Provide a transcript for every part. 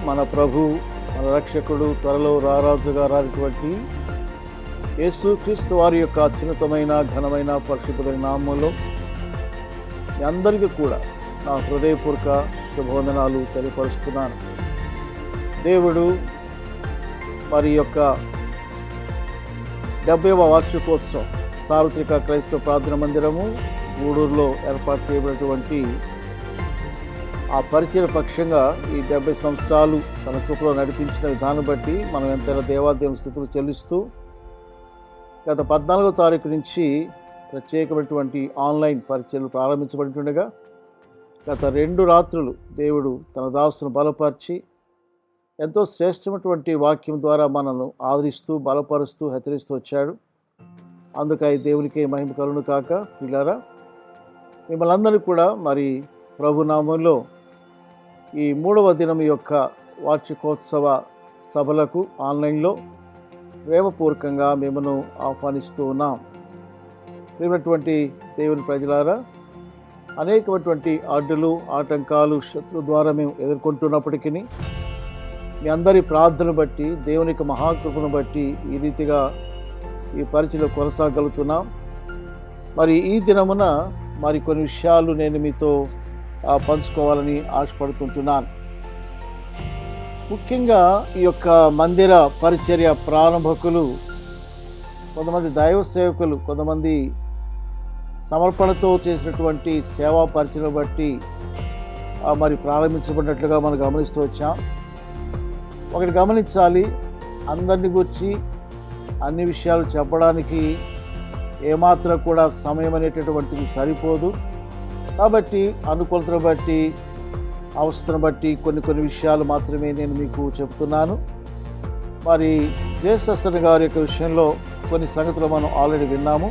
మన ప్రభు, మన రక్షకుడు, త్వరలో రారాజుగా రానటువంటి యేసు క్రీస్తు వారి యొక్క అత్యున్నతమైన ఘనమైన పరిశుద్ధమైన నామంలో మీ అందరికీ కూడా నా హృదయపూర్వక శుభవందనాలు తెలియపరుస్తున్నాను. దేవుడు మరి యొక్క 70వ వార్షికోత్సవం సార్వత్రిక క్రైస్తవ ప్రార్థన మందిరము గూడూరులో ఏర్పాటు చేయబడినటువంటి ఆ పరిచయ పక్షంగా ఈ 70 సంవత్సరాలు తన కృపలో నడిపించిన విధానం బట్టి మనం ఎంతైనా దేవాదేవుని స్తుతులు చెల్లిస్తూ గత 14వ తారీఖు నుంచి ప్రత్యేకమైనటువంటి ఆన్లైన్ పరిచయలు ప్రారంభించబడుతుండగా గత 2 రాత్రులు దేవుడు తన దాసును బలపరిచి ఎంతో శ్రేష్టమైనటువంటి వాక్యం ద్వారా మనల్ని ఆదరిస్తూ బలపరుస్తూ హెచ్చరిస్తూ వచ్చాడు. అందుకై దేవునికే మహిమ కలుగును కాక. పిల్లారా, మిమ్మల్ని అందరూ కూడా మరి ప్రభునామంలో ఈ 3వ దినం యొక్క వార్షికోత్సవ సభలకు ఆన్లైన్లో ప్రేమపూర్వకంగా మిమ్మల్ని ఆహ్వానిస్తూ ఉన్నాం. ప్రియమైనటువంటి దేవుని ప్రజలారా, అనేకమైనటువంటి అడ్డులు ఆటంకాలు శత్రు ద్వారా మేము ఎదుర్కొంటున్నప్పటికీ మీ అందరి ప్రార్థన బట్టి దేవునికి మహాకృపను బట్టి ఈ రీతిగా ఈ పరిచయలో కొనసాగలుగుతున్నాం. మరి ఈ దినమున మరి కొన్ని విషయాలు నేను మీతో పంచుకోవాలని ఆశపడుతుంటున్నాను. ముఖ్యంగా ఈ యొక్క మందిర పరిచర్య ప్రారంభకులు కొంతమంది దైవ సేవకులు కొంతమంది సమర్పణతో చేసినటువంటి సేవా పరిచయం బట్టి మరి ప్రారంభించబడినట్లుగా మనం గమనిస్తూ వచ్చాం. ఒకటి గమనించాలి, అందరిని గురించి అన్ని విషయాలు చెప్పడానికి ఏమాత్రం కూడా సమయం అనేటటువంటిది సరిపోదు. కాబట్టి అనుకూలతను బట్టి అవసరం బట్టి కొన్ని విషయాలు మాత్రమే నేను మీకు చెప్తున్నాను. మరి జేసస్సన్ గారి యొక్క విషయంలో కొన్ని సంగతులు మనం ఆల్రెడీ విన్నాము.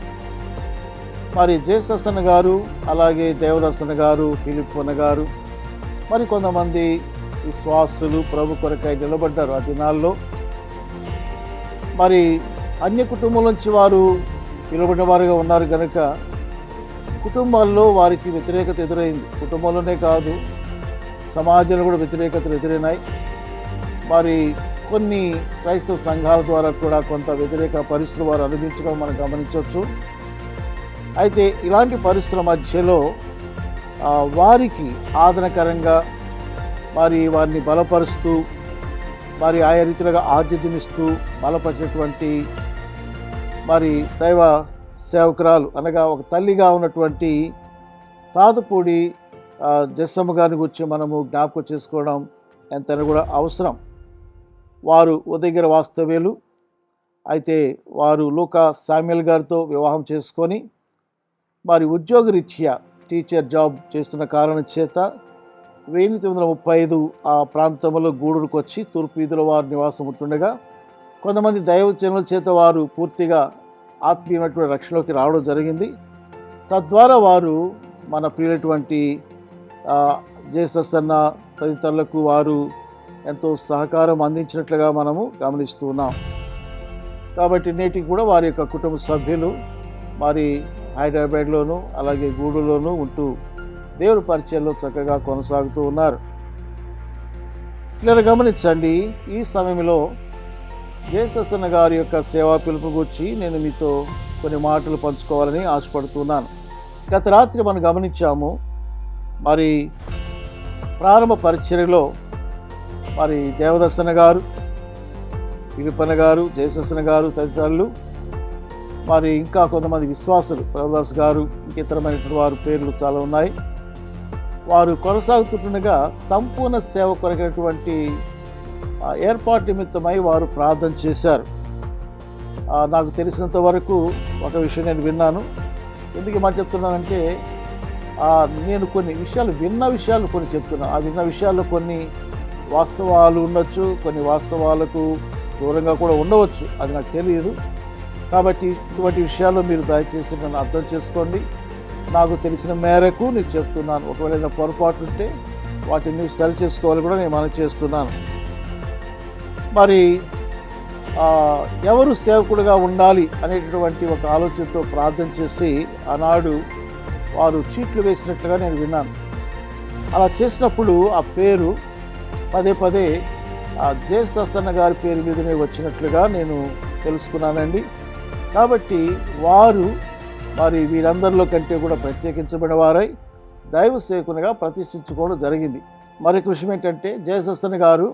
మరి జేసస్సన్ గారు, అలాగే దేవదర్శన్ గారు, ఫిలిప్ అన్న గారు, మరి కొంతమంది విశ్వాసులు ప్రభు కొరకై నిలబడ్డారు. ఆ దినాల్లో మరి అన్య కుటుంబం నుంచి వారు నిలబడిన వారుగా ఉన్నారు కనుక కుటుంబాల్లో వారికి వ్యతిరేకత ఎదురైంది. కుటుంబంలోనే కాదు, సమాజంలో కూడా వ్యతిరేకతలు ఎదురైనాయి. మరి కొన్ని క్రైస్తవ సంఘాల ద్వారా కూడా కొంత వ్యతిరేక పరిస్థితులు వారు అనుభవించడం మనం గమనించవచ్చు. అయితే ఇలాంటి పరిస్థితుల మధ్యలో వారికి ఆదరణకరంగా మరి వారిని బలపరుస్తూ మరి ఆయా రీతిగా ఆతిథ్యమిస్తూ బలపరిచినటువంటి మరి దైవ సేవకురాలు అనగా ఒక తల్లిగా ఉన్నటువంటి తాతపూడి జస్సమ్మ గారిని గురించి మనము జ్ఞాపకం చేసుకోవడం ఎంతైనా కూడా అవసరం. వారు ఉదయగిరి వాస్తవ్యులు. అయితే వారు లూకా శామ్యుల్ గారితో వివాహం చేసుకొని మరి ఉద్యోగరీత్యా టీచర్ జాబ్ చేస్తున్న కారణం చేత 1935 ఆ ప్రాంతంలో గూడూరుకు వచ్చి తూర్పు వీధిలో వారు నివాసం ఉంటుండగా కొంతమంది దైవజనుల చేత వారు పూర్తిగా ఆత్మీయమైనటువంటి రక్షణలోకి రావడం జరిగింది. తద్వారా వారు మన ప్రియులైనటువంటి జేసస్సన్న తదితరులకు వారు ఎంతో సహకారం అందించినట్లుగా మనము గమనిస్తూ ఉన్నాం. కాబట్టి నేటికి కూడా వారి యొక్క కుటుంబ సభ్యులు మరి హైదరాబాద్లోను అలాగే గూడూరులోనూ ఉంటూ దేవుని పరిచయంలో చక్కగా కొనసాగుతూ ఉన్నారు. ఇలా గమనించండి, ఈ సమయంలో జేసస్సన్న గారి యొక్క సేవా పిలుపు గురించి నేను మీతో కొన్ని మాటలు పంచుకోవాలని ఆశపడుతున్నాను. గత రాత్రి మనం గమనించాము, మరి ప్రారంభ పరిచర్యలో మరి దేవదర్శన గారు, విలుపన్న గారు, జేసస్సన్న గారు తదితరులు, మరి ఇంకా కొంతమంది విశ్వాసులు, ప్రభుదాస్ గారు, ఇంకితరమైనటువంటి వారి పేర్లు చాలా ఉన్నాయి. వారు కొనసాగుతుండగా సంపూర్ణ సేవ కొరకైనటువంటి ఏర్పాటు నిమిత్తమై వారు ప్రార్థన చేశారు. నాకు తెలిసినంత వరకు ఒక విషయం నేను విన్నాను. ఎందుకు మాట చెప్తున్నానంటే నేను కొన్ని విషయాలు కొన్ని చెప్తున్నాను. ఆ విన్న విషయాల్లో కొన్ని వాస్తవాలు ఉండొచ్చు, కొన్ని వాస్తవాలకు దూరంగా కూడా ఉండవచ్చు, అది నాకు తెలియదు. కాబట్టి ఇటువంటి విషయాల్లో మీరు దయచేసి నన్ను అర్థం చేసుకోండి. నాకు తెలిసిన మేరకు నేను చెప్తున్నాను. ఒకవేళ ఏదైనా పొరపాటు ఉంటే వాటిని సరి చేసుకోవాలి కూడా నేను మనవి చేస్తున్నాను. మరి ఎవరు సేవకుడిగా ఉండాలి అనేటటువంటి ఒక ఆలోచనతో ప్రార్థన చేసి ఆనాడు వారు చీట్లు వేసినట్లుగా నేను విన్నాను. అలా చేసినప్పుడు ఆ పేరు పదే పదే ఆ జేసస్ అన్న గారి పేరు మీదనే వచ్చినట్లుగా నేను తెలుసుకున్నానండి. కాబట్టి వారు మరి వీరందరిలో కంటే కూడా ప్రత్యేకించబడిన వారై దైవ సేవకునిగా ప్రతిష్ఠించుకోవడం జరిగింది. మరొక విషయం ఏంటంటే, జేసస్ అన్న గారు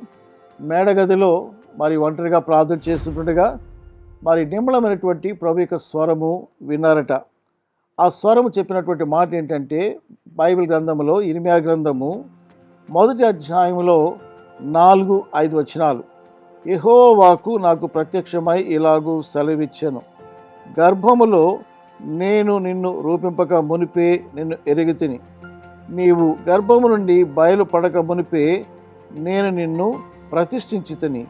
మేడగదిలో మరి ఒంటరిగా ప్రార్థన చేస్తుండగా మరి నిమ్మలమైనటువంటి ప్రభు యొక్క స్వరము విన్నారట. ఆ స్వరము చెప్పినటువంటి మాట ఏంటంటే, బైబిల్ గ్రంథంలో ఇర్మియా గ్రంథము 1వ అధ్యాయంలో 4-5 వచనాలు. యెహోవాకు నాకు ప్రత్యక్షమై ఇలాగూ సెలవిచ్చెను, గర్భములో నేను నిన్ను రూపింపక మునిపే నిన్ను ఎరిగితిని, నీవు గర్భము నుండి బయలుపడక మునిపే నేను నిన్ను ప్రతిష్ఠించితిని,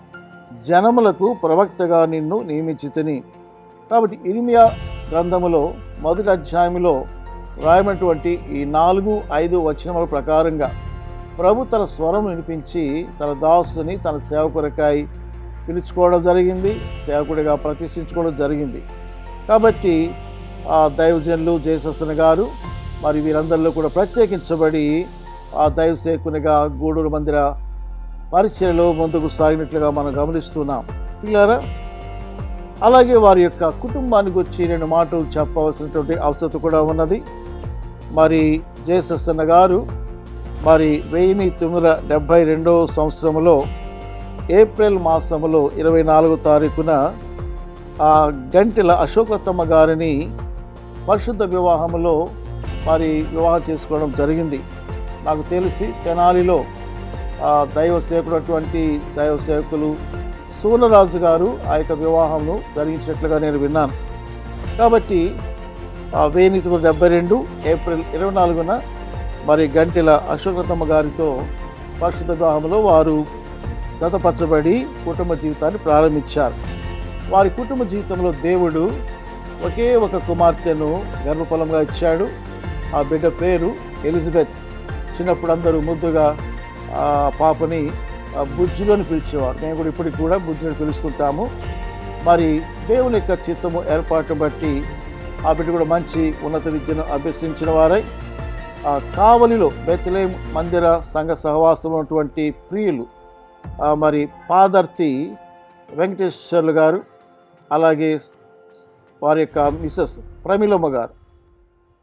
జనములకు ప్రవక్తగా నిన్ను నియమించితిని. కాబట్టి ఇర్మియా గ్రంథములో 1వ అధ్యాయంలో రాయమైనటువంటి ఈ 4-5 వచనముల ప్రకారంగా ప్రభు తన స్వరం వినిపించి తన దాసుని తన సేవకుడికై పిలుచుకోవడం జరిగింది, సేవకుడిగా ప్రతిష్ఠించుకోవడం జరిగింది. కాబట్టి ఆ దైవజనులు జేసస్ అన్న గారు మరి వీరందరిలో కూడా ప్రత్యేకించబడి ఆ దైవ సేవకునిగా గూడూరు మందిర పరిచయలో ముందుకు సాగినట్లుగా మనం గమనిస్తున్నాం. పిల్లారా, అలాగే వారి యొక్క కుటుంబానికి వచ్చి 2 మాటలు చెప్పవలసినటువంటి అవసరం కూడా ఉన్నది. మరి జేసస్ అన్న గారు మరి 1972 సంవత్సరంలో ఏప్రిల్ మాసంలో 24వ తారీఖున ఆ గంటెల అశోకలతమ్మ గారిని పరిశుద్ధ వివాహంలో మరి వివాహం చేసుకోవడం జరిగింది. నాకు తెలిసి తెనాలిలో దైవ సేవకుడు దైవ సేవకులు సూనరాజు గారు ఆ యొక్క వివాహంను జరిగించినట్లుగా నేను విన్నాను. కాబట్టి 1972 ఏప్రిల్ 24న మరి గంటెల అశోకలతమ్మ గారితో పరిశుద్ధ వివాహంలో వారు జతపరచబడి కుటుంబ జీవితాన్ని ప్రారంభించారు. వారి కుటుంబ జీవితంలో దేవుడు ఒకే ఒక కుమార్తెను గర్భఫలంగా ఇచ్చాడు. ఆ బిడ్డ పేరు ఎలిజబెత్. చిన్నప్పుడు అందరూ ముద్దుగా ఆ పాపని బుజ్జులు అని పిలిచేవారు. మేము కూడా ఇప్పటికి కూడా బుజ్జుని పిలుస్తుంటాము. మరి దేవుని యొక్క చిత్తము ఏర్పాటును బట్టి ఆ బిడ్డ కూడా మంచి ఉన్నత విద్యను అభ్యసించిన వారై కావలిలో బెత్లెహేం మందిర సంఘ సహవాసం ఉన్నటువంటి ప్రియులు మరి పాదర్తి వెంకటేశ్వర్లు గారు, అలాగే వారి యొక్క మిసెస్ ప్రమిలమ్మ గారు,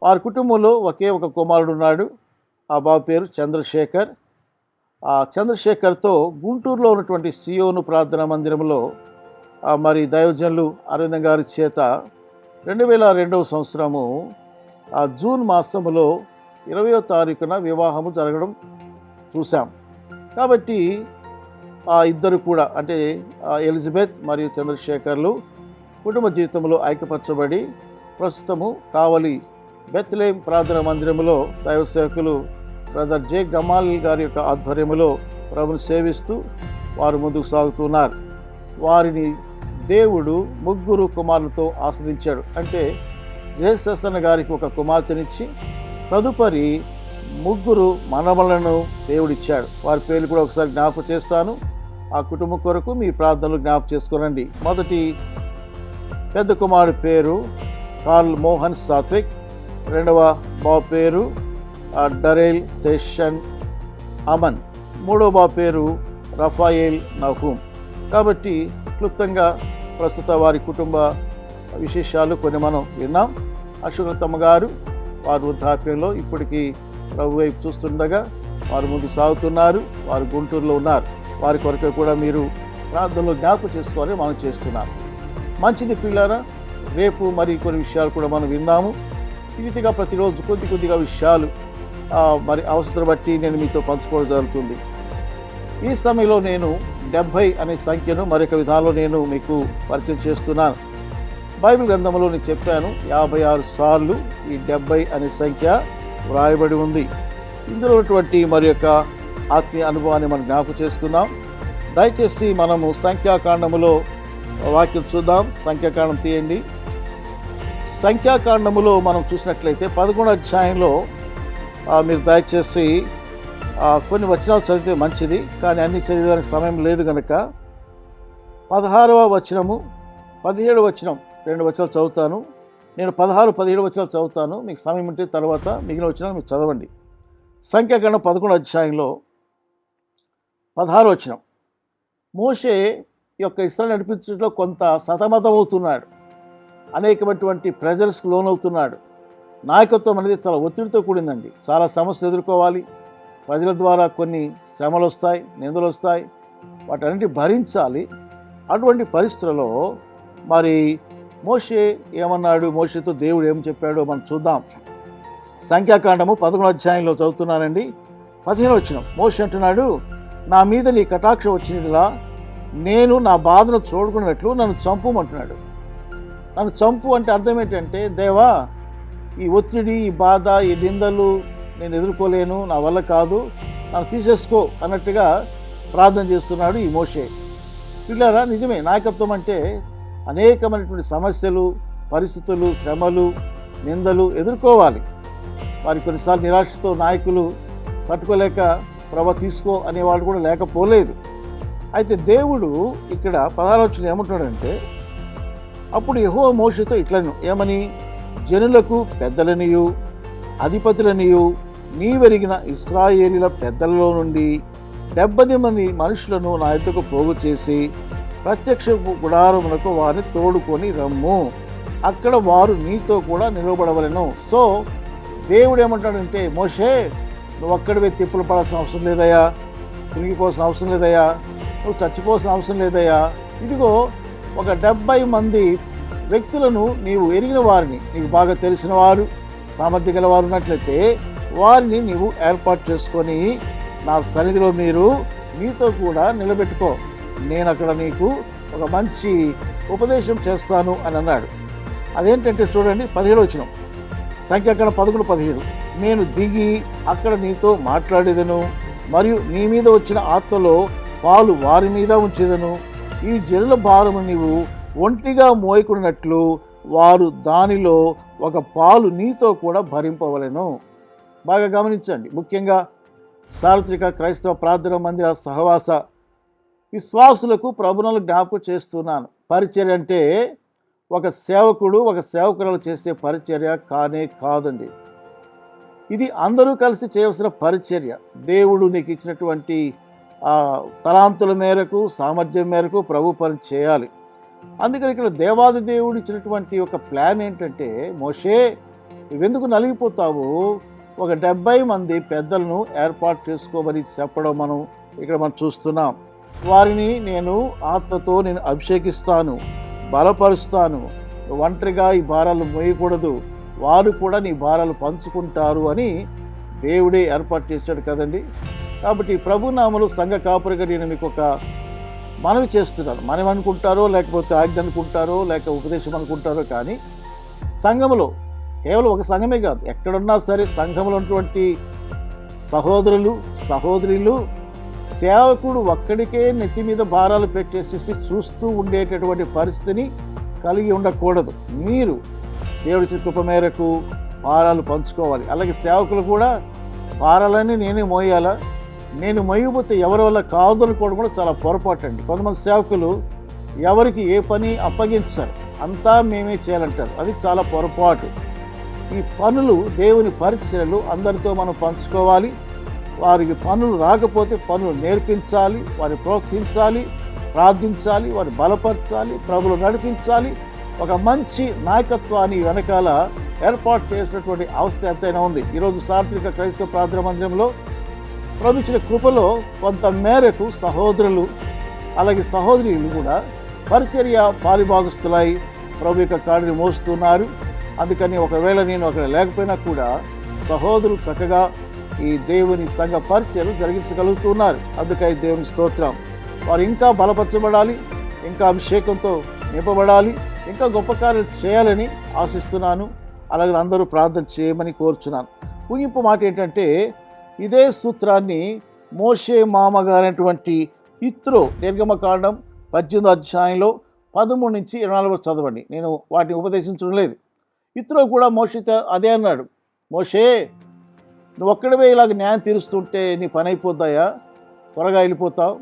వారి కుటుంబంలో ఒకే ఒక కుమారుడు ఉన్నాడు. ఆ బాబు పేరు చంద్రశేఖర్. ఆ చంద్రశేఖర్తో గుంటూరులో ఉన్నటువంటి సియోను ప్రార్థనా మందిరంలో మరి దైవజనులు అరవిందం గారి చేత 2002వ సంవత్సరము జూన్ మాసములో 20వ తారీఖున వివాహము జరగడం చూసాం. కాబట్టి ఆ ఇద్దరు కూడా అంటే ఎలిజబెత్ మరియు చంద్రశేఖర్లు కుటుంబ జీవితంలో ఐక్యపరచబడి ప్రస్తుతము కావలి బెత్లెహేం ప్రార్థనా మందిరంలో దైవ సేవకులు బ్రదర్ జే గమాల్ గారి యొక్క ఆధ్వర్యంలో ప్రభుని సేవిస్తూ వారు ముందుకు సాగుతున్నారు. వారిని దేవుడు 3 కుమారులతో ఆస్వాదించాడు. అంటే జేసస్ అన్న గారికి ఒక కుమార్తెనిచ్చి తదుపరి 3 మనవలను దేవుడిచ్చాడు. వారి పేర్లు కూడా ఒకసారి జ్ఞాపకం చేస్తాను. ఆ కుటుంబం కొరకు మీ ప్రార్థనలు జ్ఞాపకం చేసుకోనండి. మొదటి పెద్ద కుమారుడి పేరు కార్ల్ మోహన్ సాత్విక్, రెండవ బాబు పేరు డరేల్ సెషన్ అమన్, మూడవ బాబు పేరు రఫాయేల్ నహూమ్. కాబట్టి క్లుప్తంగా ప్రస్తుత వారి కుటుంబ విశేషాలు కొన్ని మనం విన్నాం. అశోకలతమ్మ గారు వారు వృద్ధాప్యంలో ఇప్పటికీ ప్రభు వైపు చూస్తుండగా వారు ముందు సాగుతున్నారు. వారు గుంటూరులో ఉన్నారు. వారి కొరకు కూడా మీరు ప్రార్థనలో జ్ఞాపకం చేసుకోవాలని మనం చేస్తున్నాం. మంచిది పిల్లారా, రేపు మరి కొన్ని విషయాలు కూడా మనం విందాము. ఈ రీతిగా ప్రతిరోజు కొద్దిగా విషయాలు మరి అవసరం బట్టి నేను మీతో పంచుకోవడం జరుగుతుంది. ఈ సమయంలో నేను 70 అనే సంఖ్యను మరొక విధానంలో నేను మీకు పరిచయం చేస్తున్నాను. బైబిల్ గ్రంథంలో నేను చెప్పాను 56 సార్లు ఈ 70 అనే సంఖ్య వ్రాయబడి ఉంది. ఇందులో ఉన్నటువంటి మరి యొక్క ఆత్మీయ అనుభవాన్ని మనం జ్ఞాపకం చేసుకుందాం. దయచేసి మనము సంఖ్యాకాండములో వాక్యం చూద్దాం. సంఖ్యాకాండం తీయండి. సంఖ్యాకాండములో మనం చూసినట్లయితే 11వ అధ్యాయంలో మీరు దయచేసి కొన్ని వచనాలు చదివితే మంచిది, కానీ అన్ని చదివేదానికి సమయం లేదు కనుక 16వ వచనము 17వ వచనం 2 వచనాలు చదువుతాను. నేను 16, 17 వచనాలు చదువుతాను. మీకు సమయం ఉంటే తర్వాత మిగిలిన వచనాలు మీరు చదవండి. సంఖ్యాకాండం 11వ అధ్యాయంలో 16వ వచనం, మోషే యొక్క ఇస్రాయేల్ నడిపించడంలో కొంత సతమతమవుతున్నాడు, అనేకమైనటువంటి ప్రెజర్స్కి లోనవుతున్నాడు. నాయకత్వం అనేది చాలా ఒత్తిడితో కూడిందండి. చాలా సమస్యలు ఎదుర్కోవాలి, ప్రజల ద్వారా కొన్ని శ్రమలు వస్తాయి, నిందలు వస్తాయి, వాటన్నిటి భరించాలి. అటువంటి పరిస్థితులలో మరి మోషే ఏమన్నాడు, మోషేతో దేవుడు ఏం చెప్పాడో మనం చూద్దాం. సంఖ్యాకాండము 11వ అధ్యాయంలో చదువుతున్నానండి. 15వ వచనం. మోషే అంటున్నాడు, నా మీద నీ కటాక్షం వచ్చినట్లా నేను నా బాధను చూడుకున్నట్లు నన్ను చంపుమంటున్నాడు. నన్ను చంపు అంటే అర్థం ఏంటంటే, దేవా ఈ ఒత్తిడి, ఈ బాధ, ఈ నిందలు నేను ఎదుర్కోలేను, నా వల్ల కాదు, నన్ను తీసేసుకో అన్నట్టుగా ప్రార్థన చేస్తున్నాడు ఈ మోషే. పిల్లరా, నిజమే, నాయకత్వం అంటే అనేకమైనటువంటి సమస్యలు, పరిస్థితులు, శ్రమలు, నిందలు ఎదుర్కోవాలి. వారి కొన్నిసార్లు నిరాశతో నాయకులు తట్టుకోలేక ప్రభు తీసుకో అనేవాడు కూడా లేకపోలేదు. అయితే దేవుడు ఇక్కడ 16వ వచనం ఏమంటున్నాడంటే, అప్పుడు యెహోవా మోషేతో ఇట్లను ఏమని, జనులకు పెద్దలనియు అధిపతులనియు నీవెరిగిన ఇశ్రాయేలీల పెద్దలలో నుండి 70 మంది మనుషులను నా యొద్దకు పోగు చేసి ప్రత్యక్ష గుడారమునకు వారిని తోడుకొని రమ్ము, అక్కడ వారు నీతో కూడా నిలబడవలెను. సో దేవుడు ఏమంటాడంటే, మోషే నువ్వు అక్కడివే తిప్పులు పడాల్సిన అవసరం లేదయ్యా, కులిగిపోవాల్సిన అవసరం లేదయ్యా, నువ్వు చచ్చిపోవాల్సిన అవసరం లేదయ్యా. ఇదిగో ఒక 70 మంది వ్యక్తులను నీవు ఎరిగిన వారిని, నీకు బాగా తెలిసిన వారు, సామర్థ్యం గల వారు ఉన్నట్లయితే వారిని నీవు ఏర్పాటు చేసుకొని నా సన్నిధిలో మీరు నీతో కూడా నిలబెట్టుకో, నేను అక్కడ నీకు ఒక మంచి ఉపదేశం చేస్తాను అని అన్నాడు. అదేంటంటే చూడండి, 17వ వచనం. సంఖ్యాకాండం 11:17. నేను దిగి అక్కడ నీతో మాట్లాడేదను, మరియు నీ మీద వచ్చిన ఆత్మలో పాలు వారి మీద ఉంచేదను. ఈ జనుల భారము నీవు ఒంటిగా మోయకున్నట్లు వారు దానిలో ఒక పాలు నీతో కూడా భరింపవలెను. బాగా గమనించండి, ముఖ్యంగా సార్వత్రిక క్రైస్తవ ప్రార్థన మందిర సహవాస విశ్వాసులకు ప్రభువును జ్ఞాపకం చేస్తున్నాను. పరిచర్య అంటే ఒక సేవకుడు, ఒక సేవకురాలు చేసే పరిచర్య కానే కాదండి. ఇది అందరూ కలిసి చేయవలసిన పరిచర్య. దేవుడు నీకు ఇచ్చినటువంటి తలాంతుల మేరకు, సామర్థ్యం మేరకు ప్రభు పని చేయాలి. అందుకని ఇక్కడ దేవాది దేవుడు ఇచ్చినటువంటి ఒక ప్లాన్ ఏంటంటే, మోషే నువ్వెందుకు నలిగిపోతావు, ఒక 70 మంది పెద్దలను ఏర్పాటు చేసుకోమని చెప్పడం మనం చూస్తున్నాం. వారిని నేను ఆత్మతో నేను అభిషేకిస్తాను, బలపరుస్తాను, ఒంటరిగా ఈ భారాలు మోయకూడదు, వారు కూడా నీ భారాలు పంచుకుంటారు అని దేవుడే ఏర్పాటు చేశాడు కదండి. కాబట్టి ప్రభునామలు సంఘ కాపురిగా నేను మీకు ఒక మనవి చేస్తున్నాను. మనం అనుకుంటారో, లేకపోతే ఆజ్ఞ అనుకుంటారో, లేక ఉపదేశం అనుకుంటారో, కానీ సంఘములో కేవలం ఒక సంఘమే కాదు, ఎక్కడున్నా సరే సంఘములో ఉన్నటువంటి సహోదరులు, సహోదరులు, సేవకుడు ఒక్కడికే నెత్తి మీద భారాలు పెట్టేసేసి చూస్తూ ఉండేటటువంటి పరిస్థితిని కలిగి ఉండకూడదు. మీరు దేవుడి కృప మేరకు భారాలు పంచుకోవాలి. అలాగే సేవకులు కూడా భారాలన్నీ నేనే మోయాలా, నేను మోయకపోతే ఎవరి వల్ల కాదు అనుకోవడం కూడా చాలా పొరపాటు అండి. కొంతమంది సేవకులు ఎవరికి ఏ పని అప్పగించారు, అంతా మేమే చేయాలంటారు. అది చాలా పొరపాటు. ఈ పనులు, దేవుని పరిచర్యలు అందరితో మనం పంచుకోవాలి. వారికి పనులు రాకపోతే పనులు నేర్పించాలి, వారిని ప్రోత్సహించాలి, ప్రార్థించాలి, వారిని బలపరచాలి, ప్రభువులు నడిపించాలి. ఒక మంచి నాయకత్వాన్ని వెనకాల ఏర్పాటు చేసినటువంటి అవస్థ ఎంతైనా ఉంది. ఈరోజు సార్వత్రిక క్రైస్తవ ప్రార్థన మందిరంలో ప్రభు ఇచ్చిన కృపలో కొంత మేరకు సహోదరులు అలాగే సహోదరులు కూడా పరిచర్య పాలిభాగస్తులై ప్రభు యొక్క కాడిని మోస్తున్నారు. అందుకని ఒకవేళ నేను అక్కడ లేకపోయినా కూడా సహోదరులు చక్కగా ఈ దేవుని సంఘ పరిచర్యలు జరిగించగలుగుతున్నారు. అందుకని దేవుని స్తోత్రం. వారు ఇంకా బలపరచబడాలి, ఇంకా అభిషేకంతో నింపబడాలి, ఇంకా గొప్ప కార్యాలు చేయాలని ఆశిస్తున్నాను. అలాగే అందరూ ప్రార్థన చేయమని కోరుచున్నాను. ముగింపు మాట ఏంటంటే, ఇదే సూత్రాన్ని మోషే మామగారైనటువంటి యిత్రో నిర్గమకాండం 18వ అధ్యాయంలో 13 నుంచి 24 చదవండి. నేను వాటిని ఉపదేశించడం లేదు. యిత్రో కూడా మోషేతో అదే అన్నాడు, మోషే నువ్వు ఒక్కడివే ఇలాగ న్యాయం తీరుస్తుంటే నీ పని అయిపోద్దాయా, త్వరగా వెళ్ళిపోతావు,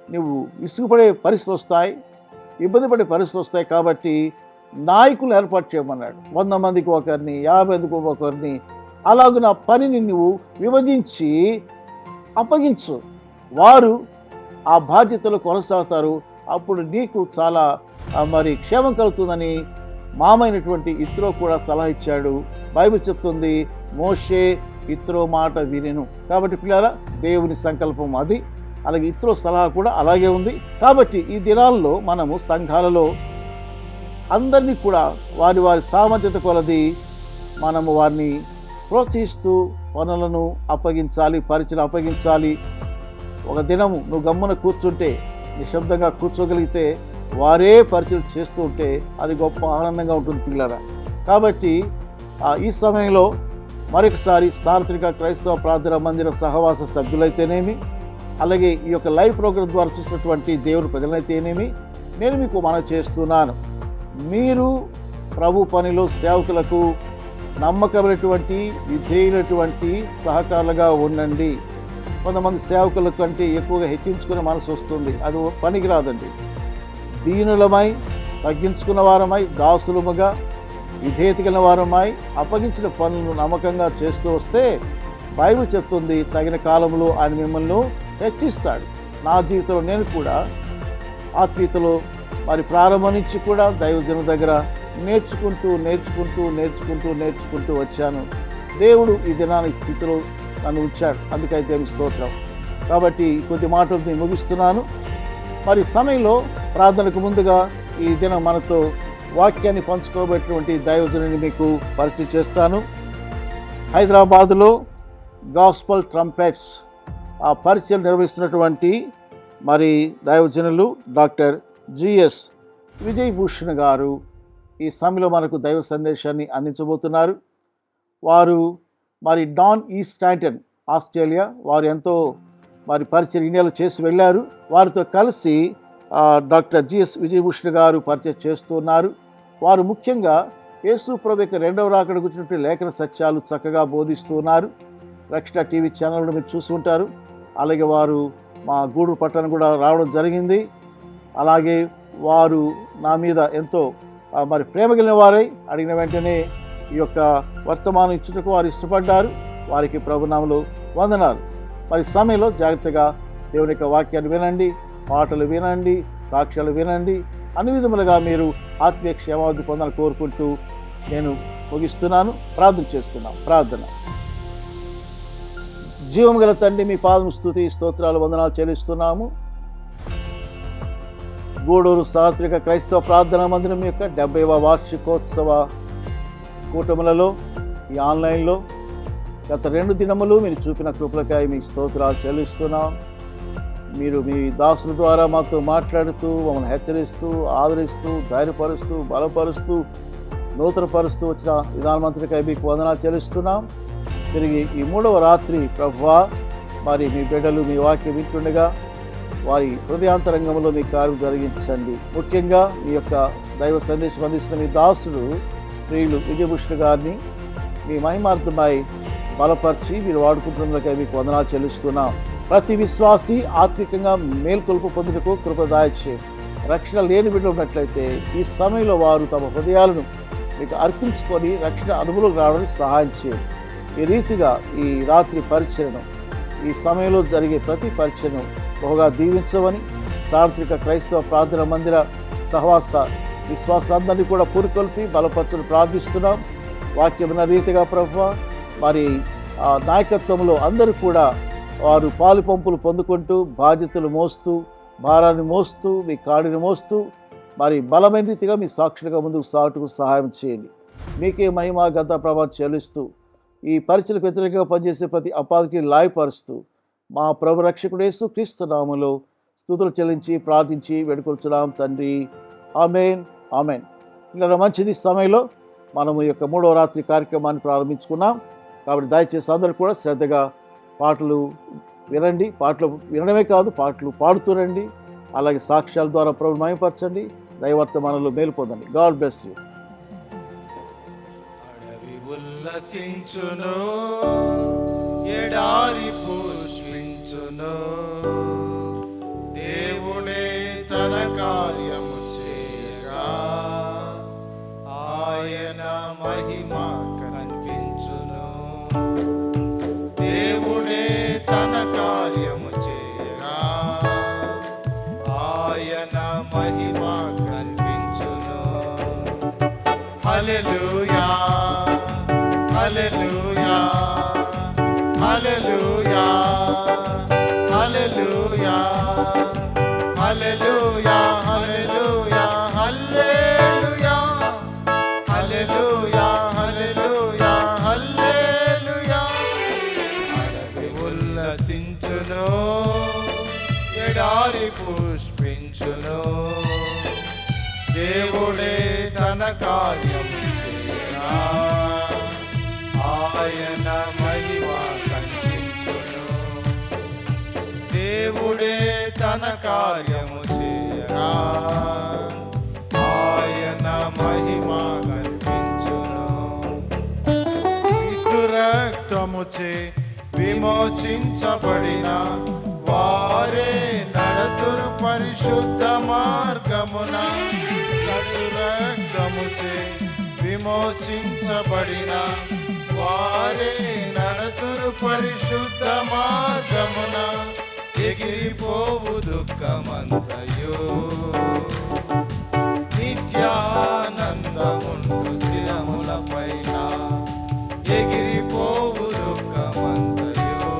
నువ్వు విసుగుపడే పరిస్థితులు వస్తాయి, ఇబ్బంది పడే పరిస్థితులు వస్తాయి. కాబట్టి నాయకులు ఏర్పాటు చేయమన్నాడు. 100 మందికి ఒకరిని, 50 మందికి ఒకరిని, అలాగున పనిని నువ్వు విభజించి అప్పగించు. వారు ఆ బాధ్యతలు కొనసాగుతారు. అప్పుడు నీకు చాలా మరి క్షేమం కలుగుతుందని మామైనటువంటి ఇత్రో కూడా సలహా ఇచ్చాడు. బైబిల్ చెప్తుంది, మోషే ఇత్రో మాట వినెను. కాబట్టి పిల్లల దేవుని సంకల్పం అది. అలాగే ఇత్రో సలహా కూడా అలాగే ఉంది. కాబట్టి ఈ దినాల్లో మనము సంఘాలలో అందరినీ కూడా వారి వారి సామర్థ్యత కొలది మనము వారిని ప్రోత్సహిస్తూ పనులను అప్పగించాలి, పరిచయం అప్పగించాలి. ఒక దినము నువ్వు గమ్మున కూర్చుంటే, నిశ్శబ్దంగా కూర్చోగలిగితే వారే పరిచయం చేస్తూ ఉంటే అది గొప్ప ఆనందంగా ఉంటుంది పిల్లరా. కాబట్టి ఈ సమయంలో మరొకసారి సార్వత్రిక క్రైస్తవ ప్రార్థన మందిర సహవాస సభ్యులైతేనేమి, అలాగే ఈ యొక్క లైవ్ ప్రోగ్రాం ద్వారా చూసినటువంటి దేవుని ప్రజలైతేనేమి, నేను మీకు మనవి చేస్తున్నాను, మీరు ప్రభు పనిలో సేవకులకు నమ్మకమైనటువంటి విధేయులైనటువంటి సహకారులుగా ఉండండి. కొంతమంది సేవకుల కంటే ఎక్కువగా హెచ్చించుకునే మనసు వస్తుంది, అది పనికి రాదండి. దీనులమై, తగ్గించుకున్న వారమై, దాసులముగా, విధేయత కలిగిన వారమై అప్పగించిన పనులను నమ్మకంగా చేస్తూ వస్తే బైబిల్ చెప్తుంది, తగిన కాలంలో ఆయన మిమ్మల్ని హెచ్చిస్తాడు. నా జీవితంలో నేను కూడా ఆత్మీయతలో మరి ప్రారంభం నుంచి కూడా దైవజనుల దగ్గర నేర్చుకుంటూ వచ్చాను. దేవుడు ఈ దినాన్ని స్థితిలో నన్ను ఉంచాడు. అందుకైతే స్తోత్రం. కాబట్టి కొద్ది మాటలు ముగిస్తున్నాను. మరి సమయంలో ప్రార్థనకు ముందుగా ఈ దినం మనతో వాక్యాన్ని పంచుకోబోయేటువంటి దైవజనుని మీకు పరిచయం చేస్తాను. హైదరాబాదులో గాస్పల్ ట్రంపెట్స్ ఆ పరిచయం నిర్వహిస్తున్నటువంటి మరి దైవజనులు డాక్టర్ జిఎస్ విజయభూషణ్ గారు ఈ సమయంలో మనకు దైవ సందేశాన్ని అందించబోతున్నారు. వారు మరి డాన్ ఈస్టాంటన్ ఆస్ట్రేలియా, వారు ఎంతో మరి పరిచయం ఇండియాలో చేసి వెళ్ళారు. వారితో కలిసి డాక్టర్ జిఎస్ విజయభూషణ్ గారు పరిచయం చేస్తున్నారు. వారు ముఖ్యంగా యేసు ప్రభు యొక్క రెండవ రాకడ గురించినటువంటి లేఖన సత్యాలు చక్కగా బోధిస్తున్నారు. రక్షణ టీవీ ఛానల్ మీరు చూసి ఉంటారు. అలాగే వారు మా గూడూరు పట్టణం కూడా రావడం జరిగింది. అలాగే వారు నా మీద ఎంతో మరి ప్రేమ కలిగిన వారై అడిగిన వెంటనే ఈ యొక్క వర్తమానం ఇచ్చుటకు వారు ఇష్టపడ్డారు. వారికి ప్రభునామములో వందనాలు. మరి సమయంలో జాగ్రత్తగా దేవుని యొక్క వాక్యాన్ని వినండి, పాటలు వినండి, సాక్ష్యాలు వినండి. అన్ని విధములుగా మీరు ఆత్మీయ క్షేమాభివృద్ధి పొందాలని కోరుకుంటూ నేను ముగిస్తున్నాను. ప్రార్థన చేసుకుందాం. ప్రార్థన. జీవం గల తండ్రి, మీ పాదం స్తుతి స్తోత్రాలు వందనాలు చెల్లిస్తున్నాము. గూడూరు సార్వత్రిక క్రైస్తవ ప్రార్థనా మందిరం యొక్క 70వ వార్షికోత్సవ కూటములలో ఈ ఆన్లైన్లో గత 2 దినములు మీరు చూపిన కృపలకాయ మీ స్తోత్రాలు చెల్లిస్తున్నాం. మీరు మీ దాసుల ద్వారా మాతో మాట్లాడుతూ, మమ్మల్ని హెచ్చరిస్తూ, ఆదరిస్తూ, ధైర్యపరుస్తూ, బలపరుస్తూ, నూతనపరుస్తూ వచ్చిన విధానమంత్రికై మీకు వందనాలు చెల్లిస్తున్నాం. తిరిగి ఈ 3వ రాత్రి ప్రభువా, మరి మీ బిడ్డలు మీ వాక్యం వింటుండగా వారి హృదయాంతరంగంలో మీ కార్యం జరిగించండి. ముఖ్యంగా మీ యొక్క దైవ సందేశం అందిస్తున్న మీ దాసుడు ప్రియులు విజయభూషణ్ గారిని మీ మహిమార్థమై బలపరిచి మీరు వాడుకుంటున్నకై మీకు వందనాలు చెల్లిస్తున్నాం. ప్రతి విశ్వాసి ఆత్మికంగా మేల్కొల్పు పొందుటకు కృపదాయచే. రక్షణ లేని బిడ్డలు ఉన్నట్లయితే ఈ సమయంలో వారు తమ హృదయాలను మీకు అర్పించుకొని రక్షణ అనుభవం రావడానికి సహాయం చేయండి. ఈ రీతిగా ఈ రాత్రి పరిచయను, ఈ సమయంలో జరిగే ప్రతి పరిచయను బహుగా దీవించవని సార్వత్రిక క్రైస్తవ ప్రార్థన మందిర సహవాస విశ్వాసాలందరినీ కూడా పూరుకొల్పి బలపరచుని ప్రార్థిస్తున్నాం. వాక్యమైన రీతిగా ప్రభువా, మరి ఆ నాయకత్వంలో అందరూ కూడా వారు పాలు పంపులు పొందుకుంటూ బాధ్యతలు మోస్తూ, భారాన్ని మోస్తూ, మీ కాడిని మోస్తూ మరి బలమైన రీతిగా మీ సాక్షులుగా ముందుకు సాగుటకు సహాయం చేయండి. మీకే మహిమ గత ప్రభావం చెల్లిస్తూ ఈ పరిచయకు వ్యతిరేకంగా పనిచేసే ప్రతి అపాధికి లాయపరుస్తూ మా ప్రభు రక్షకుడు యేసు క్రీస్తు నామములో స్తుతులు చెల్లించి ప్రార్థించి వేడుకొల్చున్నాం తండ్రి. ఆమేన్, ఆమేన్. ఇలా మంచిది సమయంలో మనము ఈ యొక్క 3వ రాత్రి కార్యక్రమాన్ని ప్రారంభించుకున్నాం. కాబట్టి దయచేసి అందరూ కూడా శ్రద్ధగా పాటలు వినండి. పాటలు వినడమే కాదు, పాటలు పాడుతూరండి. అలాగే సాక్ష్యాల ద్వారా ప్రభువుని మహిమపరచండి. దైవర్తమానంలో మేలు పొందండి. God bless you. అడవి ఉల్లసించును, ఎడారి పుష్పించును, దేవుడే తన కార్యము చేయగా ఆయన మహిమ కనిపించును. దేవుడే తన కార్యము చేయగా హల్లెలూయా హల్లెలూయా హల్లెలూయా హల్లెలూయా హల్లెలూయా హల్లెలూయా హల్లెలూయా హల్లెలూయా హల్లెలూయా హల్లెలూయా అడవి ఉల్లసించును ఎడారి పుష్పించును దేవుడే తన కార్యం చేయగా ఆయన మహిమ కనిపించును దేవుడే తన కార్యము చేయగా ఆయన మహిమ కనిపించును క్రీస్తు రక్తముచే విమోచించబడిన వారే నడతురు పరిశుద్ధ మార్గమున రక్తముచే విమోచించబడిన వారే నడతురు పరిశుద్ధ మార్గమున ఎగిరిపోవు దుఃఖమంతయో నిత్యానందముండు స్థిరముల పైన ఎగిరిపోవు దుఃఖమంతయో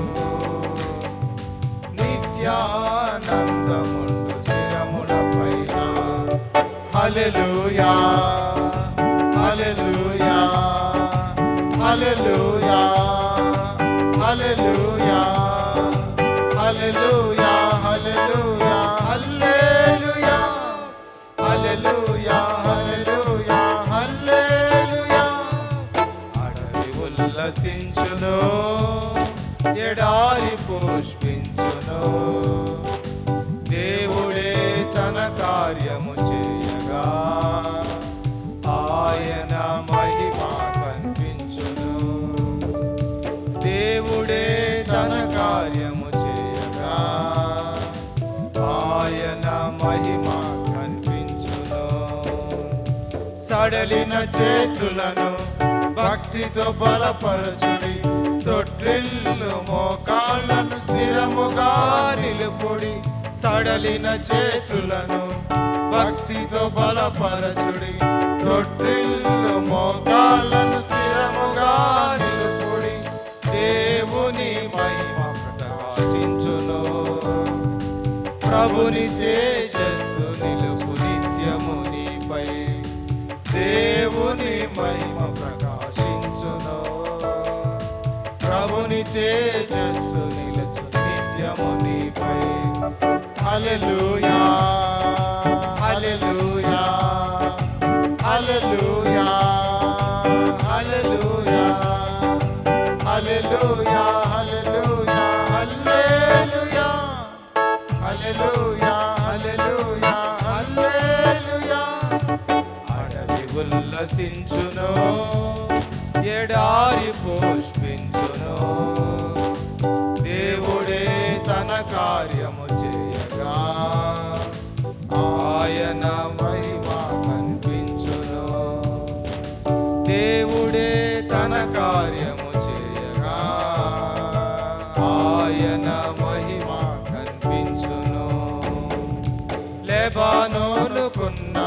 నిత్యానందముండు స్థిరముల పైన హల్లెలూయా హల్లెలూయా హల్లెలూయా హల్లెలూయా హల్లెలూయా హల్లెలూయా హల్లెలూయా హల్లెలూయా హల్లెలూయా హల్లెలూయా అడవి ఉల్లసించును ఎడారి పుష్పించును దేవుడే తన కార్యము చేయగా ఆయన మహిమ కనిపించును దేవుడే తన కార్యము చేయగా ఆయన మహిమ కనిపించును సడలిన చేతులను భక్తితో బలపరచుడి తొట్రిల్లు మోకాళ్ళను స్థిరముగా నిలుపుడి సడలిన చేతులను భక్తితో బలపరచుడి తొట్రిల్లు మోకాళ్ళను స్థిరముగా నిలుపుడి దేవుని మహిమ ప్రకాశించును ప్రభుని తేజస్సు నిలుపు నిత్యము నీపై దేవుని మహిమ ప్రకాశించును ప్రభుని తేజస్సు నిలుచు నిత్యము నీపై హల్లెలూయా హల్లెలూయా హల్లెలూయా హల్లెలూయా హల్లెలూయా హల్లెలూయా హల్లెలూయా హల్లెలూయా హల్లెలూయా హల్లెలూయా అడవి ఉల్లసించును ఎడారి పుష్పించును దేవుడే తన కార్యము చేయగా ఆయన మహిమ కనిపించును దేవుడే తన కార్యము చేయగా ఆయన మహిమ కనిపించును లెబానోనుకున్న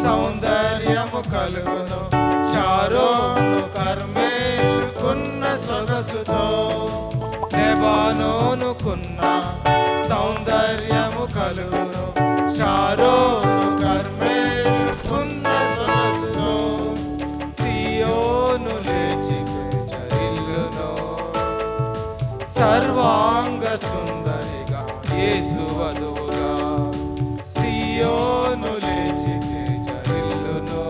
సౌందర్యము కలుగును షారోను కర్మేలుకున్న సొగసుతో లెబానోనుకున్న సౌందర్యము కలుగును షారోను కర్మేలుకున్న సొగసుతో సియోను లేచి చరిల్లును సర్వాంగ సుందరిగా యేసు వధువుగా సియోను లేచి చరిల్లును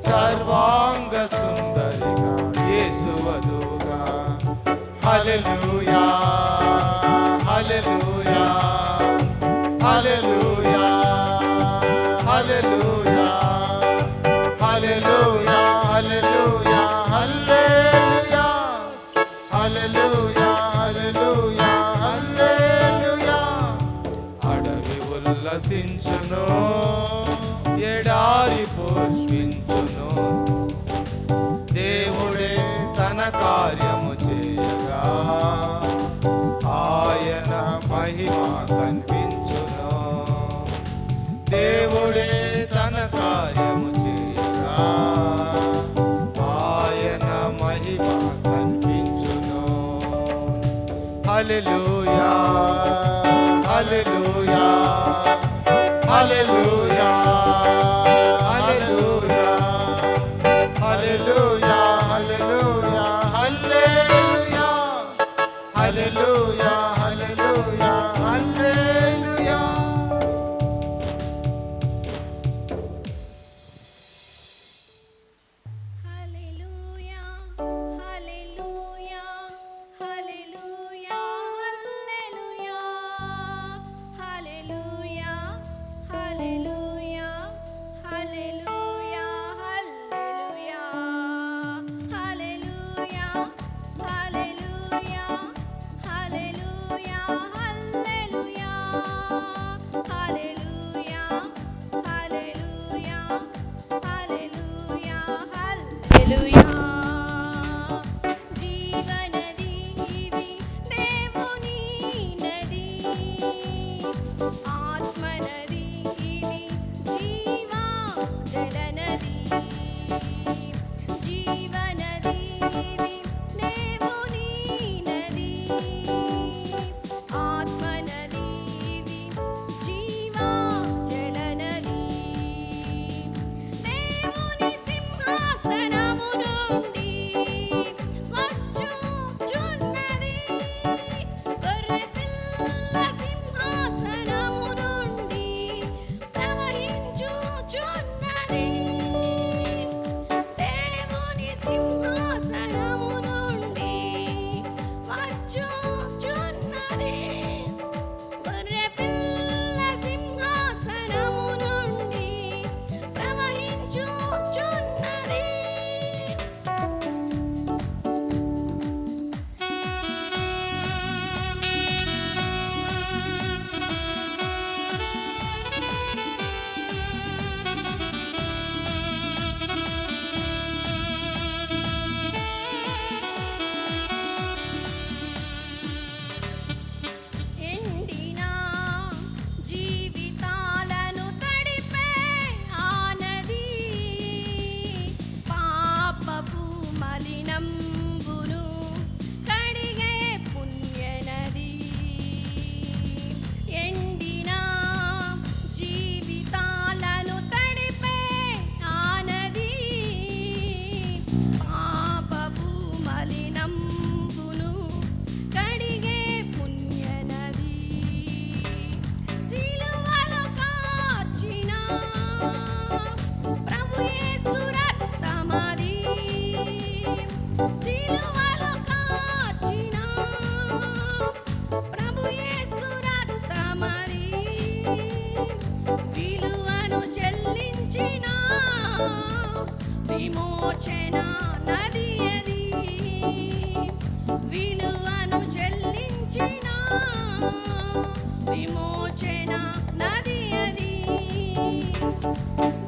సర్వాంగ సుందరిగా యేసు వధువుగా హల్లెలూయా హల్లెలూయా హల్లెలూయా హల్లెలూయా హల్లెలూయా హల్లెలూయా హల్లెలూయా హల్లెలూయా హల్లెలూయా హల్లెలూయా అడవి ఉల్లసించును ఎడారి పుష్పించును దేవుడే తన కార్యము చేయగా ఆయన మహిమ కనిపించును దేవుడే తన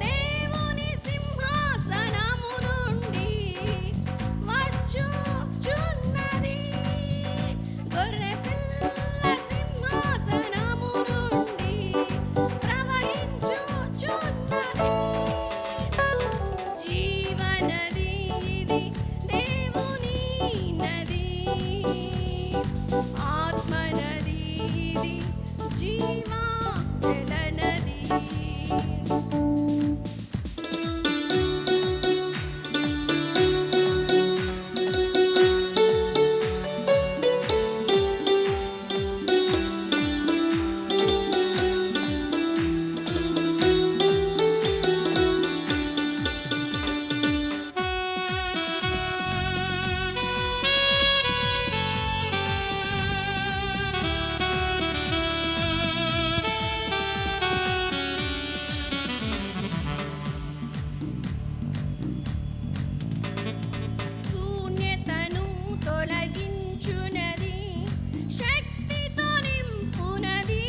దేవుని సింహాసనము నుండి వచ్చుచున్నది. గొర్రెపిల్ల సింహాసనము నుండి ప్రవహించుచున్నది. జీవనది ఇది దేవుని నది, ఆత్మనది ఇది జీవా జలనది. శూన్యతను తొలగించునది, శక్తితో నింపునది,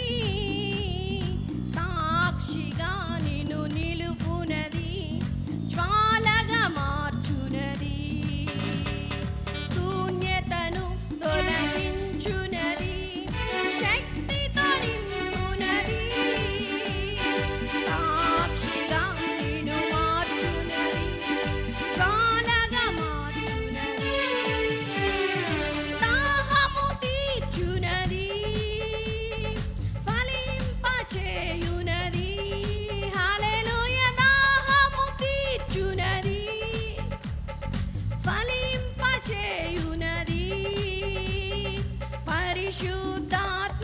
సాక్షిగా నిన్ను నిలుపునది, జ్వాలగా మార్చునది. శూన్యతను తొలగించునది, శక్తితో నింపునది, సాక్షిగా నిన్ను మార్చునది, జ్వాలగా మార్చునది. దాహము తీర్చునది, ఫలింపచేయునది. హల్లెలూయా. దాహము తీర్చునది, ఫలింపచేయునది. పరిశుద్ధాత్మనది,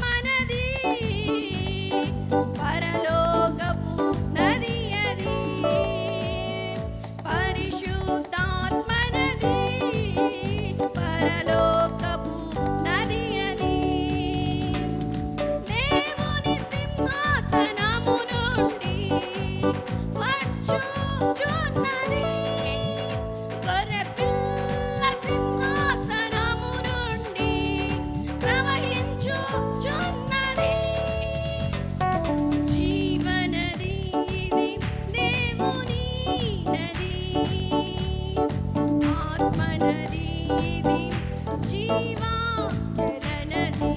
పరలోకపు నది అది. పరిశుద్ధాత్మనది, పరలోకపు నది అది. దేవుని సింహాసనము నుండి వచ్చుచున్నది. గొర్రెపిల్ల సింహాసనము నుండి ప్రవహించుచున్నది. జీవనది ఇది దేవుని నది, ఆత్మనది ఇది జీవా జలనది.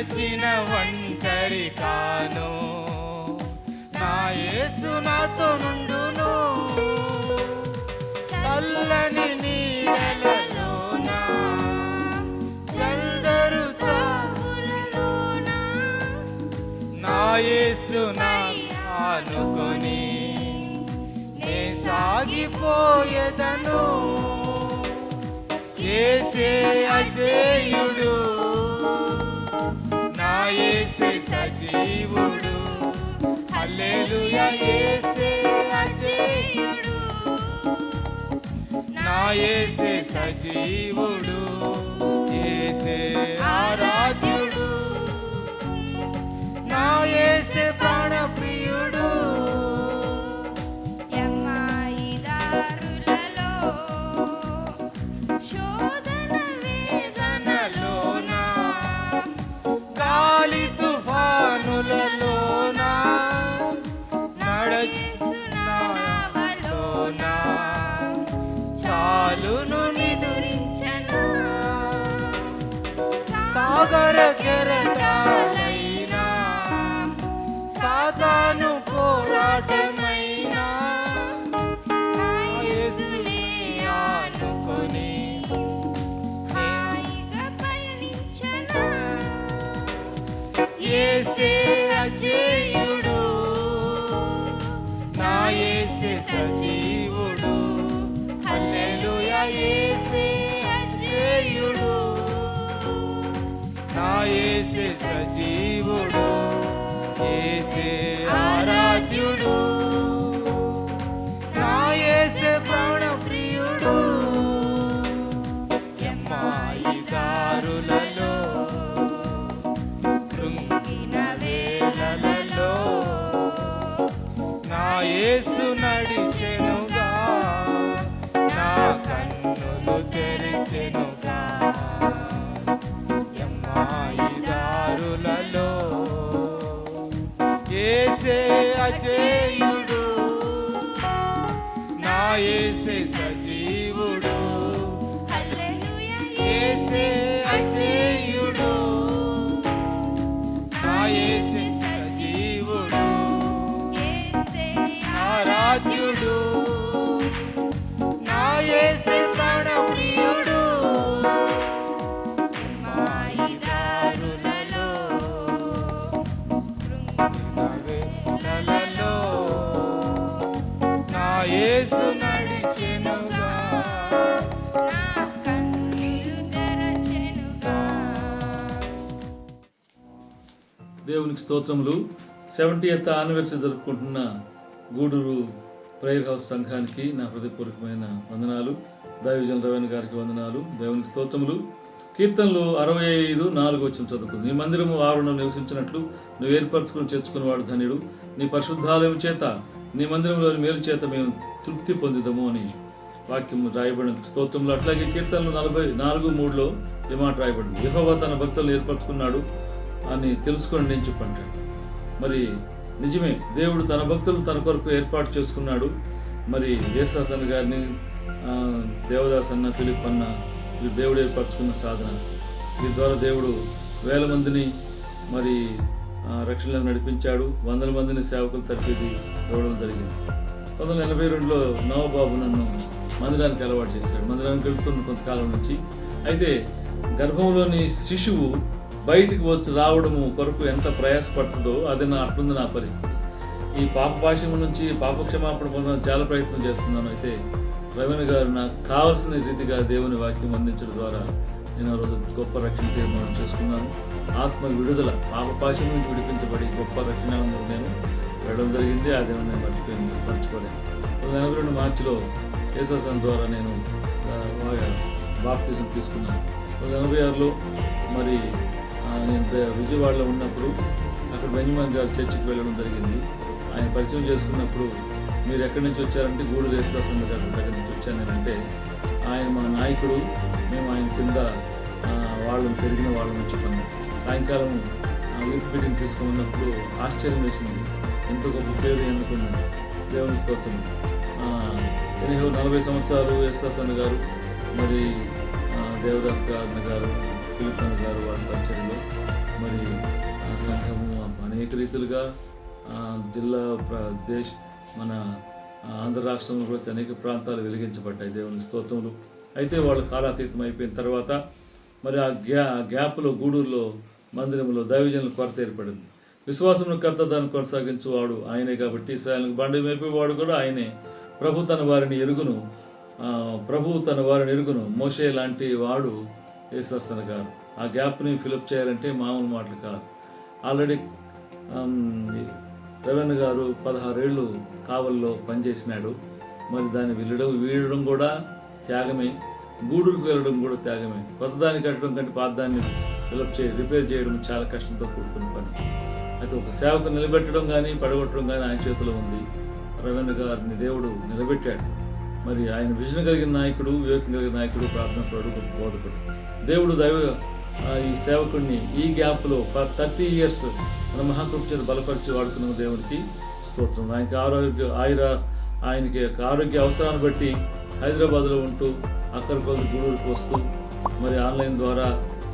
నడచిన ఒంటరి కాను, నా యేసు నాతో నుండును. చల్లని నీడలలోన చల్దరు తావులలోన నా యేసు నా ఆనుకొని నే సాగిపోయేదను. యేసే అజేయుడు, నా యేసే సజీవుడు. హల్లెలూయా. యేసే అజేయుడు, నా యేసే సజీవుడు. యేసే ఆరాధ్యుడు, నా యేసే ప్రాణప్రియుడు. ఎమ్మాయి దారులలో శోధన వేదనలోన గాలి తుఫానులలోన నడచునావలోన చాలును నిదురించెను. సాగర కెరటాలైనా సాతాను పోరాటమైనా నా యేసునే ఆనుకొని హాయిగా పయనించెను. యేసే అజేయుడు, నా యేసే సజీవుడు. హల్లెలూయా. యేసే అజేయుడు, నా యేసే సజీవుడు. యేసే ఆరాధ్యుడు, నా యేసే ప్రాణప్రియుడు. ఎమ్మాయి దారులలో కృంగిన వేళలలో నా యేసు నడిచెనుగా, నా కన్నులు తెరిచెనుగా. ఎమ్మాయి దారులలో యేసే అజేయుడు, నా యేసే సజీవుడు. హల్లెలూయా. యేసే అజేయుడు, నా యేసే సజీవుడు. యేసే ఆరాధ్యుడు, నా యేసే ప్రాణప్రియుడు. మాయి దారులలో వేళలలో నా యేసు నడిచెనుగా, నా కన్నులు తెరచెనుగా. దేవునికి స్తోత్రములు. 70th యానివర్సరీ జరుపుకుంటున్న గూడూరు ప్రేయర్ హౌస్ సంఘానికి నా హృదయపూర్వకమైన వందనాలు. దైవజన రవీణ గారికి వందనాలు. దేవునికి స్తోత్రములు. కీర్తనలు 65:4 చదువుకుంది. నీ మందిరము ఆవరణలో నివసించినట్లు నువ్వు ఏర్పరచుకుని చేర్చుకుని వాడు ధన్యుడు. నీ పరిశుద్ధాలయం చేత నీ మందిరంలోని మేలు చేత మేము తృప్తి పొందిదము అని వాక్యం రాయబడిన స్తోత్రములు. అట్లాగే కీర్తనలు 44:3 ఈ మాట రాయబడింది. యెహోవా తన భక్తులను ఏర్పరచుకున్నాడు అని తెలుసుకోండి నేను చెప్పంటాడు. మరి నిజమే, దేవుడు తన భక్తులను తన కొరకు ఏర్పాటు చేసుకున్నాడు. మరి యేసుదాస్ అన్న గారిని, దేవదాస్ అన్న, ఫిలిప్ అన్న, వీరు దేవుడు ఏర్పరచుకున్న సాధన. వీరి ద్వారా దేవుడు వేల మందిని మరి రక్షణలకు నడిపించాడు. 100 మందిని సేవకులు తరపేది ఇవ్వడం జరిగింది. 1982లో నవబాబు నన్ను మందిరానికి అలవాటు చేశాడు. మందిరానికి వెళ్తున్న కొంతకాలం నుంచి. అయితే గర్భంలోని శిశువు బయటికి వచ్చి రావడము కొరకు ఎంత ప్రయాసపడుతుందో అది అట్లుంది నా పరిస్థితి. ఈ పాపపాశం నుంచి పాపక్షమాపణ పొందడం చాలా ప్రయత్నం చేస్తున్నాను. అయితే రవీణ గారు నాకు కావలసిన రీతిగా దేవుని వాక్యం అందించడం ద్వారా నేను ఆ రోజు గొప్ప రక్షణ తీర్మానం చేసుకున్నాను. ఆత్మ విడుదల, పాపపాశం నుంచి విడిపించబడి గొప్ప రక్షణ నేను వెళ్ళడం జరిగింది. ఆ దేవుని నేను మర్చిపోలేను. 1982 మార్చిలో యేసుదాస్ ద్వారా నేను బాప్తిజం తీసుకున్నాను. 1986లో మరి నేను విజయవాడలో ఉన్నప్పుడు అక్కడ బెంజమిన్ గారు చర్చికి వెళ్ళడం జరిగింది. ఆయన పరిచయం చేసుకున్నప్పుడు మీరు ఎక్కడి నుంచి వచ్చారంటే గూడూరు యేసుదాస్ గారి దగ్గర నుంచి వచ్చాను నేనంటే, ఆయన మా నాయకుడు, మేము ఆయన కింద వాళ్ళని పెరిగిన వాళ్ళని చెప్పాను. సాయంకాలం యూత్ మీటింగ్ తీసుకున్నప్పుడు ఆశ్చర్యం వేసింది. ఎంత గొప్ప పేరు ఎన్నుకున్నాను. దేవుని స్తోత్రం. 40 సంవత్సరాలు యేసుదాస్ అన్న గారు, మరి దేవదాస్ గారు, ఫిలిప్ అన్న గారు వాళ్ళ పరిచయంలో మరి సంఘము అనేక రీతులుగా జిల్లా దేశ్ మన ఆంధ్ర రాష్ట్రంలో కూడా అనేక ప్రాంతాలు వెలిగించబడ్డాయి దేవుని స్తోత్రములు. అయితే వాళ్ళు కాలాతీతం అయిపోయిన తర్వాత మరి ఆ గ్యాప్లో గూడూరులో మందిరంలో దైవజనుల కొరత ఏర్పడింది. విశ్వాసమును కర్త దాన్ని కొనసాగించువాడు ఆయనే కాబట్టి ఇశ్రాయేలుకు బండి మేపేవాడు కూడా ఆయనే. ప్రభు తన వారిని ఎరుగును మోషే లాంటి వాడు యేసన్న గారు. ఆ గ్యాప్ని ఫిలప్ చేయాలంటే మామూలు మాటలు కాదు. ఆల్రెడీ రవీణ గారు 16 ఏళ్ళు కావల్లో పనిచేసినాడు. మరి దాన్ని వీడడం కూడా త్యాగమే, గూడూరుకు వెళ్ళడం కూడా త్యాగమే. కొత్త దాన్ని కట్టడం కంటే పాత దాన్ని రిపేర్ చేయడం చాలా కష్టంతో కూడుకున్న పని. అయితే ఒక సేవకు నిలబెట్టడం కానీ పడగొట్టడం కానీ ఆయన చేతిలో ఉంది. రవీణ గారిని దేవుడు నిలబెట్టాడు. మరి ఆయన విజన్ కలిగిన నాయకుడు, వివేకం కలిగిన నాయకుడు, ప్రార్థనపరుడు, గొప్ప బోధకుడు. దేవుడు ఈ సేవకుడిని ఈ గ్యాప్లో ఫర్ 30 years మన మహాకృప చేత బలపరిచి వాడుతున్న దేవుడికి స్తోత్రం. ఆయనకి ఆరోగ్య అవసరాన్ని బట్టి హైదరాబాద్లో ఉంటూ అక్కడికి గూడూరుకు వస్తూ మరి ఆన్లైన్ ద్వారా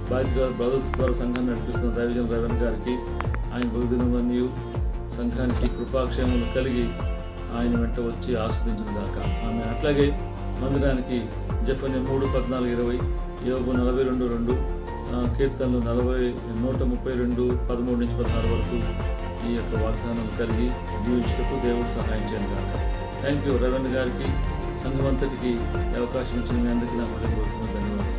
బ్రదర్స్ ద్వారా సంఘాన్ని నడిపిస్తున్న దైవజన రవీణ గారికి ఆయన బహుదినమన్యు సంఘానికి కృపాక్షేమములు కలిగి ఆయన వెంట వచ్చి ఆస్వాదించిన దాకా ఆమె. అట్లాగే మందిరానికి జెఫన్య 3:14-20, యోబు 42:2, కీర్తనలు 132:13-16 వరకు ఈ యొక్క వాగ్దానం కలిగి జీవించటకు దేవుడు సహాయం చేయను గాక. థ్యాంక్ యూ రవీణ గారికి, సంఘం అంతటికి అవకాశం ఇచ్చిన మీ అందరికీ నా హృదయపూర్వక ధన్యవాదాలు.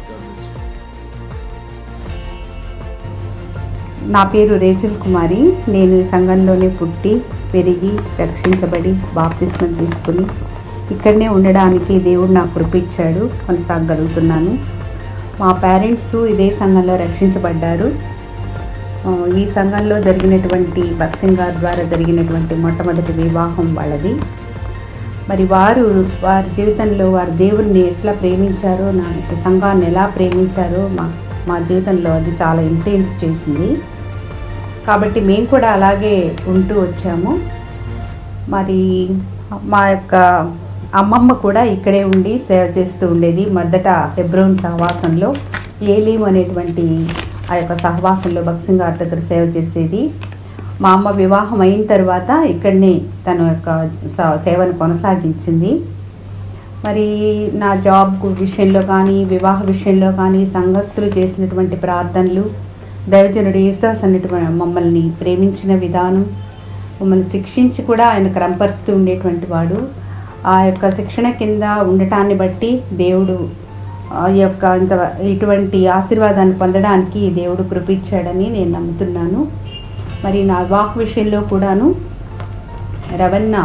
నా పేరు రేచల్ కుమారి. నేను ఈ సంఘంలోనే పుట్టి పెరిగి రక్షించబడి బాప్తిస్మం తీసుకుని ఇక్కడనే ఉండడానికి దేవుడు నాకు కృపించాడు, కొనసాగలుగుతున్నాను. మా పేరెంట్స్ ఇదే సంఘంలో రక్షించబడ్డారు. ఈ సంఘంలో జరిగినటువంటి భక్సింగ్ గారి ద్వారా జరిగినటువంటి మొట్టమొదటి వివాహం వాళ్ళది. మరి వారి జీవితంలో వారు దేవుడిని ఎట్లా ప్రేమించారో, నా సంఘాన్ని ఎలా ప్రేమించారో మా జీవితంలో అది చాలా ఇన్ఫ్లుయెన్స్ చేసింది. కాబట్టి మేము కూడా అలాగే ఉంటూ వచ్చాము. మరి మా యొక్క అమ్మమ్మ కూడా ఇక్కడే ఉండి సేవ చేస్తూ ఉండేది. మొదట హెబ్రోన్ సహవాసంలో ఏలీం అనేటువంటి ఆ యొక్క సహవాసంలో భక్సింగ్ గారి దగ్గర సేవ చేసేది. మా అమ్మ వివాహం అయిన తర్వాత ఇక్కడనే తన యొక్క సేవను కొనసాగించింది. మరి నా జాబ్ విషయంలో కానీ, వివాహ విషయంలో కానీ సంఘస్థులు చేసినటువంటి ప్రార్థనలు, దైవజనుడు యేసుదాస్ అనేటువంటి మమ్మల్ని ప్రేమించిన విధానం, మమ్మల్ని శిక్షించి కూడా ఆయన క్రమపరుస్తూ ఉండేటువంటి వాడు. ఆ యొక్క శిక్షణ కింద ఉండటాన్ని బట్టి దేవుడు ఈ యొక్క ఇటువంటి ఆశీర్వాదాన్ని పొందడానికి దేవుడు కృపించాడని నేను నమ్ముతున్నాను. మరి నా వివాహ విషయంలో కూడాను రవణ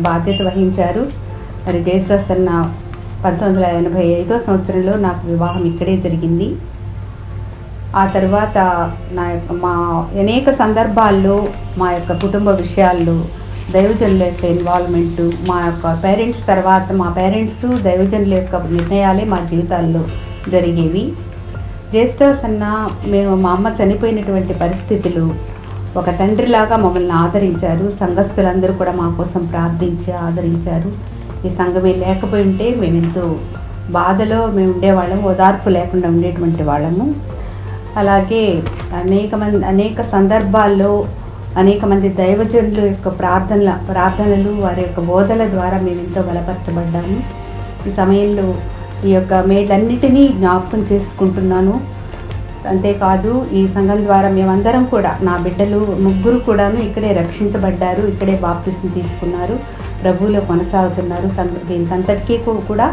బాధ్యత వహించారు. మరి జయదాస్ అన్న 1985వ సంవత్సరంలో నాకు వివాహం ఇక్కడే జరిగింది. ఆ తర్వాత మా అనేక సందర్భాల్లో మా యొక్క కుటుంబ విషయాల్లో దైవజనుల యొక్క ఇన్వాల్వ్మెంటు, మా యొక్క పేరెంట్స్ తర్వాత మా పేరెంట్స్ దైవజనుల యొక్క నిర్ణయాలే మా జీవితాల్లో జరిగేవి. జయదాస్ అన్న మా అమ్మ చనిపోయినటువంటి పరిస్థితులు ఒక తండ్రిలాగా మమ్మల్ని ఆదరించారు. సంఘస్థులందరూ కూడా మా కోసం ప్రార్థించి ఆదరించారు. ఈ సంఘమే లేకపోయి ఉంటే మేము ఎంతో బాధలో మేము ఉండేవాళ్ళము, ఓదార్పు లేకుండా ఉండేటువంటి వాళ్ళము. అలాగే అనేక సందర్భాల్లో అనేక మంది దైవజనుల యొక్క ప్రార్థనలు వారి యొక్క బోధల ద్వారా మేము ఎంతో బలపరచబడ్డాము. ఈ సమయంలో ఈ యొక్క మేలన్నిటినీ జ్ఞాపకం చేసుకుంటున్నాను. అంతేకాదు ఈ సంఘం ద్వారా మేమందరం కూడా, నా బిడ్డలు 3 కూడాను ఇక్కడే రక్షించబడ్డారు, ఇక్కడే బాప్తిస్మం తీసుకున్నారు, ప్రభువులో కొనసాగుతున్నారు. దీనికంతటికీ కూడా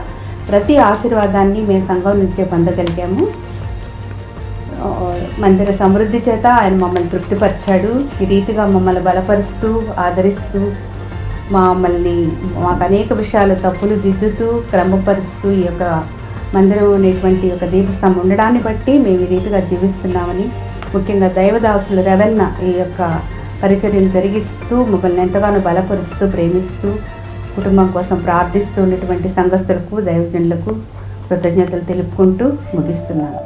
ప్రతి ఆశీర్వాదాన్ని మేము సంఘం నుంచే పొందగలిగాము. మందిర సమృద్ధి చేత ఆయన మమ్మల్ని తృప్తిపరిచాడు. ఈ రీతిగా మమ్మల్ని బలపరుస్తూ ఆదరిస్తూ మాకు అనేక విషయాలు తప్పులు దిద్దుతూ క్రమపరుస్తూ ఈ యొక్క మందిరం అనేటువంటి ఒక దీపస్తంభం ఉండడాన్ని బట్టి మేము ఈ రీతిగా జీవిస్తున్నామని, ముఖ్యంగా దైవదాసులు రవణ ఈ యొక్క పరిచర్యను జరిగిస్తూ మమ్మల్ని ఎంతగానో బలపరుస్తూ ప్రేమిస్తూ కుటుంబం కోసం ప్రార్థిస్తూ ఉన్నటువంటి సంఘస్థులకు దైవజనులకు కృతజ్ఞతలు తెలుపుకుంటూ ముగిస్తున్నాను.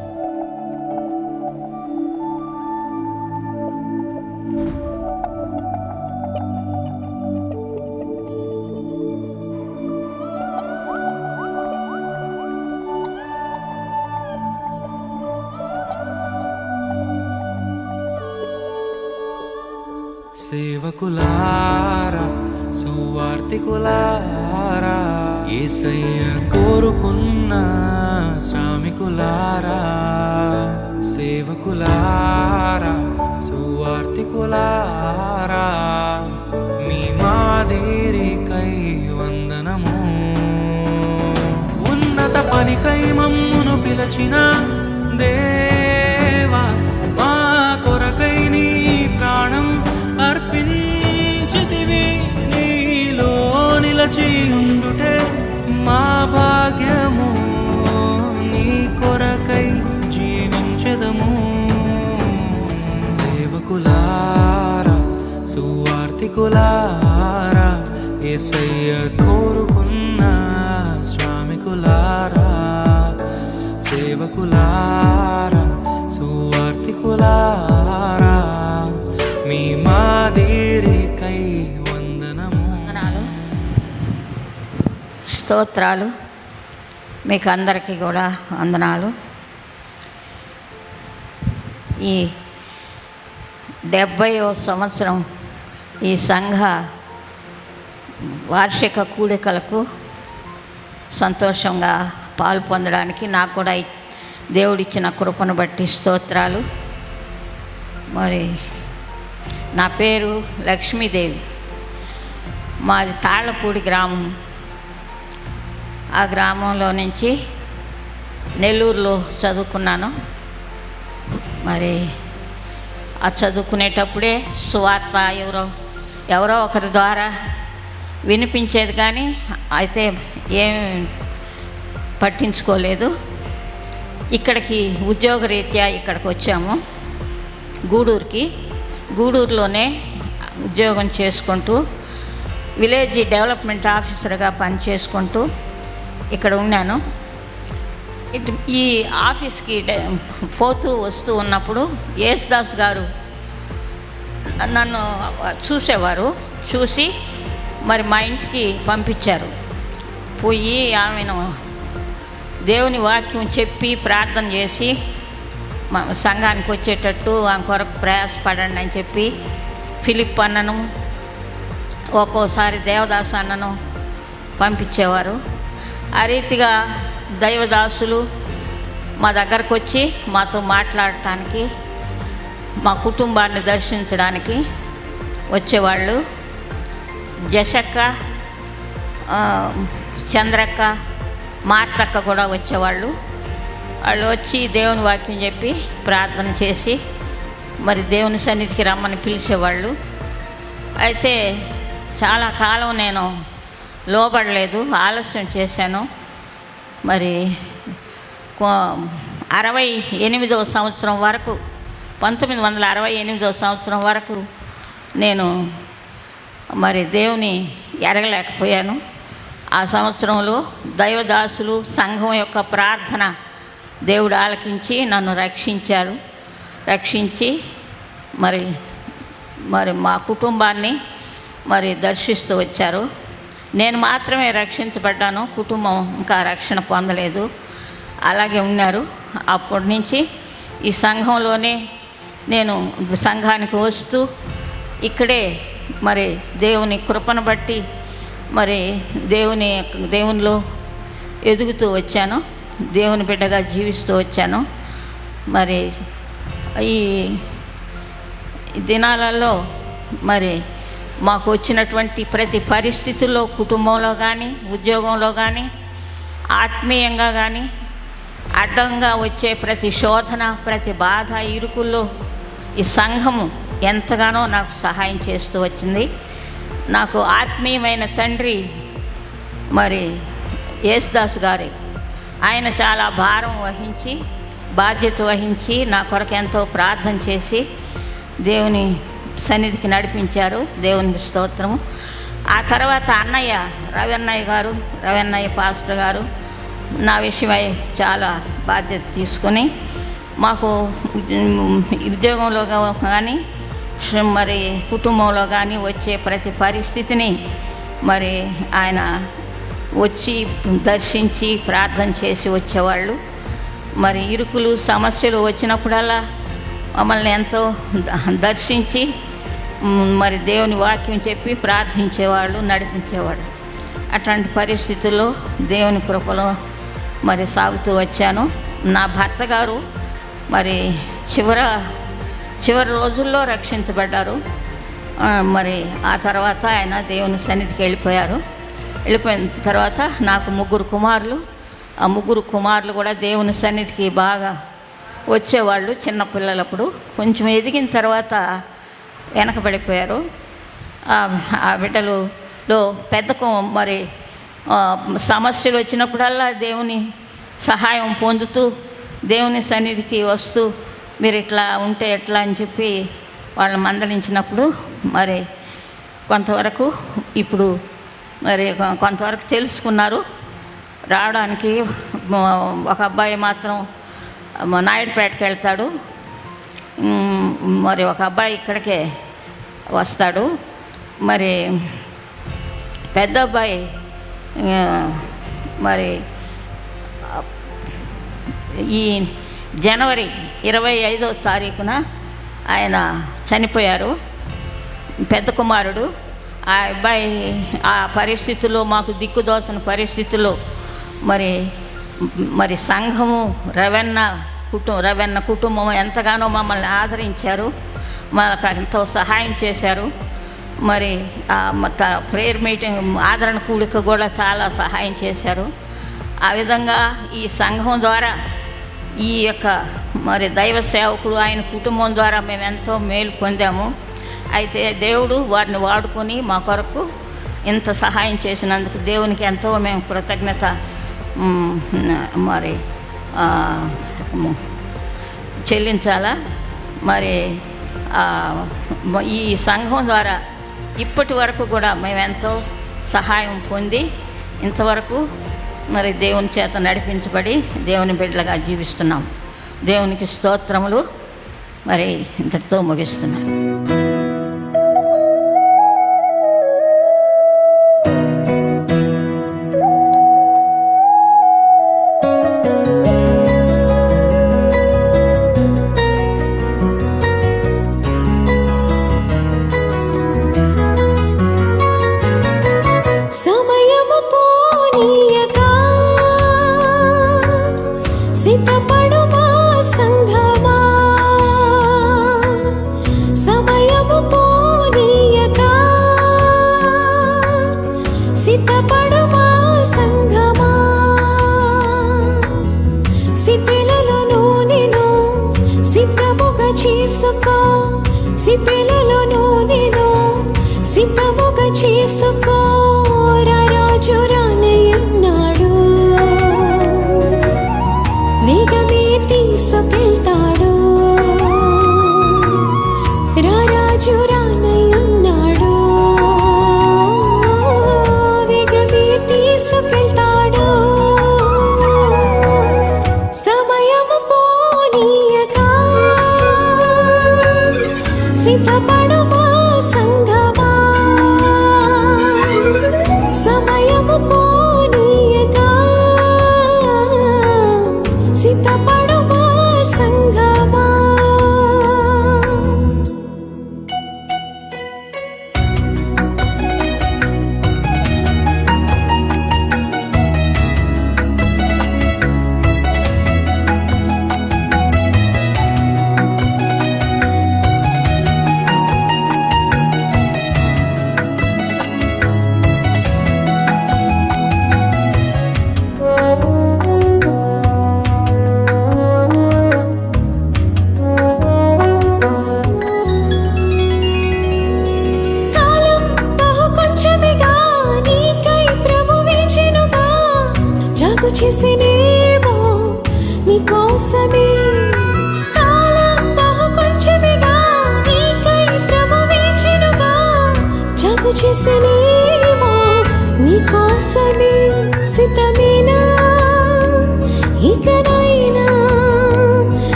సేవకులారా సువార్తికులారా యేసయ్య కోరుకున్న శ్రామికులారా సేవకులారా సువార్తికులారా మీ మాదిరికై వందనము ఉన్నత పనికై మమ్మును పిలచిన దేవా మా కొరకై నీ ప్రాణం అర్పించితివి నీలో నిలచి ఉండుటే మా భాగ్యము నీ కొరకై జీవించెదము సేవకులారా సువార్తికులారా యేసయ్య కోరుకున్న శ్రామికులారా సేవకులారా సువార్తికులారా మీ మాదిరికై వందనము. వందనాలు, స్తోత్రాలు మీకు అందరికీ కూడా వందనాలు. ఈ 70వ సంవత్సరం ఈ సంఘ వార్షిక కూడికలకు సంతోషంగా పాలు పొందడానికి నాకు కూడా దేవుడిచ్చిన కృపను బట్టి స్తోత్రాలు. మరి నా పేరు లక్ష్మీదేవి, మాది తాళ్ళపూడి గ్రామం. ఆ గ్రామంలో నుంచి నెల్లూరులో చదువుకున్నాను. మరి ఆ చదువుకునేటప్పుడే సువార్త ఎవరో ఒకరి ద్వారా వినిపించేది, కానీ అయితే ఏం పట్టించుకోలేదు. ఇక్కడికి ఉద్యోగరీత్యా ఇక్కడికి వచ్చాము, గూడూరులోనే ఉద్యోగం చేసుకుంటూ విలేజ్ డెవలప్మెంట్ ఆఫీసర్గా పనిచేసుకుంటూ ఇక్కడ ఉన్నాను. ఈ ఆఫీస్కి పోతూ వస్తూ ఉన్నప్పుడు యేసుదాస్ గారు నన్ను చూసేవారు. చూసి మరి మా ఇంటికి పంపించారు. పోయి ఆమెను దేవుని వాక్యం చెప్పి ప్రార్థన చేసి సంఘానికి వచ్చేటట్టు ఆమె కొరకు ప్రయాసపడండి అని చెప్పి ఫిలిప్ అన్నను, ఒక్కోసారి దేవదాస్ అన్నను పంపించేవారు. ఆ రీతిగా దైవదాసులు మా దగ్గరకు వచ్చి మాతో మాట్లాడటానికి, మా కుటుంబాన్ని దర్శించడానికి వచ్చేవాళ్ళు. జశక్క, చంద్రక్క, మార్తక్క కూడా వచ్చేవాళ్ళు. వాళ్ళు వచ్చి దేవుని వాక్యం చెప్పి ప్రార్థన చేసి మరి దేవుని సన్నిధికి రమ్మని పిలిచేవాళ్ళు. అయితే చాలా కాలం నేను లోబడలేదు, ఆలస్యం చేశాను. మరి 68వ సంవత్సరం వరకు, 1968వ సంవత్సరం వరకు నేను మరి దేవుని ఎరగలేకపోయాను. ఆ సంవత్సరంలో దైవదాసులు సంఘం యొక్క ప్రార్థన దేవుడు ఆలకించి నన్ను రక్షించి మరి మా కుటుంబాన్ని మరి దర్శిస్తూ వచ్చారు. నేను మాత్రమే రక్షించబడ్డాను, కుటుంబం ఇంకా రక్షణ పొందలేదు. అలాగే ఉన్నారు. అప్పటి నుంచి ఈ సంఘంలోనే నేను సంఘానికి వస్తూ ఇక్కడే మరి దేవుని కృపను బట్టి మరి దేవునిలో ఎదుగుతూ వచ్చాను, దేవుని బిడ్డగా జీవిస్తూ వచ్చాను. మరి ఈ దినాలలో మరి మాకు వచ్చినటువంటి ప్రతి పరిస్థితుల్లో, కుటుంబంలో కానీ, ఉద్యోగంలో కానీ, ఆత్మీయంగా కానీ అడ్డంగా వచ్చే ప్రతి శోధన, ప్రతి బాధ, ఇరుకుల్లో ఈ సంఘము ఎంతగానో నాకు సహాయం చేస్తూ వచ్చింది. నాకు ఆత్మీయమైన తండ్రి మరి యేసుదాస్ గారి, ఆయన చాలా భారం వహించి, బాధ్యత వహించి నా కొరకు ఎంతో ప్రార్థన చేసి దేవుని సన్నిధికి నడిపించారు. దేవునికి స్తోత్రము. ఆ తర్వాత అన్నయ్య రవన్నయ్య పాస్టర్ గారు నా విషయమై చాలా బాధ్యత తీసుకొని మాకు ఉద్యోగంలో కానీ మరి కుటుంబంలో కానీ వచ్చే ప్రతి పరిస్థితిని మరి ఆయన వచ్చి దర్శించి ప్రార్థన చేసి వచ్చేవాళ్ళు. మరి ఇరుకులు సమస్యలు వచ్చినప్పుడల్లా మమ్మల్ని ఎంతో దర్శించి మరి దేవుని వాక్యం చెప్పి ప్రార్థించేవాళ్ళు, నడిపించేవాళ్ళు. అట్లాంటి పరిస్థితుల్లో దేవుని కృపలో మరి సాగుతూ వచ్చాను. నా భర్త గారు మరి చివరి రోజుల్లో రక్షించబడ్డారు. మరి ఆ తర్వాత ఆయన దేవుని సన్నిధికి వెళ్ళిపోయిన తర్వాత నాకు 3 కుమారులు. ఆ 3 కుమారులు కూడా దేవుని సన్నిధికి బాగా వచ్చేవాళ్ళు చిన్నపిల్లలప్పుడు. కొంచెం ఎదిగిన తర్వాత వెనకబడిపోయారు. ఆ బిడ్డలలో మరి సమస్యలు వచ్చినప్పుడల్లా దేవుని సహాయం పొందుతూ దేవుని సన్నిధికి వస్తూ మీరు ఇట్లా ఉంటే ఎట్లా అని చెప్పి వాళ్ళని మందలించినప్పుడు మరి కొంతవరకు తెలుసుకున్నారు. రావడానికి ఒక అబ్బాయి మాత్రం నాయుడుపేటకి వెళ్తాడు, మరి ఒక అబ్బాయి ఇక్కడికే వస్తాడు. మరి పెద్ద అబ్బాయి మరి ఈ జనవరి 25వ తారీఖున ఆయన చనిపోయారు, పెద్ద కుమారుడు. ఆ అబ్బాయి ఆ పరిస్థితుల్లో, మాకు దిక్కుదోచని పరిస్థితుల్లో మరి సంఘము రవెన్న కుటుంబం ఎంతగానో మమ్మల్ని ఆదరించారు, మాకు ఎంతో సహాయం చేశారు. మరి ప్రేయర్ మీటింగ్ ఆదరణ కూడిక కూడా చాలా సహాయం చేశారు. ఆ విధంగా ఈ సంఘం ద్వారా ఈ యొక్క మరి దైవ సేవకుడు ఆయన కుటుంబం ద్వారా మేము ఎంతో మేలు పొందాము. అయితే దేవుడు వారిని వాడుకొని మా కొరకు ఇంత సహాయం చేసినందుకు దేవునికి ఎంతో మేము కృతజ్ఞత మరి చెల్లించాలా. మరి ఈ సంఘం ద్వారా ఇప్పటి వరకు కూడా మేము ఎంతో సహాయం పొంది ఇంతవరకు మరి దేవుని చేత నడిపించబడి దేవుని బిడ్డలుగా జీవిస్తున్నాం. దేవునికి స్తోత్రములు. మరి ఇంతటితో ముగిస్తున్నాను.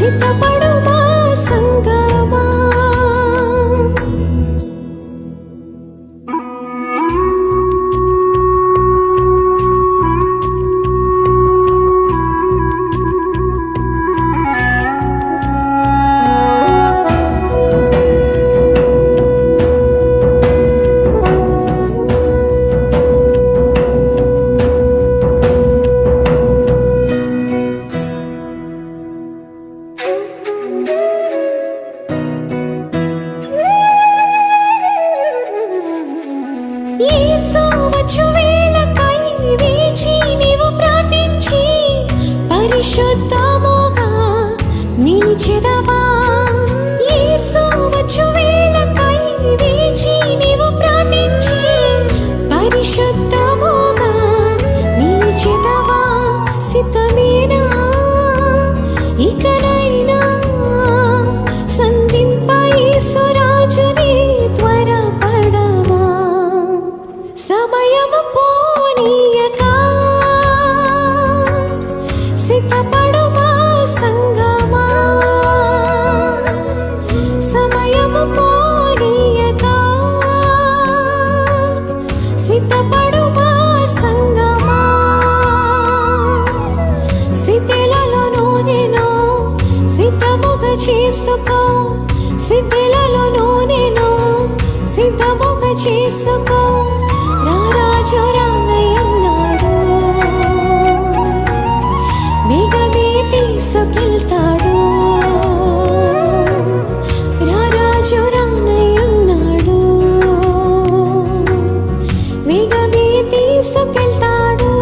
సిద్ధపడుమా సంగమా. యేసు వచ్చు వేళకై వేచి నీవు ప్రార్థించి పరిశుద్ధముగా నిలిచెదవా. యేసు వచ్చు వేళకై వేచి నీవు ప్రార్థించి పరిశుద్ధముగా నిలిచెదవా. సిద్ధమేనా ఇకనైనా సంధింప యేసు రాజుని త్వరపడవా. సమయము పోనీయక సిద్ధపడుమా సంగమా. సమయము పోనీయక సిద్ధపడుమా సంగమా. సిద్ధులలో నూనెను సిద్ధముగా చేసుకో. సిద్ధులలో నూనెను సిద్ధముగా చేసుకో. రారాజు రానయ్యన్నాడు, వేగమే తీసుకెళ్తాడు. రారాజు రానయ్యన్నాడు, వేగమే తీసుకెళ్తాడు.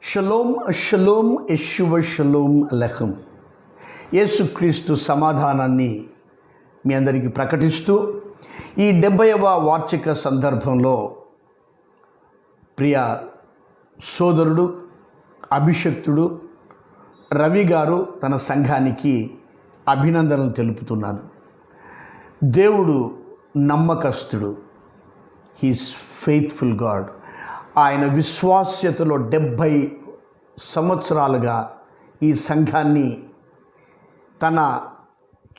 Shalom shalom Yeshua shalom aleichem. యేసుక్రీస్తు సమాధానాన్ని మీ అందరికీ ప్రకటిస్తూ ఈ 70వ వార్షిక సందర్భంలో ప్రియ సోదరుడు అభిషక్తుడు రవి గారు తన సంఘానికి అభినందనలు తెలుపుతున్నాను. దేవుడు నమ్మకస్తుడు. He's faithful God. ఆయన విశ్వాస్యతలో 70 సంవత్సరాలుగా ఈ సంఘాన్ని తన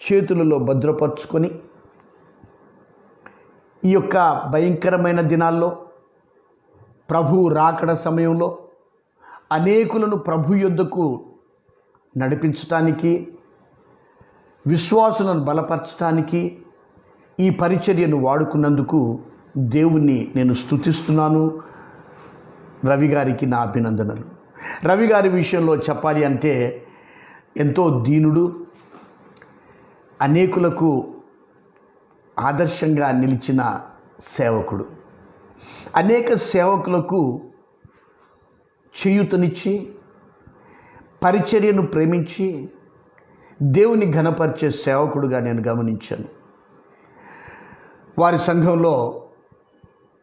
చేతులలో భద్రపరుచుకొని ఈ యొక్క భయంకరమైన దినాల్లో ప్రభు రాకడ సమయంలో అనేకులను ప్రభు యొద్దకు నడిపించటానికి, విశ్వాసులను బలపరచటానికి ఈ పరిచర్యను వాడుకున్నందుకు దేవుణ్ణి నేను స్తుతిస్తున్నాను. రవి గారికి నా అభినందనలు. రవి గారి విషయంలో చెప్పాలి అంటే ఎంతో దీనుడు, అనేకులకు ఆదర్శంగా నిలిచిన సేవకుడు. అనేక సేవకులకు చేయూతనిచ్చి పరిచర్యను ప్రేమించి దేవుని ఘనపరిచే సేవకుడుగా నేను గమనించాను. వారి సంఘంలో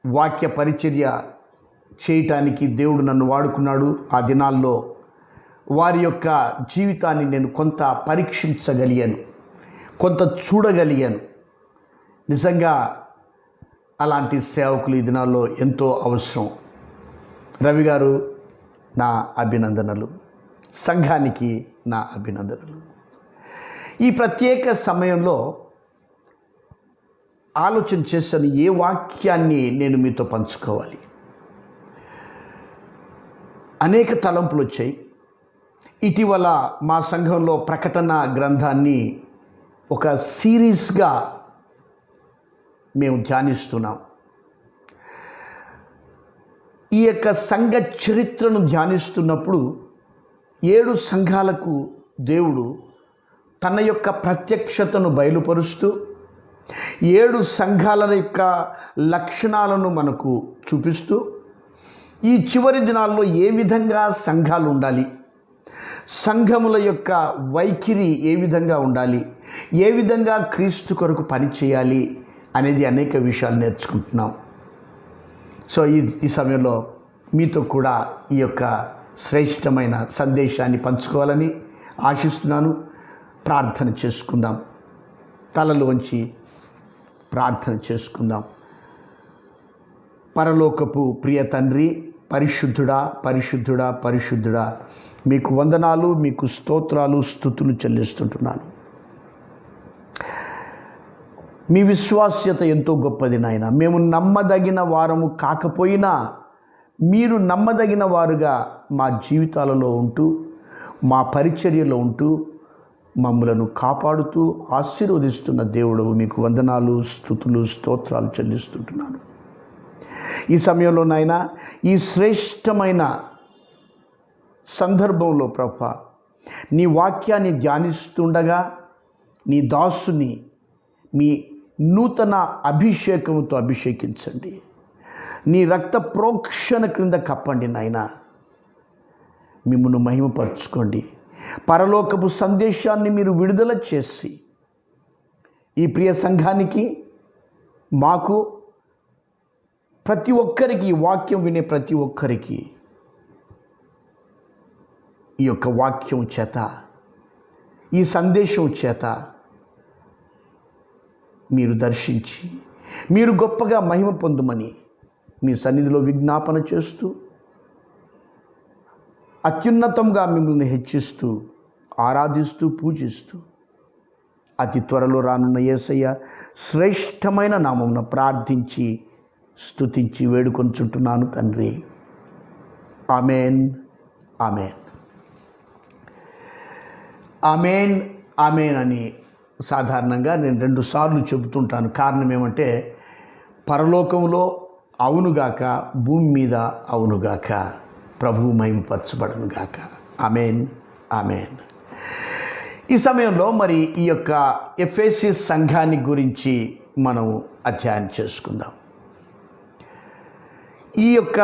వాక్య పరిచర్య చేయటానికి దేవుడు నన్ను వాడుకున్నాడు. ఆ దినాల్లో వారి యొక్క జీవితాన్ని నేను కొంత పరీక్షించగలిగాను, కొంత చూడగలిగాను. నిజంగా అలాంటి సేవకులు ఈ దినాల్లో ఎంతో అవసరం. రవి గారు నా అభినందనలు, సంఘానికి నా అభినందనలు. ఈ ప్రత్యేక సమయంలో ఆలోచన చేశాను, ఏ వాక్యాన్ని నేను మీతో పంచుకోవాలి. అనేక తలంపులు వచ్చాయి. ఇటీవల మా సంఘంలో ప్రకటన గ్రంథాన్ని ఒక సిరీస్గా మేము ధ్యానిస్తున్నాం. ఈ యొక్క సంఘ చరిత్రను ధ్యానిస్తున్నప్పుడు 7 సంఘాలకు దేవుడు తన యొక్క ప్రత్యక్షతను బయలుపరుస్తూ 7 సంఘాల యొక్క లక్షణాలను మనకు చూపిస్తూ ఈ చివరి దినాల్లో ఏ విధంగా సంఘాలు ఉండాలి, సంఘముల యొక్క వైఖరి ఏ విధంగా ఉండాలి, ఏ విధంగా క్రీస్తు కొరకు పని చేయాలి అనేది అనేక విషయాలు నేర్చుకుంటున్నాం. సో ఈ సమయంలో మీతో కూడా ఈ యొక్క శ్రేష్టమైన సందేశాన్ని పంచుకోవాలని ఆశిస్తున్నాను. ప్రార్థన చేసుకుందాం. తలలు వంచి ప్రార్థన చేసుకుందాం. పరలోకపు ప్రియ తండ్రి, పరిశుద్ధుడా పరిశుద్ధుడా పరిశుద్ధుడా, మీకు వందనాలు, మీకు స్తోత్రాలు, స్తుతులు చెల్లిస్తుంటున్నాను. మీ విశ్వాస్యత ఎంతో గొప్పది నాయన. మేము నమ్మదగిన వారము కాకపోయినా మీరు నమ్మదగిన వారుగా మా జీవితాలలో ఉంటూ, మా పరిచర్యలో ఉంటూ మమ్మలను కాపాడుతూ ఆశీర్వదిస్తున్న దేవుడు, మీకు వందనాలు, స్తుతులు, స్తోత్రాలు చెల్లిస్తుంటున్నాను. ఈ సమయంలో నాయన, ఈ శ్రేష్టమైన సందర్భంలో ప్రభా, నీ వాక్యాన్ని ధ్యానిస్తుండగా నీ దాసుని మీ నూతన అభిషేకముతో అభిషేకించండి. నీ రక్త ప్రోక్షణ క్రింద కప్పండి నాయన. మిమ్మల్ని మహిమపరచుకోండి. పరలోకపు సందేశాన్ని మీరు విడుదల చేసి ఈ ప్రియ సంఘానికి, మాకు, ప్రతి ఒక్కరికి, వాక్యం వినే ప్రతి ఒక్కరికి ఈ యొక్క వాక్యం చేత, ఈ సందేశం చేత మీరు దర్శించి మీరు గొప్పగా మహిమ పొందుమని మీ సన్నిధిలో విజ్ఞాపన చేస్తూ, అత్యున్నతంగా మిమ్మల్ని హెచ్చిస్తూ, ఆరాధిస్తూ, పూజిస్తూ, అతి త్వరలో రానున్న యేసయ్య శ్రేష్టమైన నామమున ప్రార్థించి స్తుతించి వేడుకొంచుంటున్నాను తండ్రి. ఆమెన్, ఆమెన్, ఆమెన్, ఆమెన్ అని సాధారణంగా నేను 2 సార్లు చెబుతుంటాను. కారణం ఏమంటే, పరలోకంలో అవునుగాక, భూమి మీద అవునుగాక, ప్రభువు మహిమపరచబడునుగాక. Amen, amen. ఈ సమయంలో మరి ఈ యొక్క ఎఫెసీ సంఘాన్ని గురించి మనం అధ్యయనం చేసుకుందాం. ఈ యొక్క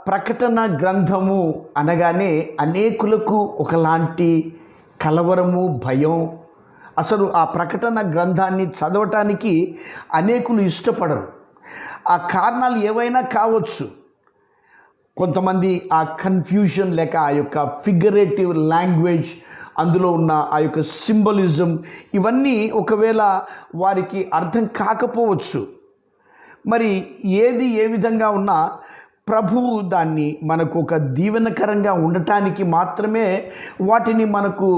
ప్రకటన గ్రంథము అనగానే అనేకులకు ఒకలాంటి కలవరము, భయం. అసలు ఆ ప్రకటన గ్రంథాన్ని చదవటానికి అనేకులు ఇష్టపడరు. ఆ కారణాలు ఏవైనా కావచ్చు. కొంతమంది ఆ కన్ఫ్యూజన్ లేక ఆ యొక్క ఫిగరేటివ్ లాంగ్వేజ్, అందులో ఉన్న ఆ యొక్క సింబలిజం, ఇవన్నీ ఒకవేళ వారికి అర్థం కాకపోవచ్చు. మరి ఏది ఏ విధంగా ఉన్నా ప్రభువు దాన్ని మనకు ఒక దీవెనకరంగా ఉండటానికి మాత్రమే వాటిని మనకు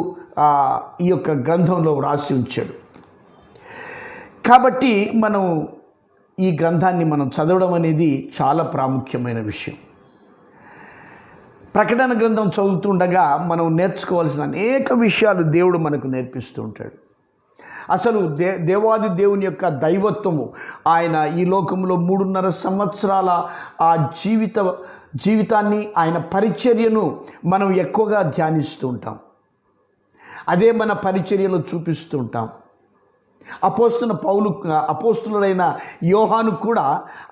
ఈ యొక్క గ్రంథంలో వ్రాసి ఉంచాడు. కాబట్టి మనం ఈ గ్రంథాన్ని మనం చదవడం అనేది చాలా ప్రాముఖ్యమైన విషయం. ప్రకటన గ్రంథం చదువుతుండగా మనం నేర్చుకోవాల్సిన అనేక విషయాలు దేవుడు మనకు నేర్పిస్తూ ఉంటాడు. అసలు దేవాది దేవుని యొక్క దైవత్వము, ఆయన ఈ లోకంలో 3.5 సంవత్సరాల ఆ జీవితాన్ని, ఆయన పరిచర్యను మనం ఎక్కువగా ధ్యానిస్తూ ఉంటాం. అదే మన పరిచర్యలో చూపిస్తూ ఉంటాం. అపోస్తులుడైన యోహాను కూడా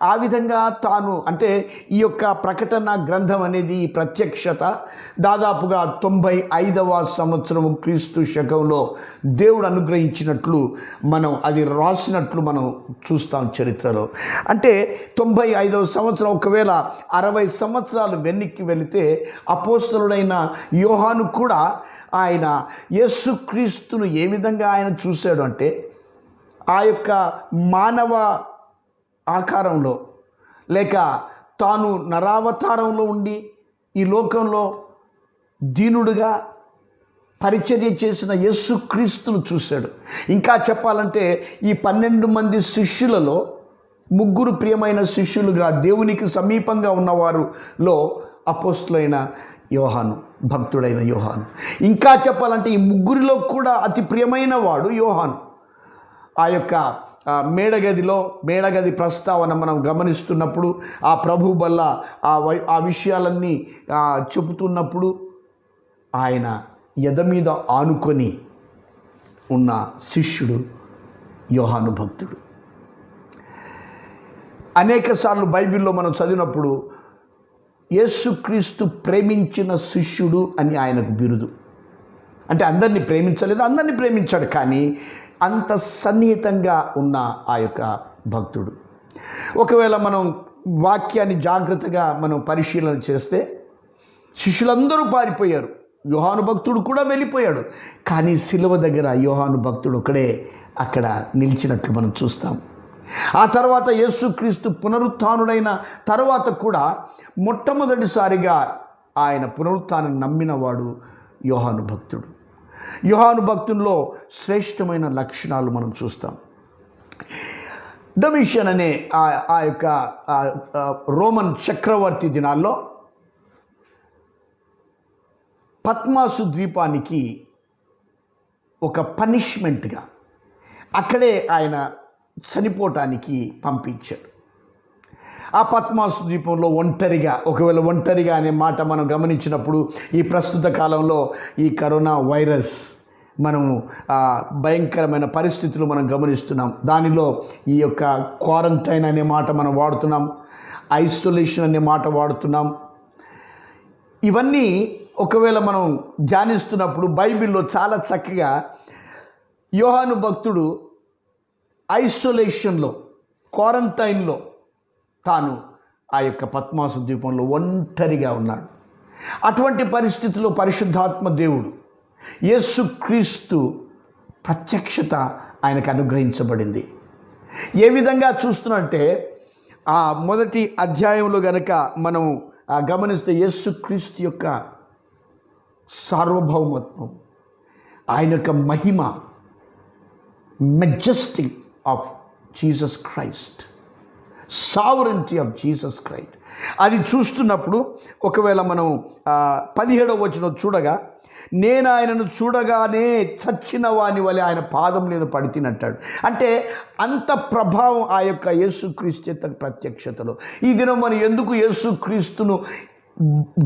ఆ విధంగా తాను, అంటే ఈ యొక్క ప్రకటన గ్రంథం అనేది, ఈ ప్రత్యక్షత దాదాపుగా 95వ సంవత్సరము క్రీస్తు శకంలో దేవుడు అనుగ్రహించినట్లు మనం అది రాసినట్లు మనం చూస్తాం చరిత్రలో. అంటే 95వ సంవత్సరం, ఒకవేళ 60 సంవత్సరాలు వెనక్కి వెళితే అపోస్తలుడైన యోహాను కూడా ఆయన యేసుక్రీస్తును ఏ విధంగా ఆయన చూశాడు అంటే, ఆ యొక్క మానవ ఆకారంలో లేక తాను నరావతారంలో ఉండి ఈ లోకంలో దీనుడుగా పరిచర్య చేసిన యేసుక్రీస్తును చూశాడు. ఇంకా చెప్పాలంటే ఈ 12 మంది శిష్యులలో 3 ప్రియమైన శిష్యులుగా దేవునికి సమీపంగా ఉన్నవారులో అపోస్తలుడైన యోహాను, భక్తుడైన యోహాను. ఇంకా చెప్పాలంటే ఈ 3లో కూడా అతి ప్రియమైన వాడు యోహాను. ఆ యొక్క మేడగది ప్రస్తావన మనం గమనిస్తున్నప్పుడు, ఆ ప్రభు వల్ల ఆ విషయాలన్నీ చెబుతున్నప్పుడు ఆయన ఎద మీద ఆనుకొని ఉన్న శిష్యుడు యోహాను భక్తుడు. అనేకసార్లు బైబిల్లో మనం చదివినప్పుడు యేసుక్రీస్తు ప్రేమించిన శిష్యుడు అని ఆయనకు బిరుదు. అంటే అందరినీ ప్రేమించలేదు, అందరినీ ప్రేమించాడు, కానీ అంత సన్నిహితంగా ఉన్న ఆ యొక్క భక్తుడు. ఒకవేళ మనం వాక్యాన్ని జాగ్రత్తగా మనం పరిశీలన చేస్తే శిష్యులందరూ పారిపోయారు, యోహాను భక్తుడు కూడా వెళ్ళిపోయాడు. కానీ సిలువ దగ్గర యోహాను భక్తుడు ఒకడే అక్కడ నిలిచినట్లు మనం చూస్తాం. ఆ తర్వాత యేసుక్రీస్తు పునరుత్థానుడైన తర్వాత కూడా మొట్టమొదటిసారిగా ఆయన పునరుత్థానం నమ్మినవాడు యోహాను భక్తుడు. యోహాను భక్తుల్లో శ్రేష్టమైన లక్షణాలు మనం చూస్తాం. డొమిషియన్ అనే ఆ యొక్క రోమన్ చక్రవర్తి దినాల్లో పద్మాసు ద్వీపానికి ఒక పనిష్మెంట్గా అక్కడే ఆయన చనిపోవటానికి పంపించాడు. ఆ పద్మాసు ద్వీపంలో ఒకవేళ ఒంటరిగా అనే మాట మనం గమనించినప్పుడు ఈ ప్రస్తుత కాలంలో ఈ కరోనా వైరస్ మనము భయంకరమైన పరిస్థితులు మనం గమనిస్తున్నాం. దానిలో ఈ యొక్క క్వారంటైన్ అనే మాట మనం వాడుతున్నాం, ఐసోలేషన్ అనే మాట వాడుతున్నాం. ఇవన్నీ ఒకవేళ మనం ధ్యానిస్తున్నప్పుడు బైబిల్లో చాలా చక్కగా యోహాను భక్తుడు ఐసోలేషన్లో, క్వారంటైన్లో తాను ఆ యొక్క పద్మాసు ద్వీపంలో ఒంటరిగా ఉన్నాడు. అటువంటి పరిస్థితిలో పరిశుద్ధాత్మ దేవుడు యేసుక్రీస్తు ప్రత్యక్షత ఆయనకు అనుగ్రహించబడింది. ఏ విధంగా చూస్తున్నట్టే ఆ మొదటి అధ్యాయంలో గనక మనం గమనిస్తే యేసుక్రీస్తు యొక్క సార్వభౌమత్వం, ఆయన యొక్క మహిమ, majestic of Jesus Christ, sovereignty of Jesus Christ, అది చూస్తున్నప్పుడు ఒకవేళ మనం 17వ వచనం చూడగా, నేను ఆయనను చూడగానే చచ్చిన వాని వలె ఆయన పాదం మీద పడితినట్టాడు. అంటే అంత ప్రభావం ఆ యొక్క యేసుక్రీస్తు యొక్క ప్రత్యక్షతలో. ఈ దినం మనం ఎందుకు యేసుక్రీస్తును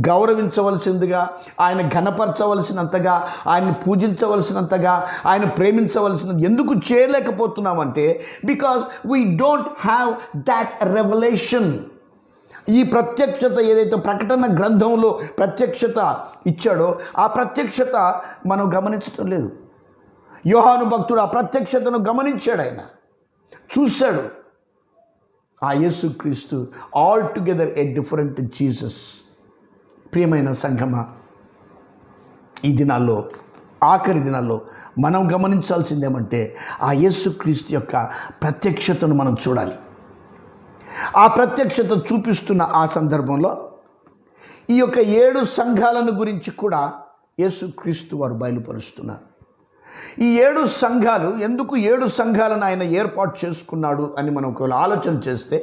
గౌరవించవలసిందిగా, ఆయన ఘనపరచవలసినంతగా, ఆయన్ని పూజించవలసినంతగా, ఆయన ప్రేమించవలసినంత ఎందుకు చేయలేకపోతున్నామంటే because we don't have that revolution. ఈ ప్రత్యక్షత ఏదైతే ప్రకటన గ్రంథంలో ప్రత్యక్షత ఇచ్చాడో ఆ ప్రత్యక్షత మనం గమనించడం లేదు. యోహాను భక్తుడు ఆ ప్రత్యక్షతను గమనించాడు, ఆయన చూశాడు. ఆ యేసుక్రీస్తు all together a different Jesus. ప్రియమైన సంఘమా, ఈ దినాల్లో, ఆఖరి దినాల్లో మనం గమనించాల్సిందేమంటే ఆ యేసుక్రీస్తు యొక్క ప్రత్యక్షతను మనం చూడాలి. ఆ ప్రత్యక్షత చూపిస్తున్న ఆ సందర్భంలో ఈ యొక్క 7 సంఘాలను గురించి కూడా యేసుక్రీస్తు వారు బయలుపరుస్తున్నారు. ఈ 7 సంఘాలు, ఎందుకు 7 సంఘాలను ఆయన ఏర్పాటు చేసుకున్నాడు అని మనం ఒకవేళ ఆలోచన చేస్తే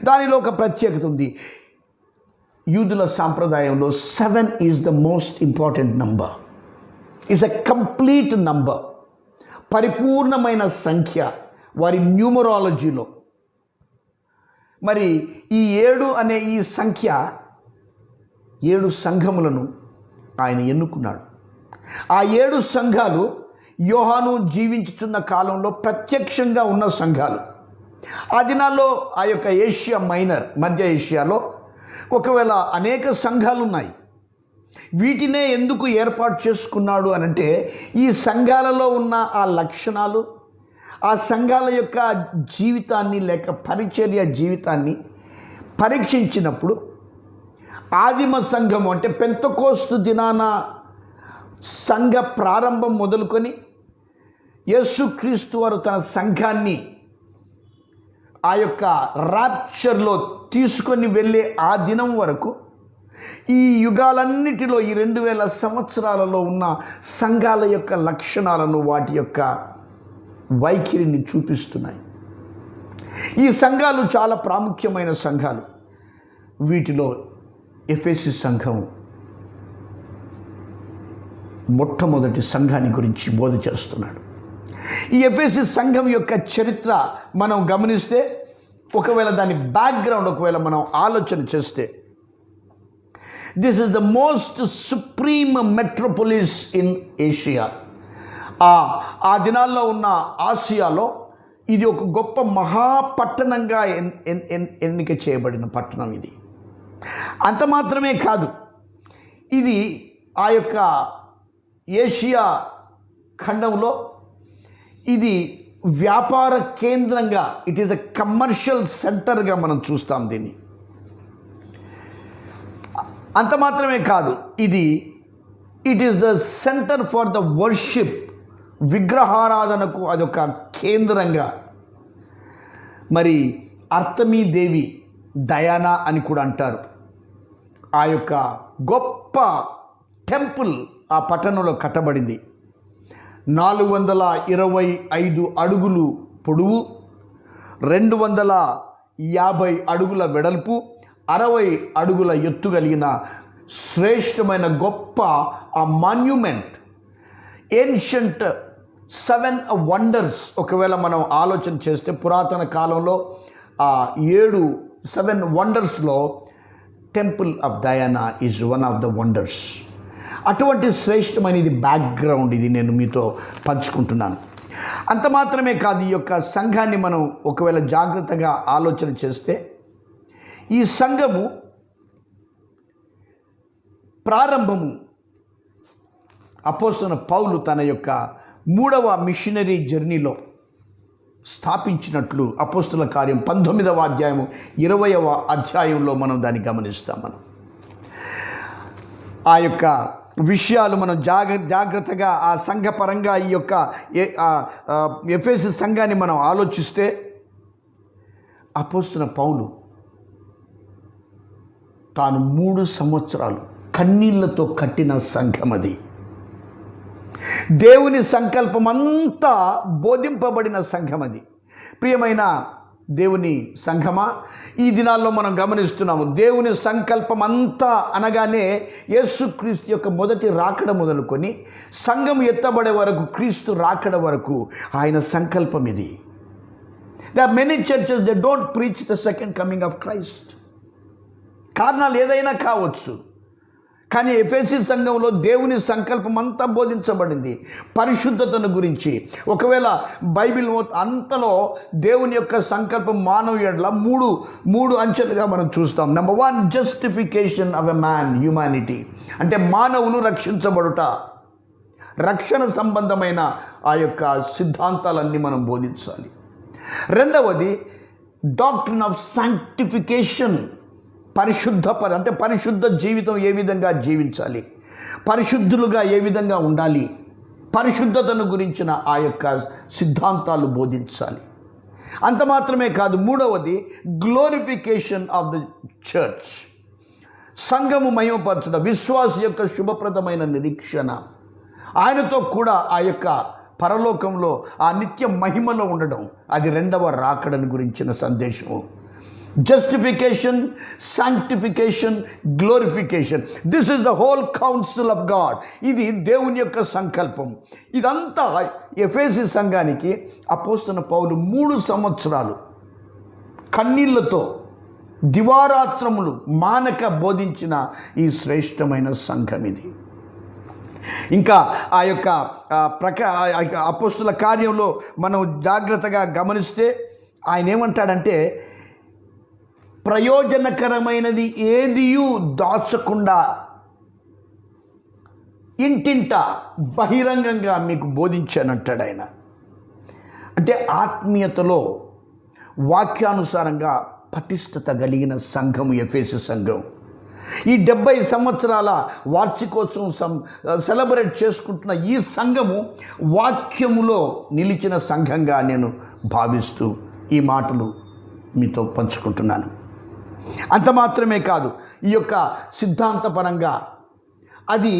దానిలో ఒక ప్రత్యేకత ఉంది. యూదుల సాంప్రదాయంలో 7 is the most important number, is a complete number, పరిపూర్ణమైన సంఖ్య వారి న్యూమరాలజీలో. మరి ఈ 7 అనే ఈ సంఖ్య 7 సంఘములను ఆయన ఎన్నుకున్నాడు. ఆ 7 సంఘాలు యోహాను జీవించుతున్న కాలంలో ప్రత్యక్షంగా ఉన్న సంఘాలు. ఆ దినాల్లో ఆ యొక్క ఏషియా మైనర్, మధ్య ఏషియాలో ఒకవేళ అనేక సంఘాలు ఉన్నాయి. వీటినే ఎందుకు ఏర్పాటు చేసుకున్నాడు అనంటే ఈ సంఘాలలో ఉన్న ఆ లక్షణాలు, ఆ సంఘాల యొక్క జీవితాన్ని లేక పరిచర్య జీవితాన్ని పరీక్షించినప్పుడు ఆదిమ సంఘము అంటే పెంతెకోస్తు దినాన సంఘ ప్రారంభం మొదలుకొని యేసుక్రీస్తు వారు తన సంఘాన్ని ఆ యొక్క ర్యాప్చర్లో తీసుకొని వెళ్ళే ఆ దినం వరకు ఈ యుగాలన్నిటిలో ఈ 2000 సంవత్సరాలలో ఉన్న సంఘాల యొక్క లక్షణాలను, వాటి యొక్క వైఖరిని చూపిస్తున్నాయి. ఈ సంఘాలు చాలా ప్రాముఖ్యమైన సంఘాలు. వీటిలో ఎఫెసీ సంఘం మొట్టమొదటి సంఘాన్ని గురించి బోధ చేస్తున్నాడు. ఈ ఎఫెసీ సంఘం యొక్క చరిత్ర మనం గమనిస్తే, ఒకవేళ దాని బ్యాక్గ్రౌండ్ ఒకవేళ మనం ఆలోచన చేస్తే, this is the most supreme Metropolis in Asia. ఆ దినాల్లో ఉన్న ఆసియాలో ఇది ఒక గొప్ప మహాపట్టణంగా ఎన్నిక చేయబడిన పట్టణం ఇది. అంత మాత్రమే కాదు, ఇది ఆ యొక్క ఏషియా ఖండంలో ఇది వ్యాపార కేంద్రంగా, ఇట్ ఈస్ ఎ కమర్షియల్ సెంటర్గా మనం చూస్తాం దీన్ని. అంత మాత్రమే కాదు, it is the centre for the worship, విగ్రహారాధనకు అదొక కేంద్రంగా. మరి అర్తమీ దేవి, డయానా అని కూడా అంటారు. ఆ యొక్క గొప్ప టెంపుల్ ఆ పట్టణంలో కట్టబడింది. 425 అడుగులు పొడవు, 250 అడుగుల వెడల్పు, 60 అడుగుల ఎత్తు కలిగిన శ్రేష్టమైన గొప్ప ఆ మాన్యుమెంట్, ఏన్షియంట్ 7 వండర్స్. ఒకవేళ మనం ఆలోచన చేస్తే పురాతన కాలంలో ఆ 7 వండర్స్లో temple of Diana is one of the wonders. అటువంటి శ్రేష్టమైన ఇది బ్యాక్గ్రౌండ్, ఇది నేను మీతో పంచుకుంటున్నాను. అంత మాత్రమే కాదు, ఈ యొక్క సంఘాన్ని మనం ఒకవేళ జాగ్రత్తగా ఆలోచన చేస్తే, ఈ సంఘము ప్రారంభము అపోస్తలుడైన పౌలు తన యొక్క 3వ మిషనరీ జర్నీలో స్థాపించినట్లు అపోస్తలుల కార్యం 19వ అధ్యాయం 20వ అధ్యాయంలో మనం దాన్ని గమనిస్తాం. మనం ఆ యొక్క విషయాలు మనం జాగ్రత్తగా ఆ సంఘపరంగా ఈ యొక్క ఎఫెసు సంఘాన్ని మనం ఆలోచిస్తే, అపోస్తలుడైన పౌలు తాను 3 సంవత్సరాలు కన్నీళ్లతో కట్టిన సంఘం అది. దేవుని సంకల్పం అంతా బోధింపబడిన సంఘం అది. ప్రియమైన దేవుని సంఘమా, ఈ దినాల్లో మనం గమనిస్తున్నాము, దేవుని సంకల్పం అంతా అనగానే యేసుక్రీస్తు యొక్క మొదటి రాకడ మొదలుకొని సంఘం ఎత్తబడే వరకు, క్రీస్తు రాకడ వరకు ఆయన సంకల్పం ఇది. There are many churches that don't preach the second coming of Christ. కారణాలు ఏదైనా కావచ్చు, కానీ ఎఫెసీ సంఘంలో దేవుని సంకల్పం అంతా బోధించబడింది. పరిశుద్ధతను గురించి, ఒకవేళ బైబిల్ అంతలో దేవుని యొక్క సంకల్పం మానవ ఎడల మూడు అంచెలుగా మనం చూస్తాం. Number 1, justification of a man, humanity, అంటే మానవులు రక్షించబడుట, రక్షణ సంబంధమైన ఆ యొక్క సిద్ధాంతాలన్నీ మనం బోధించాలి. రెండవది డాక్ట్రిన్ ఆఫ్ సాంక్టిఫికేషన్, అంటే పరిశుద్ధ జీవితం ఏ విధంగా జీవించాలి, పరిశుద్ధులుగా ఏ విధంగా ఉండాలి, పరిశుద్ధతను గురించిన ఆ యొక్క సిద్ధాంతాలు బోధించాలి. అంత మాత్రమే కాదు, మూడవది గ్లోరిఫికేషన్ ఆఫ్ ద చర్చ్, సంఘము మహిమపరచడం, విశ్వాస యొక్క శుభప్రదమైన నిరీక్షణ, ఆయనతో కూడా ఆ యొక్క పరలోకంలో ఆ నిత్య మహిమలో ఉండడం, అది 2వ రాకడను గురించిన సందేశము. Justification, sanctification, glorification, this is the whole council of God. ఇది దేవుని యొక్క సంకల్పం. ఇదంతా ఎఫెసీ సంఘానికి అపోస్తలుడైన పౌలు 3 సంవత్సరాలు కన్నీళ్లతో దివారాత్రములు మానక బోధించిన ఈ శ్రేష్టమైన సంఘం ఇది. ఇంకా ఆ యొక్క అపోస్తలుల కార్యంలో మనం జాగ్రత్తగా గమనిస్తే ఆయన ఏమంటాడంటే, ప్రయోజనకరమైనది ఏదియూ దాచకుండా ఇంటింట బహిరంగంగా మీకు బోధించానంటాడు ఆయన. అంటే ఆత్మీయతలో వాక్యానుసారంగా పటిష్టత కలిగిన సంఘం ఎఫెసు సంఘం. ఈ 70 సంవత్సరాల వార్షికోత్సవం సెలబ్రేట్ చేసుకుంటున్న ఈ సంఘము వాక్యములో నిలిచిన సంఘంగా నేను భావిస్తూ ఈ మాటలు మీతో పంచుకుంటున్నాను. అంత మాత్రమే కాదు, ఈ యొక్క సిద్ధాంతపరంగా అది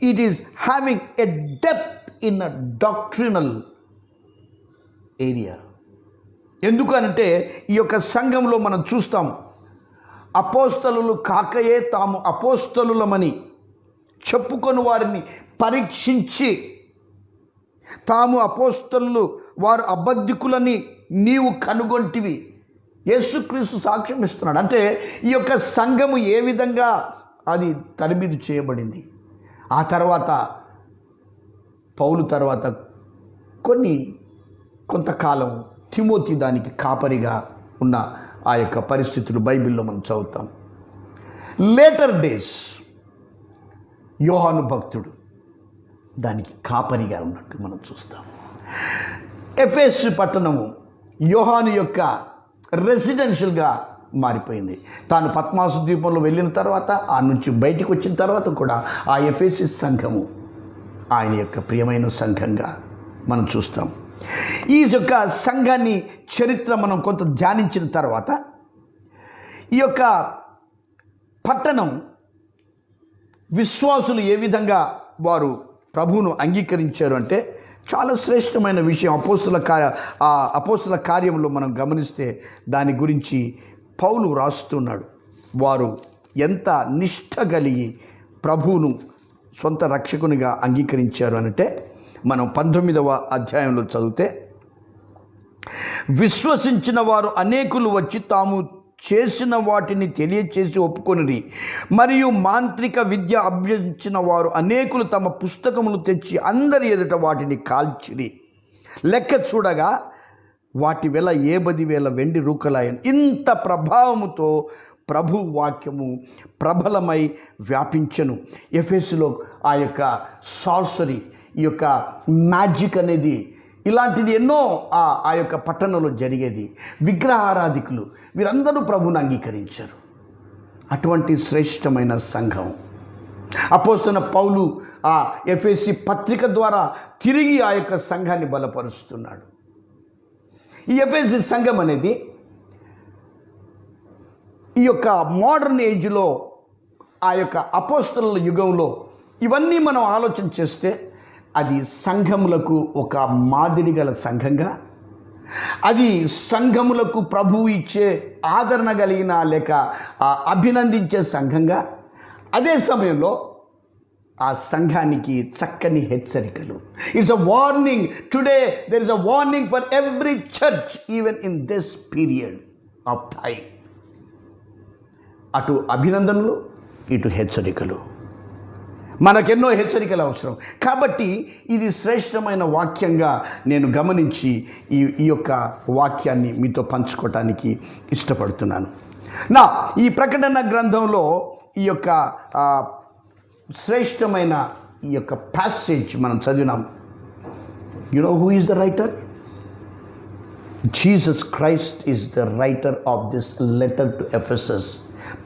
it is having a depth in a doctrinal area. ఎందుకనంటే ఈ యొక్క సంఘంలో మనం చూస్తాం, అపోస్తలులు కాకయే తాము అపోస్తలులమని చెప్పుకొని వారిని పరీక్షించి, తాము అపోస్తలులు వారు అబద్ధికులని నీవు కనుగొంటివి, యేసుక్రీస్తు సాక్ష్యం ఇస్తున్నాడు. అంటే ఈ యొక్క సంఘము ఏ విధంగా అది తరబిదు చేయబడింది. ఆ తర్వాత పౌలు తర్వాత కొంతకాలం తిమోతి దానికి కాపరిగా ఉన్న ఆ యొక్క పరిస్థితులు బైబిల్లో మనం చదువుతాం. లేటర్ డేస్ యోహాను భక్తుడు దానికి కాపరిగా ఉన్నట్టు మనం చూస్తాం. ఎఫెసు పట్టణము యోహాను యొక్క రెసిడెన్షియల్గా మారిపోయింది. తాను పద్మాసు ద్వీపంలో వెళ్ళిన తర్వాత ఆ నుంచి బయటికి వచ్చిన తర్వాత కూడా ఆ ఎఫెసు సంఘము ఆయన యొక్క ప్రియమైన సంఘంగా మనం చూస్తాం. ఈ యొక్క సంఘాన్ని చరిత్ర మనం కొంత ధ్యానించిన తర్వాత ఈ యొక్క పట్టణం విశ్వాసులు ఏ విధంగా వారు ప్రభువును అంగీకరించారు అంటే చాలా శ్రేష్టమైన విషయం. అపోస్తుల కార్యంలో మనం గమనిస్తే దాని గురించి పౌలు రాస్తున్నాడు. వారు ఎంత నిష్ఠ కలిగి ప్రభువును సొంత రక్షకునిగా అంగీకరించారు అంటే మనం 19వ అధ్యాయంలో చదివితే, విశ్వసించిన వారు అనేకులు వచ్చి తాము చేసిన వాటిని తెలియచేసి ఒప్పుకొనిరి. మరియు మాంత్రిక విద్య అభ్యసించిన వారు అనేకులు తమ పుస్తకములు తెచ్చి అందరి ఎదుట వాటిని కాల్చిరి. లెక్క చూడగా వాటి వెల 70,000 వెండి రూకలాయను. ఇంత ప్రభావముతో ప్రభు వాక్యము ప్రబలమై వ్యాపించెను. ఎఫెసులో ఆ యొక్క సార్సరీ, ఈ యొక్క మ్యాజిక్ అనేది, ఇలాంటిది ఎన్నో ఆ యొక్క పట్టణంలో జరిగేది. విగ్రహారాధికులు వీరందరూ ప్రభువును అంగీకరించారు. అటువంటి శ్రేష్టమైన సంఘం అపోస్తలుడైన పౌలు ఆ ఎఫెసీ పత్రిక ద్వారా తిరిగి ఆ యొక్క సంఘాన్ని బలపరుస్తున్నాడు. ఈ ఎఫెసీ సంఘం అనేది ఈ యొక్క మోడర్న్ ఏజ్లో, ఆ యొక్క అపోస్తలుల యుగంలో ఇవన్నీ మనం ఆలోచన చేస్తే అది సంఘములకు ఒక మాదిరి గల సంఘంగా, అది సంఘములకు ప్రభువు ఇచ్చే ఆదరణ కలిగిన లేక అభినందించే సంఘంగా, అదే సమయంలో ఆ సంఘానికి చక్కని హెచ్చరికలు. It's a warning. Today there is a warning for every church even in this period of time. అటు అభినందనలు, ఇటు హెచ్చరికలు. మనకెన్నో హెచ్చరికలు అవసరం. కాబట్టి ఇది శ్రేష్టమైన వాక్యంగా నేను గమనించి ఈ యొక్క వాక్యాన్ని మీతో పంచుకోవటానికి ఇష్టపడుతున్నాను. ఈ ప్రకటన గ్రంథంలో ఈ యొక్క శ్రేష్టమైన ఈ యొక్క ప్యాసేజ్ మనం చదివినాం. You know who is the writer? Jesus Christ is the writer of this letter to Ephesus.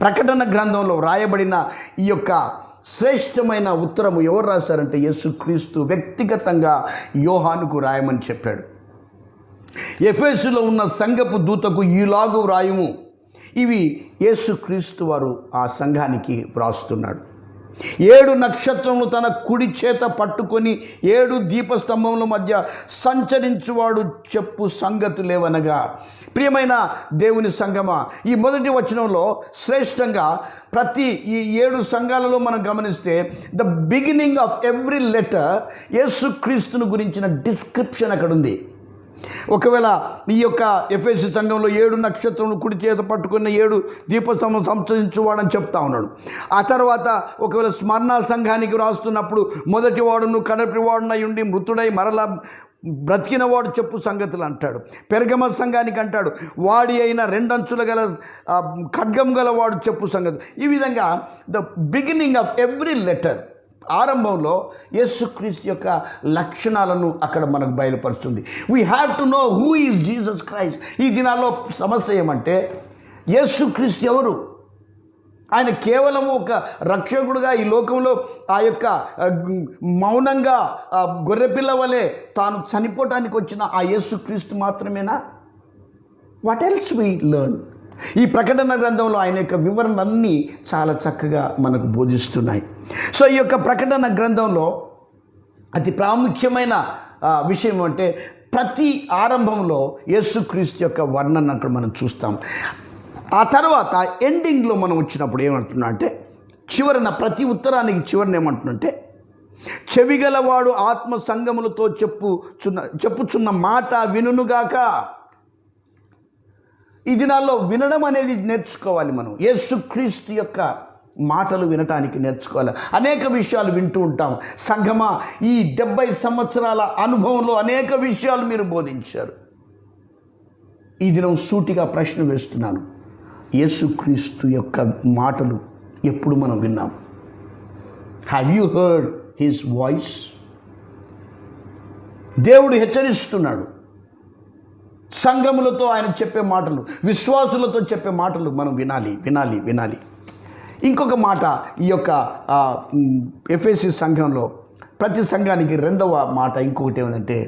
ప్రకటన గ్రంథంలో రాయబడిన ఈ యొక్క శ్రేష్టమైన ఉత్తరము ఎవరు రాశారంటే యేసుక్రీస్తు వ్యక్తిగతంగా యోహానుకు రాయమని చెప్పాడు. ఎఫెసులో ఉన్న సంఘపు దూతకు ఈలాగు వ్రాయుము. ఇవి యేసుక్రీస్తు వారు ఆ సంఘానికి వ్రాస్తున్నాడు. 7 నక్షత్రములు తన కుడి చేత పట్టుకొని 7 దీపస్తంభముల మధ్య సంచరించువాడు చెప్పు సంగతులేవనగా. ప్రియమైన దేవుని సంఘమా, ఈ మొదటి వచనంలో శ్రేష్టంగా ప్రతి ఈ 7 సంఘాలలో మనం గమనిస్తే the beginning of every letter యేసుక్రీస్తును గురించిన డిస్క్రిప్షన్ అక్కడ ఉంది. ఒకవేళ ఈ యొక్క ఎఫెసు సంఘంలో 7 నక్షత్రములు కుడి చేత పట్టుకున్న 7 దీపస్తంభం సంచరించువాడని చెప్తా ఉన్నాడు. ఆ తర్వాత ఒకవేళ స్మరణ సంఘానికి రాస్తున్నప్పుడు మొదటి వాడును కడపటి వాడునై ఉండి మృతుడై మరలా బ్రతికిన వాడు చెప్పు సంగతులు అంటాడు. పెర్గమ సంఘానికి అంటాడు వాడి అయిన 2 అంచుల గల ఖడ్గం గల వాడు చెప్పు సంగతి. ఈ విధంగా the beginning of every letter, ఆరంభంలో యేసుక్రీస్తు యొక్క లక్షణాలను అక్కడ మనకు బయలుపరుస్తుంది. We have to know who is Jesus Christ. ఈ దినాల్లో సమస్య ఏమంటే యేసుక్రీస్తు ఎవరు? ఆయన కేవలం ఒక రక్షకుడుగా ఈ లోకంలో ఆ యొక్క మౌనంగా గొర్రెపిల్ల వలె తాను చనిపోవటానికి వచ్చిన ఆ యేసుక్రీస్తు మాత్రమేనా? What else we learn? ఈ ప్రకటన గ్రంథంలో ఆయన యొక్క వివరణలన్నీ చాలా చక్కగా మనకు బోధిస్తున్నాయి. సో ఈ యొక్క ప్రకటన గ్రంథంలో అతి ప్రాముఖ్యమైన విషయం అంటే ప్రతి ఆరంభంలో యేసుక్రీస్తు యొక్క వర్ణన అక్కడ మనం చూస్తాం. ఆ తర్వాత ఎండింగ్లో మనం వచ్చినప్పుడు ఏమంటున్నా అంటే చివరన ప్రతి ఉత్తరానికి చివరన ఏమంటున్నంటే చెవిగలవాడు ఆత్మ సంగములతో చెప్పుచున్న మాట వినుగాక. ఈ దినాల్లో వినడం అనేది నేర్చుకోవాలి. మనం యేసుక్రీస్తు యొక్క మాటలు వినటానికి నేర్చుకోవాలి. అనేక విషయాలు వింటూ ఉంటాం. సంఘమా, ఈ 70 సంవత్సరాల అనుభవంలో అనేక విషయాలు మీరు బోధించారు. ఈ దినం సూటిగా ప్రశ్న వేస్తున్నాను, యేసుక్రీస్తు యొక్క మాటలు ఎప్పుడు మనం విన్నాం? Have you heard his voice? దేవుడు హెచ్చరిస్తున్నాడు, సంఘములతో ఆయన చెప్పే మాటలు, విశ్వాసులతో చెప్పే మాటలు మనం వినాలి. ఇంకొక మాట ఈ యొక్క ఎఫెసీ సంఘంలో ప్రతి సంఘానికి రెండవ మాట ఇంకొకటి ఏమంటే,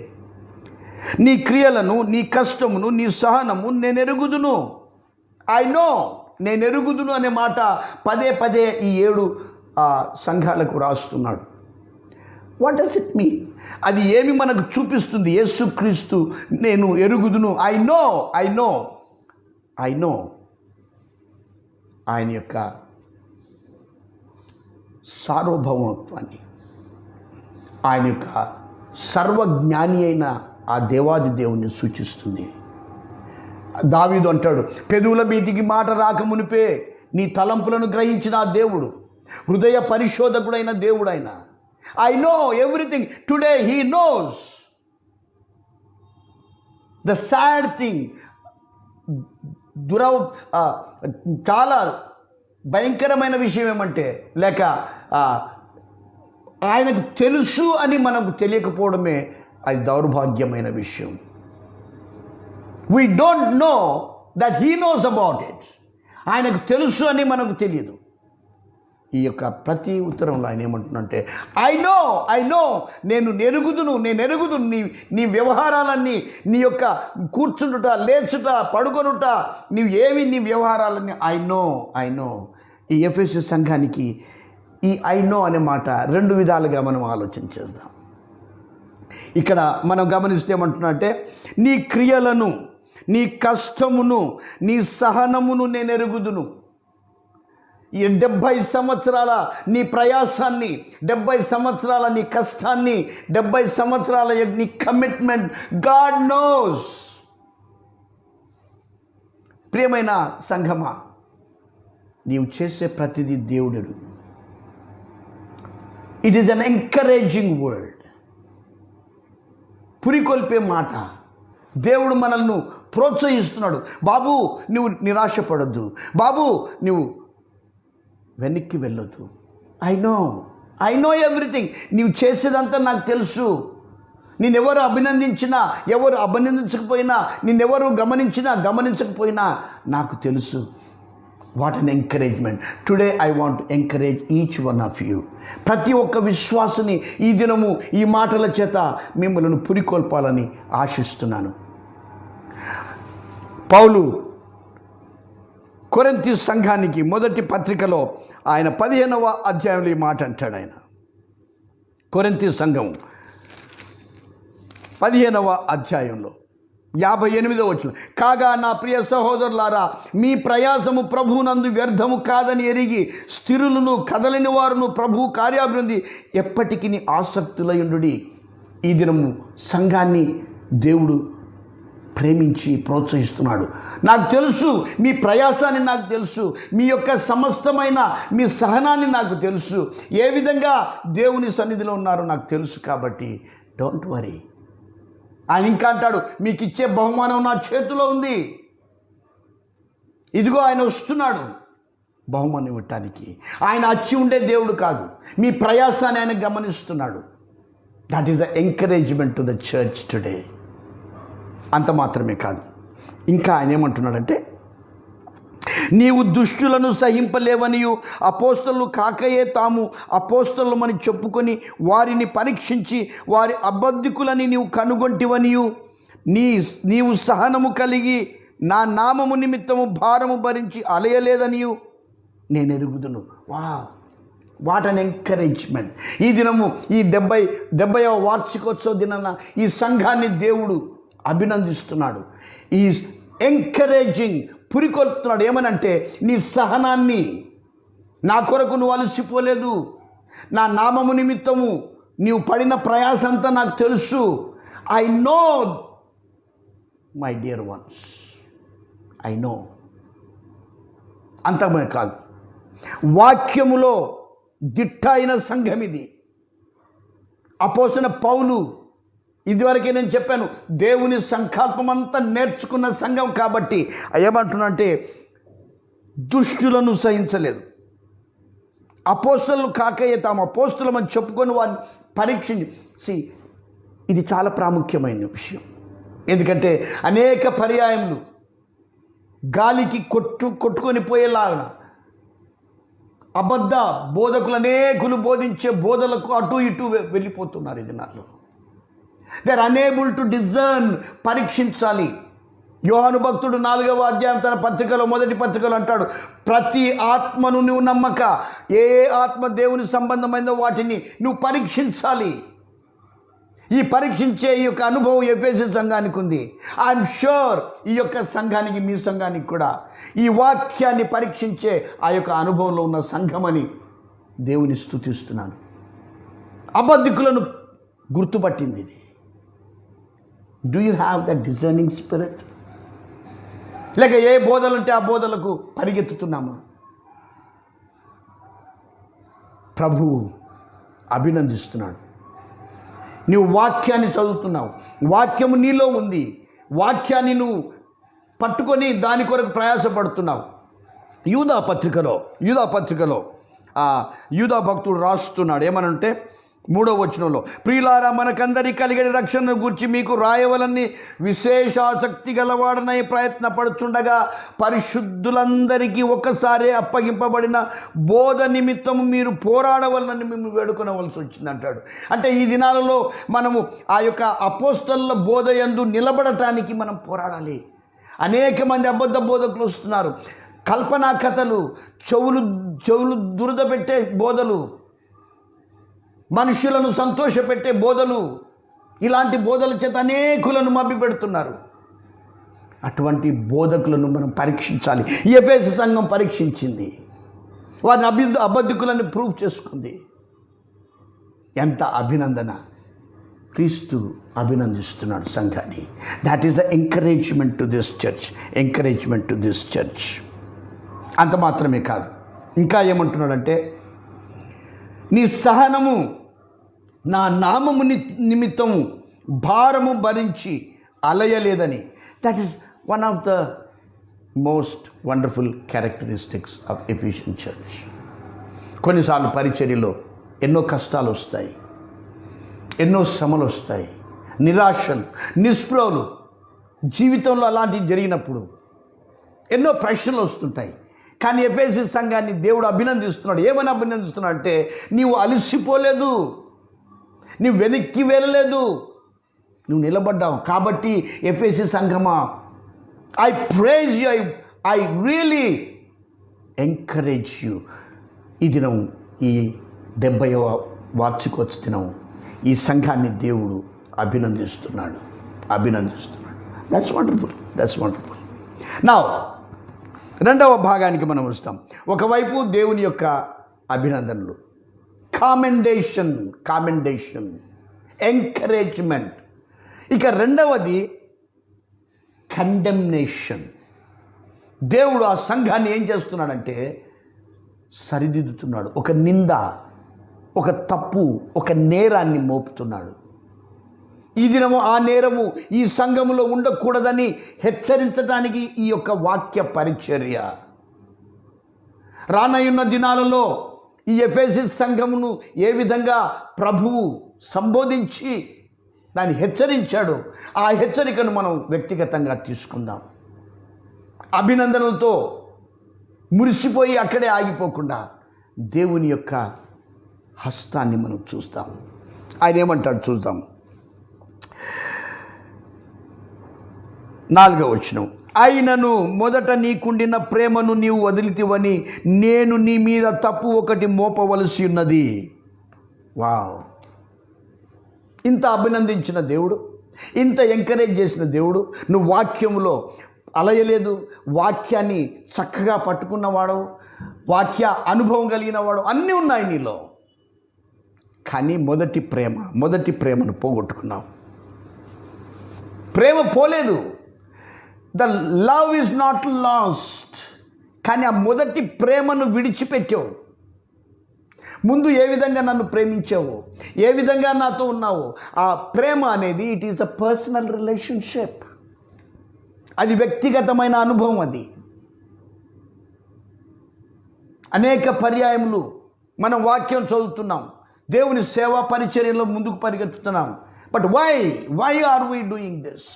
నీ క్రియలను, నీ కష్టమును, నీ సహనము నేను ఎరుగుదును. నేను ఎరుగుదును అనే మాట పదే ఈ 7 సంఘాలకు రాస్తున్నాడు. What does it mean? అది ఏమి మనకు చూపిస్తుంది? యేసుక్రీస్తు నేను ఎరుగుదును, ఐ నో ఆయన యొక్క సార్వభౌమత్వాన్ని, ఆయన యొక్క సర్వజ్ఞాని అయిన ఆ దేవాది దేవుణ్ణి సూచిస్తుంది. దావీదు అంటాడు, పెదవుల మీదికి మాట రాకమునిపే నీ తలంపులను గ్రహించిన ఆ దేవుడు, హృదయ పరిశోధకుడైన దేవుడు ఆయన. I know everything. Today he knows. The sad thing, చాలా భయంకరమైన విషయం ఏమంటే, లేక ఆయనకు తెలుసు అని మనకు తెలియకపోవడమే అది దౌర్భాగ్యమైన విషయం. We don't know that he knows about it. ఆయనకు తెలుసు అని మనకు తెలియదు. ఈ యొక్క ప్రతి ఉత్తరంలో ఆయన ఏమంటున్నంటే, ఐ నో నేను ఎరుగుదును నీ వ్యవహారాలన్నీ, నీ యొక్క కూర్చుండుట, లేచుట, పడుకొనుట, నీ వ్యవహారాలన్నీ ఐ నో. ఈ ఎఫెసీ సంఘానికి ఈ ఐ నో అనే మాట 2 విధాలుగా మనం ఆలోచన చేద్దాం. ఇక్కడ మనం గమనిస్తే ఏమంటున్నట్టే, నీ క్రియలను, నీ కష్టమును, నీ సహనమును నేను ఎరుగుదును. ఈ 70 సంవత్సరాల నీ ప్రయాసాన్ని, 70 సంవత్సరాల నీ కష్టాన్ని, 70 సంవత్సరాల నీ కమిట్మెంట్ గాడ్ నోస్. ప్రియమైన సంఘమా, నీవు చేసే ప్రతిదీ దేవుడు. It is an encouraging word. పురికొల్పే మాట. దేవుడు మనల్ని ప్రోత్సహిస్తున్నాడు. బాబు నువ్వు నిరాశపడద్దు, బాబు నువ్వు వెనక్కి వెళ్ళొద్దు. I know everything. నీవు చేసేదంతా నాకు తెలుసు. నేనెవరు అభినందించినా, ఎవరు అభినందించకపోయినా, నిన్నెవరు గమనించకపోయినా నాకు తెలుసు. What an encouragement. Today I want encourage each one of you. ప్రతి ఒక్క విశ్వాసిని ఈ దినము ఈ మాటల చేత మిమ్మల్ని పురికొల్పాలని ఆశిస్తున్నాను. పౌలు కొరింథీ సంఘానికి మొదటి పత్రికలో ఆయన 15వ అధ్యాయంలో ఈ మాట అంటాడు. ఆయన కొరింథీ సంఘం 15వ అధ్యాయంలో 58వ వచనం, కాగా నా ప్రియ సహోదరులారా, మీ ప్రయాసము ప్రభువునందు వ్యర్థము కాదని ఎరిగి స్థిరులను కదలని వారును ప్రభు కార్యాభివృద్ధి ఎప్పటికీ ఆసక్తులయుండుడి. ఈ దినము సంఘాన్ని దేవుడు ప్రేమించి ప్రోత్సహిస్తున్నాడు. నాకు తెలుసు మీ ప్రయాసాన్ని, నాకు తెలుసు మీ యొక్క సమస్తమైన మీ సహనాన్ని నాకు తెలుసు, ఏ విధంగా దేవుని సన్నిధిలో ఉన్నారో నాకు తెలుసు. కాబట్టి డోంట్ వరీ. ఆయన ఇంకా అంటాడు, మీకు ఇచ్చే బహుమానం నా చేతిలో ఉంది. ఇదిగో ఆయన వస్తున్నాడు బహుమానం ఇవ్వటానికి. ఆయన వచ్చి ఉండే దేవుడు కాదు, మీ ప్రయాసాన్ని ఆయన గమనిస్తున్నాడు. That is the encouragement to the church today. అంత మాత్రమే కాదు, ఇంకా ఆయన ఏమంటున్నాడంటే, నీవు దుష్టులను సహింపలేవనియు అపోస్తలు కాకయే తాము అపోస్తలమని చెప్పుకొని వారిని పరీక్షించి వారి అబద్ధికులని నీవు కనుగొంటివనియు నీవు సహనము కలిగి నా నామము నిమిత్తము భారము భరించి అలయలేదనియు నేను ఎరుగుదును. What an encouragement. ఈ దినము ఈ 70వ వార్షికోత్సవ దినాన ఈ సంఘాన్ని దేవుడు అభినందిస్తున్నాడు. ఈ ఎంకరేజింగ్, పురికొల్పుతున్నాడు. ఏమనంటే, నీ సహనాన్ని, నా కొరకు నువ్వు అలసిపోలేదు, నా నామము నిమిత్తము నీవు పడిన ప్రయాసంతా నాకు తెలుసు. I know my dear ones, I know. అంతమే కాదు, వాక్యములో దిట్ట అయిన సంఘం ఇది. అపోస్తలుడైన పౌలు, ఇదివరకే నేను చెప్పాను, దేవుని సంకల్పం అంతా నేర్చుకున్న సంఘం. కాబట్టి ఏమంటున్నంటే, దుష్టులను సహించలేదు. అపోస్తలు కాకయ్యే తాము అపోస్తలమని చెప్పుకొని వారిని పరీక్షించి. ఇది చాలా ప్రాముఖ్యమైన విషయం. ఎందుకంటే అనేక పర్యాయములు గాలికి కొట్టుకొని పోయేలాగా అబద్ధ బోధకులు అనేకులు బోధించే బోధలకు అటు ఇటు వెళ్ళిపోతున్నారు ఈ దినాల్లో. They are unable to discern, పరీక్షించాలి. యోహాను భక్తుడు 4వ అధ్యాయం తన పత్రికలో మొదటి పత్రికలో అంటాడు, ప్రతి ఆత్మను నువ్వు నమ్మక, ఏ ఆత్మ దేవుని సంబంధమైందో వాటిని నువ్వు పరీక్షించాలి. ఈ పరీక్షించే ఈ యొక్క అనుభవం ఎఫెసీ సంఘానికి ఉంది. ఐఎమ్ షూర్ ఈ యొక్క సంఘానికి, మీ సంఘానికి కూడా ఈ వాక్యాన్ని పరీక్షించే ఆ యొక్క అనుభవంలో ఉన్న సంఘమని దేవుని స్తుతిస్తున్నాను. అబద్ధికులను గుర్తుపట్టింది ఇది. Do you have the discerning spirit? లేక ఏ బోధలుంటే ఆ బోధలకు పరిగెత్తుతున్నామా? ప్రభువు అభినందిస్తున్నాడు. నీవు వాక్యాన్ని చదువుతున్నావు, వాక్యము నీలో ఉంది, వాక్యాన్ని నువ్వు పట్టుకొని దాని కొరకు ప్రయాసపడుతున్నావు. యూదా పత్రికలో యూదా భక్తుడు రాస్తున్నాడు ఏమనంటే 3వ వచనంలో, ప్రియులారా మనకందరి కలిగిన రక్షణను గూర్చి మీకు రాయవలని విశేషాసక్తి గలవాడనై ప్రయత్నపడుచుండగా పరిశుద్ధులందరికీ ఒకసారి అప్పగింపబడిన బోధ నిమిత్తము మీరు పోరాడవలనని మేము వేడుకొనవలసి వచ్చింది అంటాడు. అంటే ఈ దినాలలో మనము ఆ యొక్క అపోస్తలుల బోధ యందు నిలబడటానికి మనం పోరాడాలి. అనేక మంది అబద్ధ బోధకులు వస్తున్నారు. కల్పనా కథలు, చెవులు దురద పెట్టే బోధలు, మనుషులను సంతోషపెట్టే బోధలు, ఇలాంటి బోధల చేత అనేకులను మభ్యపెడుతున్నారు. అటువంటి బోధకులను మనం పరీక్షించాలి. ఎఫెసీ సంఘం పరీక్షించింది, వారిని అబద్ధికులను ప్రూవ్ చేసుకుంది. ఎంత అభినందన! క్రీస్తు అభినందిస్తున్నాడు సంఘాన్ని. That is the encouragement to this church. అంత మాత్రమే కాదు, ఇంకా ఏమంటున్నాడంటే, నీ సహనము నా నామము నిమిత్తము భారము భరించి అలయలేదని. That is one of the most wonderful characteristics of Ephesian church. కొన్నిసార్లు పరిచర్యలో ఎన్నో కష్టాలు వస్తాయి, ఎన్నో శ్రమలు వస్తాయి, నిరాశలు, నిస్పృహలు. జీవితంలో అలాంటివి జరిగినప్పుడు ఎన్నో ప్రశ్నలు వస్తుంటాయి. కానీ ఎఫెసీ సంఘాన్ని దేవుడు అభినందిస్తున్నాడు. ఏమని అభినందిస్తున్నాడు అంటే, నీవు అలసిపోలేదు, నీవు వెనక్కి వెళ్ళలేదు, నువ్వు నిలబడ్డావు. కాబట్టి ఎఫెసీ సంఘమా, I praise you, I really encourage you. ఈ దినం, ఈ 70వ వార్షికోత్సవ దినం, ఈ సంఘాన్ని దేవుడు అభినందిస్తున్నాడు. That's wonderful. నౌ రెండవ భాగానికి మనం వస్తాం. ఒకవైపు దేవుని యొక్క అభినందనలు, కామెండేషన్, ఎంకరేజ్మెంట్. ఇక రెండవది కండెమ్నేషన్. దేవుడు ఆ సంఘాన్ని ఏం చేస్తున్నాడంటే సరిదిద్దుతున్నాడు. ఒక నింద, ఒక తప్పు, ఒక నేరాన్ని మోపుతున్నాడు. ఈ దినము ఆ నేరము ఈ సంఘములో ఉండకూడదని హెచ్చరించడానికి ఈ యొక్క వాక్య పరిచర్య. రానయ్యున్న దినాలలో ఈ ఎఫెసీ సంఘమును ఏ విధంగా ప్రభువు సంబోధించి దాన్ని హెచ్చరించాడు, ఆ హెచ్చరికను మనం వ్యక్తిగతంగా తీసుకుందాం. అభినందనలతో మురిసిపోయి అక్కడే ఆగిపోకుండా దేవుని యొక్క హస్తాన్ని మనం చూస్తాం. ఆయన ఏమంటాడు చూద్దాం. 4వ వచనం, అయినను మొదట నీకుండిన ప్రేమను నీవు వదిలితివని నేను నీ మీద తప్పు ఒకటి మోపవలసి ఉన్నది. వావ్! ఇంత అభినందించిన దేవుడు, ఇంత ఎంకరేజ్ చేసిన దేవుడు, నువ్వు వాక్యంలో అలయలేదు, వాక్యాన్ని చక్కగా పట్టుకున్నవాడు, వాక్య అనుభవం కలిగిన వాడు, అన్నీ ఉన్నాయి నీలో. కానీ మొదటి ప్రేమను పోగొట్టుకున్నావు. ప్రేమ పోలేదు. The love is not lost. కానీ ఆ మొదటి ప్రేమను విడిచిపెట్టావు. ముందు ఏ విధంగా నన్ను ప్రేమించావు, ఏ విధంగా నాతో ఉన్నావు, ఆ ప్రేమ అనేది it is a personal relationship. అది వ్యక్తిగతమైన అనుభవం. అది అనేక పర్యాయములు మనం వాక్యం చదువుతున్నాం, దేవుని సేవా పరిచర్యలో ముందుకు పరిగెత్తుతున్నాం. But why are we doing this?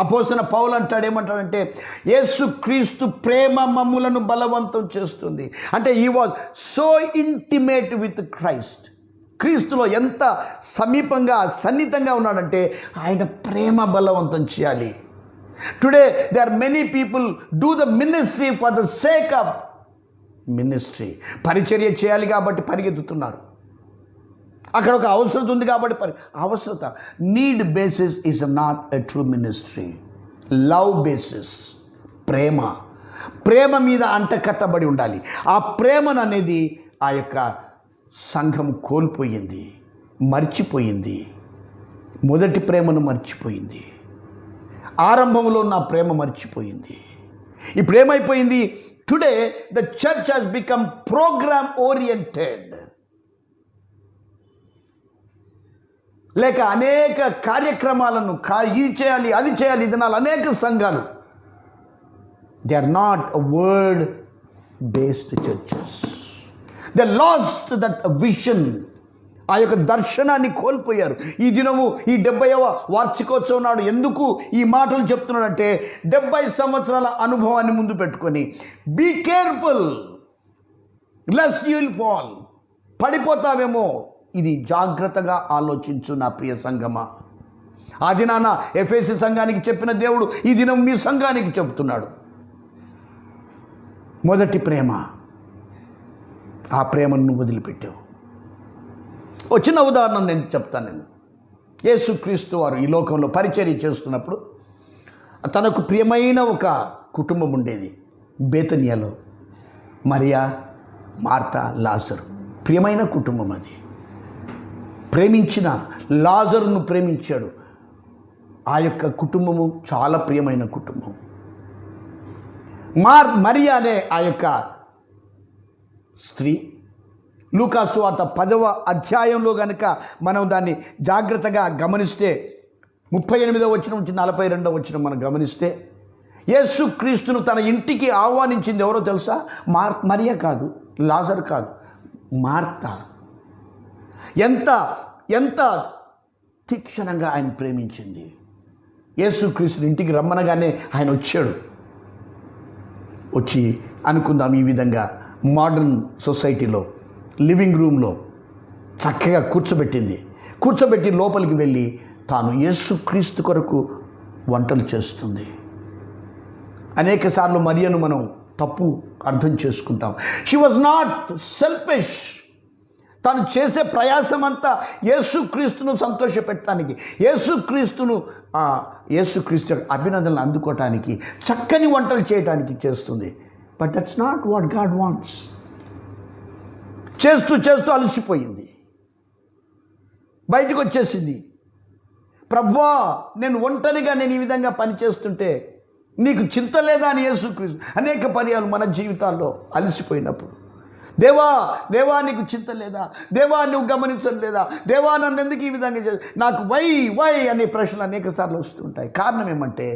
అపోస్తలుడైన పౌలు అంటాడు, ఏమంటాడంటే యేసు క్రీస్తు ప్రేమ మమ్ములను బలవంతం చేస్తుంది. అంటే he was so intimate with Christ. క్రీస్తులో ఎంత సమీపంగా సన్నిహితంగా ఉన్నాడంటే ఆయన ప్రేమ బలవంతం చేయాలి. Today they are many people do the ministry for the sake of ministry. పరిచర్య చేయాలి కాబట్టి పరిగెత్తుతున్నారు. అక్కడ ఒక అవసరత ఉంది కాబట్టి అవసరత. Need basis is not a true ministry. Love basis, ప్రేమ మీద అంటకట్టబడి ఉండాలి. ఆ ప్రేమను అనేది ఆ యొక్క సంఘం కోల్పోయింది, మర్చిపోయింది. మొదటి ప్రేమను మర్చిపోయింది. ఆరంభంలో నా ప్రేమ మర్చిపోయింది. ఇప్పుడు ఏమైపోయింది? Today the church has become program oriented. లేక అనేక కార్యక్రమాలను ఇది చేయాలి, అది చేయాలి, ఇది నాలు అనేక సంఘాలు. They are not word based churches. They lost that vision. ఆ యొక్క దర్శనాన్ని కోల్పోయారు. ఈ దినము ఈ 70వ వార్షికోత్సవం నాడు ఎందుకు ఈ మాటలు చెప్తున్నాడంటే 70 సంవత్సరాల అనుభవాన్ని ముందు పెట్టుకొని be careful lest you will fall. పడిపోతావేమో, ఇది జాగ్రత్తగా ఆలోచించు నా ప్రియ సంఘమా. ఆ దినాన ఎఫెసీ సంఘానికి చెప్పిన దేవుడు ఈ దినం మీ సంఘానికి చెప్తున్నాడు. మొదటి ప్రేమ, ఆ ప్రేమను నువ్వు వదిలిపెట్టావు. ఓ చిన్న ఉదాహరణ నేను చెప్తాను. యేసుక్రీస్తు వారు ఈ లోకంలో పరిచర్య చేస్తున్నప్పుడు తనకు ప్రియమైన ఒక కుటుంబం ఉండేది బేతనియాలో. మరియా, మార్తా, లాజరు. ప్రియమైన కుటుంబం అది. ప్రేమించిన లాజరును ప్రేమించాడు. ఆ యొక్క కుటుంబము చాలా ప్రియమైన కుటుంబం. మరియా అనే ఆ యొక్క స్త్రీ లూకా సువార్త 10వ అధ్యాయంలో కనుక మనం దాన్ని జాగ్రత్తగా గమనిస్తే 38వ వచనం నుంచి 42వ వచనం మనం గమనిస్తే యేసుక్రీస్తును తన ఇంటికి ఆహ్వానించింది ఎవరో తెలుసా? మరియా కాదు, లాజరు కాదు, మార్తా. ఎంత తీక్షణంగా ఆయన ప్రేమించింది. యేసుక్రీస్తుని ఇంటికి రమ్మనగానే ఆయన వచ్చాడు. వచ్చి అనుకుందాం ఈ విధంగా మోడర్న్ సొసైటీలో లివింగ్ రూమ్లో చక్కగా కూర్చోబెట్టి లోపలికి వెళ్ళి తాను యేసుక్రీస్తు కొరకు వంటలు చేస్తుంది. అనేక సార్లు మరియను మనం తప్పు అర్థం చేసుకుంటాం. She was not selfish. తను చేసే ప్రయాసం అంతా యేసుక్రీస్తును సంతోషపెట్టడానికి, యేసుక్రీస్తు అభినందనలు అందుకోవటానికి, చక్కని వంటలు చేయడానికి చేస్తుంది. But that's not what God wants. చేస్తూ అలసిపోయింది, బయటకు వచ్చేసింది. ప్రభువా, నేను ఒంటరిగా ఈ విధంగా పనిచేస్తుంటే నీకు చింత లేదా అని యేసుక్రీస్తు అనేక పర్యాలు మన జీవితాల్లో అలసిపోయినప్పుడు, దేవా నీకు చింత లేదా, దేవా నువ్వు గమనించడం లేదా, దేవా నన్ను ఎందుకు ఈ విధంగా నాకు వై అనే ప్రశ్నలు అనేక సార్లు వస్తుంటాయి. కారణం ఏమంటే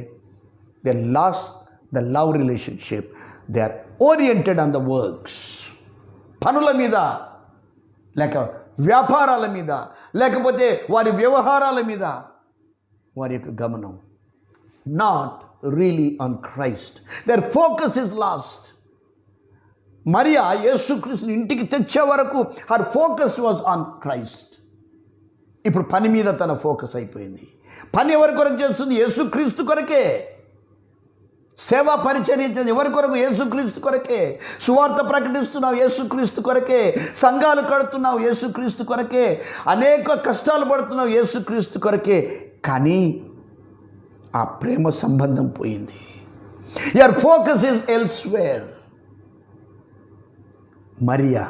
they lost the love relationship. They are oriented on the works. పనుల మీద, లేక వ్యాపారాల మీద, లేకపోతే వారి వ్యవహారాల మీద వారి యొక్క గమనం. Not really on Christ. Their focus is lost. మరియా యేసుక్రీస్తుని ఇంటికి తెచ్చే వరకు her focus was on Christ. ఇప్పుడు పని మీద తన ఫోకస్ అయిపోయింది. పని ఎవరి కొరకు చేస్తుంది? యేసుక్రీస్తు కొరకే. సేవా పరిచర్య ఎవరి కొరకు? యేసుక్రీస్తు కొరకే. సువార్త ప్రకటిస్తున్నావు యేసుక్రీస్తు కొరకే. సంఘాలు కడుతున్నావు యేసుక్రీస్తు కొరకే. అనేక కష్టాలు పడుతున్నావు యేసుక్రీస్తు కొరకే. కానీ ఆ ప్రేమ సంబంధం పోయింది. Your focus is elsewhere. మరియా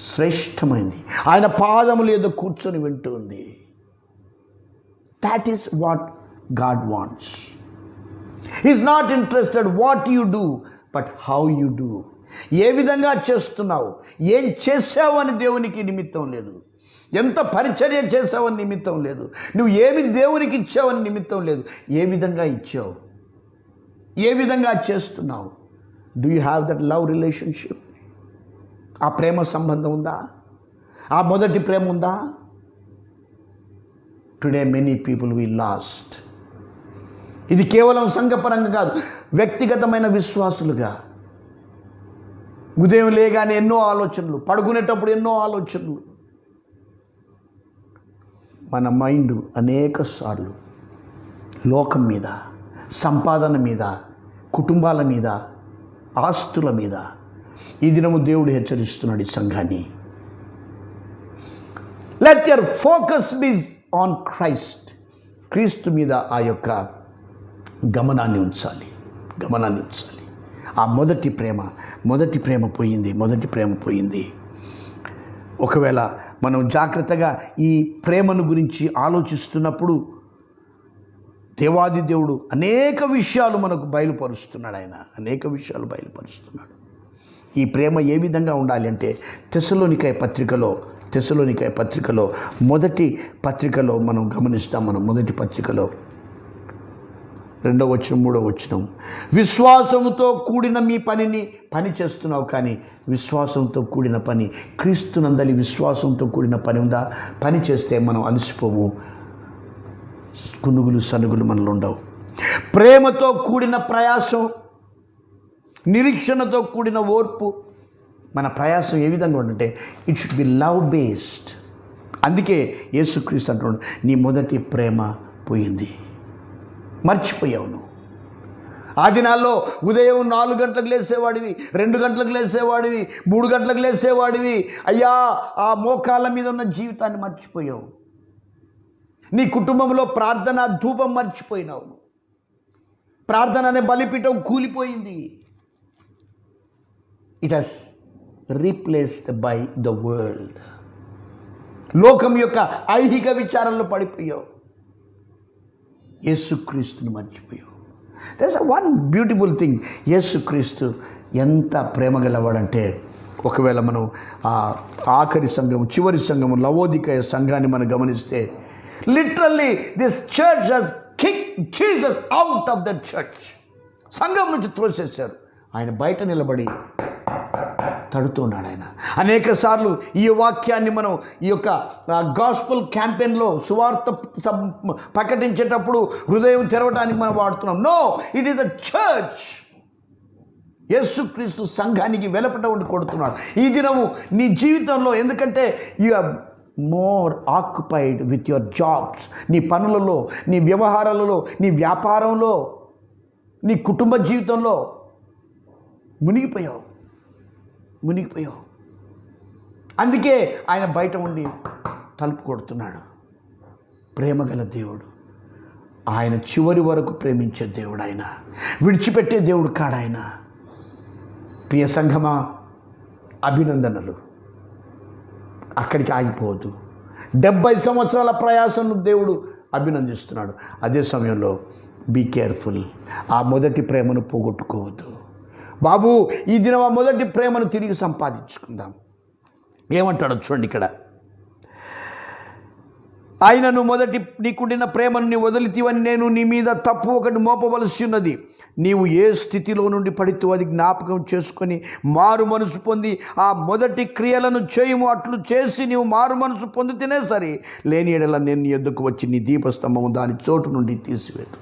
శ్రేష్టమైంది. ఆయన పాదములు ఏదో కూర్చొని వింటూ ఉంది. That is what God wants. He's not interested what you do, but how you do. ఏ విధంగా చేస్తున్నావు, ఏం చేసావని దేవునికి నిమిత్తం లేదు. ఎంత పరిచర్య చేసావని నిమిత్తం లేదు. నువ్వు ఏమి దేవునికి ఇచ్చావని నిమిత్తం లేదు. ఏ విధంగా ఇచ్చావు, ఏ విధంగా చేస్తున్నావు. Do you have that love relationship? ఆ ప్రేమ సంబంధం ఉందా? ఆ మొదటి ప్రేమ ఉందా? Today many people we lost ఇది కేవలం సంఘపరంగా కాదు, వ్యక్తిగతమైన విశ్వాసులుగా ఉదయం లేగానే ఎన్నో ఆలోచనలు, పడుకునేటప్పుడు ఎన్నో ఆలోచనలు. మన మైండ్ అనేక సార్లు లోకం మీద, సంపాదన మీద, కుటుంబాల మీద, ఆస్తుల మీద. ఈ దినము దేవుడు హెచ్చరిస్తున్నాడు ఈ సంఘాన్ని. Let your focus be on Christ. క్రీస్తు మీద ఆ యొక్క గమనాన్ని ఉంచాలి. ఆ మొదటి ప్రేమ పోయింది. ఒకవేళ మనం జాగ్రత్తగా ఈ ప్రేమను గురించి ఆలోచిస్తున్నప్పుడు దేవాది దేవుడు అనేక విషయాలు మనకు బయలుపరుస్తున్నాడు. ఆయన అనేక విషయాలు బయలుపరుస్తున్నాడు. ఈ ప్రేమ ఏ విధంగా ఉండాలి అంటే తెస్సలోనికై పత్రికలో మొదటి పత్రికలో మనం గమనిస్తాం. మనం మొదటి పత్రికలో 2వ వచనం 3వ వచనం, విశ్వాసముతో కూడిన మీ పని చేస్తున్నావు, కానీ విశ్వాసంతో కూడిన పని, క్రీస్తునందలి విశ్వాసంతో కూడిన పని ఉందా? పని చేస్తే మనం అలసిపోము, కునుగులు సనుగులు మనలో ఉండవు. ప్రేమతో కూడిన ప్రయాసం, నిరీక్షణతో కూడిన ఓర్పు. మన ప్రయాసం ఏ విధంగా ఉందంటే it should be love based. అందుకే యేసుక్రీస్తు అంటున్నాడు, నీ మొదటి ప్రేమ పోయింది, మర్చిపోయావు నువ్వు. ఆ దినాల్లో ఉదయం 4 గంటలకు లేసేవాడివి, 2 గంటలకు లేసేవాడివి, 3 గంటలకు లేసేవాడివి. అయ్యా, ఆ మోకాళ్ళ మీద ఉన్న జీవితాన్ని మర్చిపోయావు. నీ కుటుంబంలో ప్రార్థన ధూపం మర్చిపోయినావు. ప్రార్థన అనే బలిపీఠం కూలిపోయింది. It has replaced by the world. లోకం యొక్క ఐహిక విచారంలో పడిపోయావు. యేసుక్రీస్తుని మర్చిపోయావు. That's one beautiful thing. యేసుక్రీస్తు ఎంత ప్రేమ గలవాడంటే, ఒకవేళ మనం ఆ ఆఖరి సంఘం, చివరి సంఘము, లవోదికయ సంఘాన్ని మనం గమనిస్తే, literally this church has kicked Jesus out of that church. సంఘం నుంచి త్రోసేశారు. ఆయన బయట నిలబడి తడుతున్నాడు. ఆయన అనేక సార్లు ఈ వాక్యాన్ని మనం ఈ యొక్క గాస్పల్ క్యాంపెయిన్లో సువార్త ప్రకటించేటప్పుడు హృదయం తెరవడానికి మనం వాడుతున్నాం. No, it is the church. యేసుక్రీస్తు సంఘానికి వెలపట ఉండి కొడుతున్నాడు ఈ దినము నీ జీవితంలో. ఎందుకంటే you are more occupied with your jobs. నీ పనులలో, నీ వ్యవహారాలలో, నీ వ్యాపారంలో, నీ కుటుంబ జీవితంలో మునిగిపోయావు. అందుకే ఆయన బయట ఉండి తలుపు కొడుతున్నాడు. ప్రేమగల దేవుడు, ఆయన చివరి వరకు ప్రేమించే దేవుడు, ఆయన విడిచిపెట్టే దేవుడు కాడు ఆయన. ప్రియ సంఘమా, అభినందనలు. అక్కడికి ఆగిపోవద్దు. 70 సంవత్సరాల ప్రయాసను దేవుడు అభినందిస్తున్నాడు. అదే సమయంలో బీ కేర్ఫుల్. ఆ మొదటి ప్రేమను పోగొట్టుకోవద్దు. బాబు, ఈ దినం ఆ మొదటి ప్రేమను తిరిగి సంపాదించుకుందాం. ఏమంటాడో చూడండి ఇక్కడ. ఆయనను మొదటి నీకుండిన ప్రేమను నీ వదిలితివని నేను నీ మీద తప్పు ఒకటి మోపవలసి ఉన్నది. నీవు ఏ స్థితిలో నుండి పడితే అది జ్ఞాపకం చేసుకొని మారు మనసు పొంది ఆ మొదటి క్రియలను చేయుము. అట్లు చేసి నీవు మారు మనసు పొందితేనే సరే, లేని ఎడల నేను నీ యొద్దకు వచ్చి నీ దీపస్తంభము దాని చోటు నుండి తీసివేదు.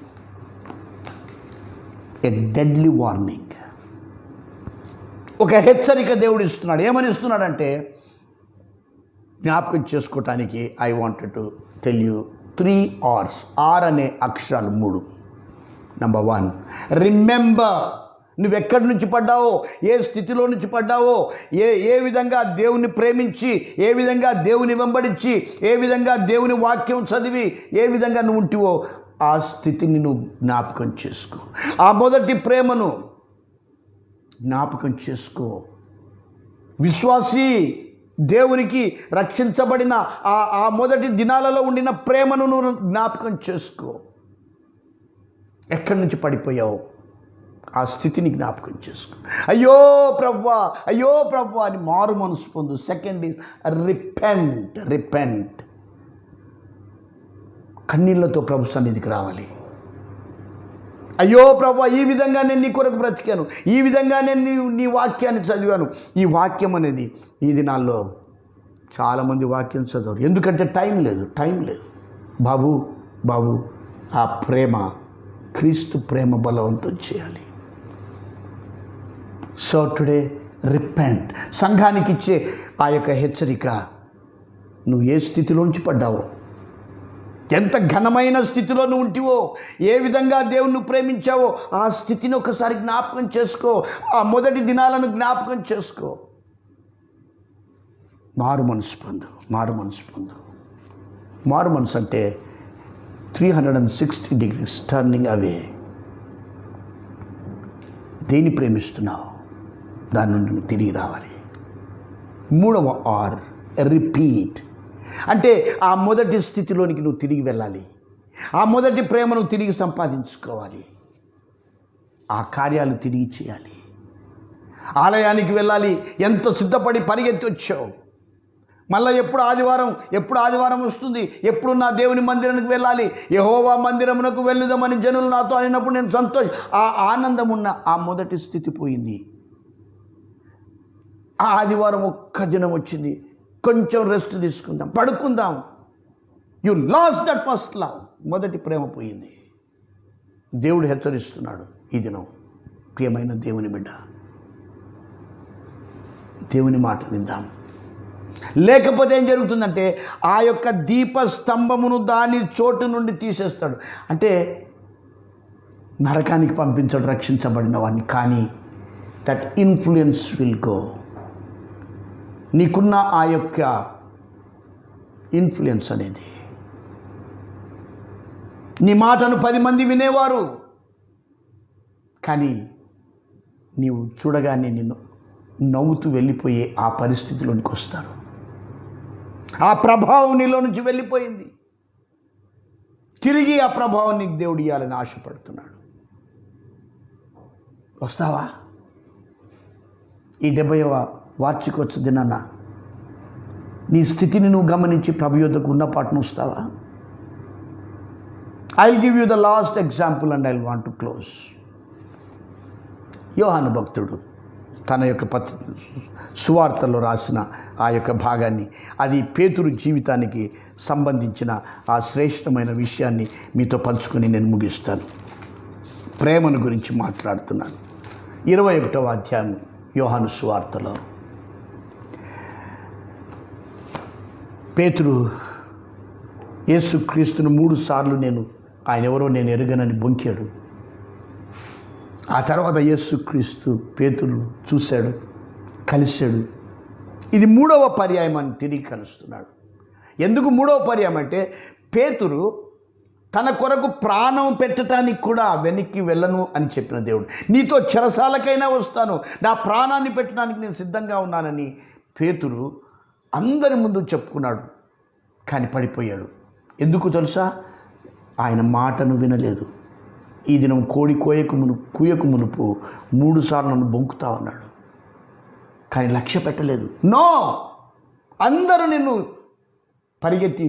A deadly warning. ఒక హెచ్చరిక దేవుడు ఇస్తున్నాడు. ఏమని ఇస్తున్నాడంటే, జ్ఞాపకం చేసుకోవటానికి I wanted to tell you 3 R's. R అనే అక్షరాలు 3. Number 1, remember. నువ్వెక్కడి నుంచి పడ్డావో, ఏ స్థితిలో నుంచి పడ్డావో, ఏ విధంగా దేవుని ప్రేమించి, ఏ విధంగా దేవుని వెంబడించి, ఏ విధంగా దేవుని వాక్యం చదివి, ఏ విధంగా నువ్వు ఉంటివో ఆ స్థితిని నువ్వు జ్ఞాపకం చేసుకో. ఆ మొదటి ప్రేమను జ్ఞాపకం చేసుకో. విశ్వాసి, దేవునికి రక్షించబడిన ఆ మొదటి దినాలలో ఉండిన ప్రేమను నువ్వు జ్ఞాపకం చేసుకో. ఎక్కడి నుంచి పడిపోయావు ఆ స్థితిని జ్ఞాపకం చేసుకో. అయ్యో ప్రభువా అని మారు మనసు పొందు. Second is repent. కన్నీళ్లతో ప్రభు సన్నిధికి రావాలి. అయ్యో ప్రభువా, ఈ విధంగా నేను నీ కొరకు బ్రతికాను, ఈ విధంగా నేను నీ వాక్యాన్ని చదివాను. ఈ వాక్యం అనేది ఈ దినాల్లో చాలామంది వాక్యం చదవరు. ఎందుకంటే టైం లేదు. బాబు, ఆ ప్రేమ క్రీస్తు ప్రేమ బలవంతం చేయాలి. So today repent. సంఘానికి ఇచ్చే ఆ యొక్క హెచ్చరిక, నువ్వు ఏ స్థితిలోంచి పడ్డావో, ఎంత ఘనమైన స్థితిలో నువ్వు ఉంటివో, ఏ విధంగా దేవుణ్ణి ప్రేమించావో ఆ స్థితిని ఒకసారి జ్ఞాపకం చేసుకో. ఆ మొదటి దినాలను జ్ఞాపకం చేసుకో. మారు మనసు పొందు. మారు మనసు పొందు. మారు మనసు అంటే 360 degrees టర్నింగ్ అవే. దేన్ని ప్రేమిస్తున్నావు దాని నుండి నువ్వు తిరిగి రావాలి. మూడవ ఆర్, రిపీట్. అంటే ఆ మొదటి స్థితిలోనికి నువ్వు తిరిగి వెళ్ళాలి. ఆ మొదటి ప్రేమను తిరిగి సంపాదించుకోవాలి. ఆ కార్యాలు తిరిగి చేయాలి. ఆలయానికి వెళ్ళాలి. ఎంత సిద్ధపడి పరిగెత్తి వచ్చావు. మళ్ళీ ఎప్పుడు ఆదివారం వస్తుంది, ఎప్పుడు నా దేవుని మందిరానికి వెళ్ళాలి, యెహోవా మందిరమునకు వెళ్ళుదామని జనులు నాతో అనినప్పుడు నేను ఆ ఆనందం ఉన్న ఆ మొదటి స్థితి పోయింది. ఆ ఆదివారం ఒక్క దినం వచ్చింది, కొంచెం రెస్ట్ తీసుకుందాం, పడుకుందాం. You last that first love. మొదటి ప్రేమ పోయింది. దేవుడు హెచ్చరిస్తున్నాడు ఈ దినం, ప్రియమైన దేవుని బిడ్డ, దేవుని మాట విందాం. లేకపోతే ఏం జరుగుతుందంటే ఆ యొక్క దీపస్తంభమును దాని చోటు నుండి తీసేస్తాడు. అంటే నరకానికి పంపించడు రక్షించబడిన వాడిని, కానీ దట్ ఇన్ఫ్లుయెన్స్ విల్ గో. నీకున్న ఆ యొక్క ఇన్ఫ్లుయెన్స్ అనేది, నీ మాటను 10 మంది వినేవారు, కానీ నీవు చూడగానే నిన్ను నవ్వుతూ వెళ్ళిపోయే ఆ పరిస్థితిలోనికి వస్తారు. ఆ ప్రభావం నీలో నుంచి వెళ్ళిపోయింది. తిరిగి ఆ ప్రభావం నీకు దేవుడు ఇవ్వాలని ఆశపడుతున్నాడు. వస్తావా? ఈ 70వ వార్షికోత్సవ దినాన నీ స్థితిని నువ్వు గమనించి ప్రభు యొద్దకు ఉన్న పాటను వస్తావా? I will give you the last example and I want to close. యోహాను భక్తుడు తన యొక్క సువార్తలో రాసిన ఆ యొక్క భాగాన్ని, అది పేతురు జీవితానికి సంబంధించిన ఆ శ్రేష్టమైన విషయాన్ని మీతో పంచుకొని నేను ముగిస్తాను. ప్రేమను గురించి మాట్లాడుతున్నాను. 21వ అధ్యాయం యోహాను సువార్తలో పేతురు యేసుక్రీస్తును 3 సార్లు ఆయన ఎవరో నేను ఎరుగనని బొంకాడు. ఆ తర్వాత యేసుక్రీస్తు పేతురు చూశాడు, కలిశాడు. ఇది 3వ పర్యాయం అని తిరిగి కలుస్తున్నాడు. ఎందుకు 3వ పర్యాయం అంటే, పేతురు తన కొరకు ప్రాణం పెట్టడానికి కూడా వెనక్కి వెళ్ళను అని చెప్పిన దేవుడు. నీతో చెరసాలకైనా వస్తాను, నా ప్రాణాన్ని పెట్టడానికి నేను సిద్ధంగా ఉన్నానని పేతురు అందరి ముందు చెప్పుకున్నాడు. కానీ పడిపోయాడు. ఎందుకు తెలుసా? ఆయన మాటను వినలేదు. ఈ దినం కోడి కూయకు మునుపు 3 సార్లు నన్ను బొంకుతా ఉన్నాడు, కానీ లక్ష్య పెట్టలేదు. నో, అందరూ నిన్ను పరిగెత్తి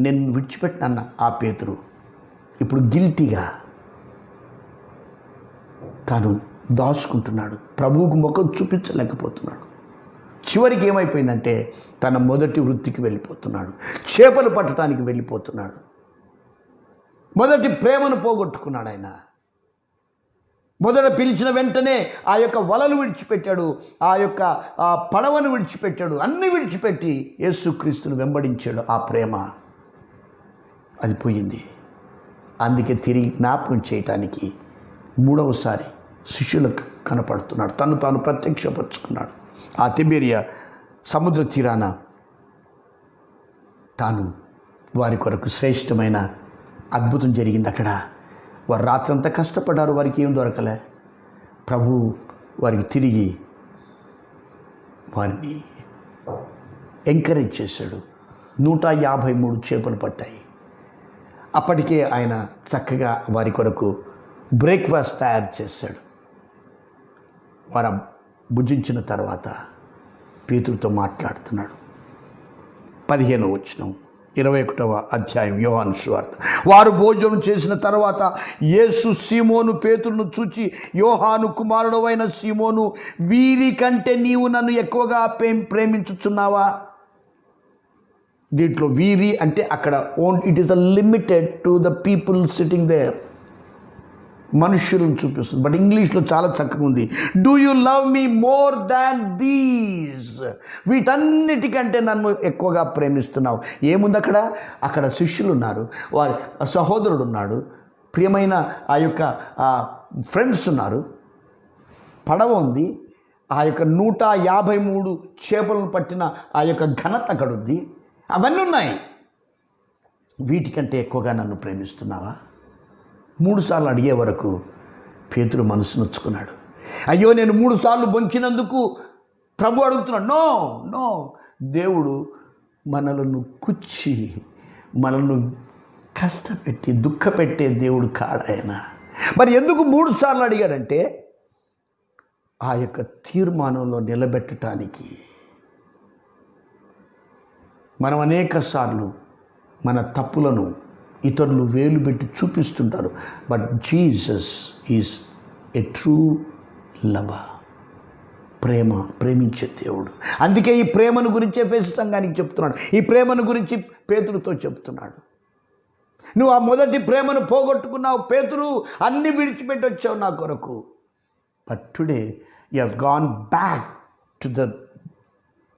నేను విడిచిపెట్టిన ఆ పేతురు ఇప్పుడు గిల్టీగా తాను దాచుకుంటున్నాడు. ప్రభువుకు ముఖం చూపించలేకపోతున్నాడు. చివరికి ఏమైపోయిందంటే తన మొదటి వృత్తికి వెళ్ళిపోతున్నాడు. చేపలు పట్టడానికి వెళ్ళిపోతున్నాడు. మొదటి ప్రేమను పోగొట్టుకున్నాడు. ఆయన మొదట పిలిచిన వెంటనే ఆ యొక్క వలలు విడిచిపెట్టాడు, ఆ యొక్క పడవను విడిచిపెట్టాడు, అన్నీ విడిచిపెట్టి యేసుక్రీస్తును వెంబడించాడు. ఆ ప్రేమ అది పోయింది. అందుకే తిరిగి జ్ఞాపకం చేయటానికి 3వసారి శిష్యులకు కనపడుతున్నాడు. తాను ప్రత్యక్షపరుచుకున్నాడు. ఆ తిబెరియా సముద్ర తీరాన తాను వారి కొరకు శ్రేష్టమైన అద్భుతం జరిగింది. అక్కడ వారు రాత్రంతా కష్టపడ్డారు, వారికి ఏం దొరకలే. ప్రభు వారికి తిరిగి వారిని ఎంకరేజ్ చేశాడు. 153 చేపలు పట్టాయి. అప్పటికే ఆయన చక్కగా వారి కొరకు బ్రేక్ఫాస్ట్ తయారు చేశాడు. వారు భుజించిన తర్వాత పేతురుతో మాట్లాడుతున్నాడు. 15వ వచనం 21వ అధ్యాయం యోహాను సువార్త. వారు భోజనం చేసిన తర్వాత యేసు సీమోను పేతురును చూచి, యోహాను కుమారుడు అయిన సీమోను, వీరి కంటే నీవు నన్ను ఎక్కువగా ప్రేమించుచున్నావా? దీంట్లో వీరి అంటే అక్కడ it is limited to the people sitting there. మనుష్యులను చూపిస్తుంది. బట్ ఇంగ్లీష్లో చాలా చక్కగా ఉంది. Do you love me more than these, వీటన్నిటికంటే నన్ను ఎక్కువగా ప్రేమిస్తున్నావు. ఏముంది అక్కడ? అక్కడ శిష్యులు ఉన్నారు, వారి సహోదరుడు ఉన్నాడు, ప్రియమైన ఆ యొక్క ఫ్రెండ్స్ ఉన్నారు, పడవ ఉంది, ఆ యొక్క 153 చేపలను పట్టిన ఆ యొక్క ఘనత అక్కడ ఉంది, అవన్నీ ఉన్నాయి. వీటికంటే ఎక్కువగా నన్ను ప్రేమిస్తున్నావా? 3 సార్లు అడిగే వరకు పేతురు మనసు నొచ్చుకున్నాడు. అయ్యో, నేను 3 సార్లు బొంకినందుకు ప్రభు అడుగుతున్నాడు. నో నో, దేవుడు మనలను కుచ్చి మనల్ని కష్టపెట్టి దుఃఖపెట్టే దేవుడు కాడాయన. మరి ఎందుకు 3 సార్లు అడిగాడంటే ఆ యొక్క తీర్మానంలో నిలబెట్టడానికి. మనం అనేక సార్లు మన తప్పులను ఇతరులు వేలు పెట్టి చూపిస్తుంటారు. But Jesus is a true lover. ప్రేమించే దేవుడు. అందుకే ఈ ప్రేమను గురించే ఎఫెసు సంఘానికి చెప్తున్నాడు. ఈ ప్రేమను గురించి పేతురుతో చెప్తున్నాడు. నువ్వు ఆ మొదటి ప్రేమను పోగొట్టుకున్నావు పేతురు, అన్ని విడిచిపెట్టి వచ్చావు నా కొరకు. But today you have gone back to the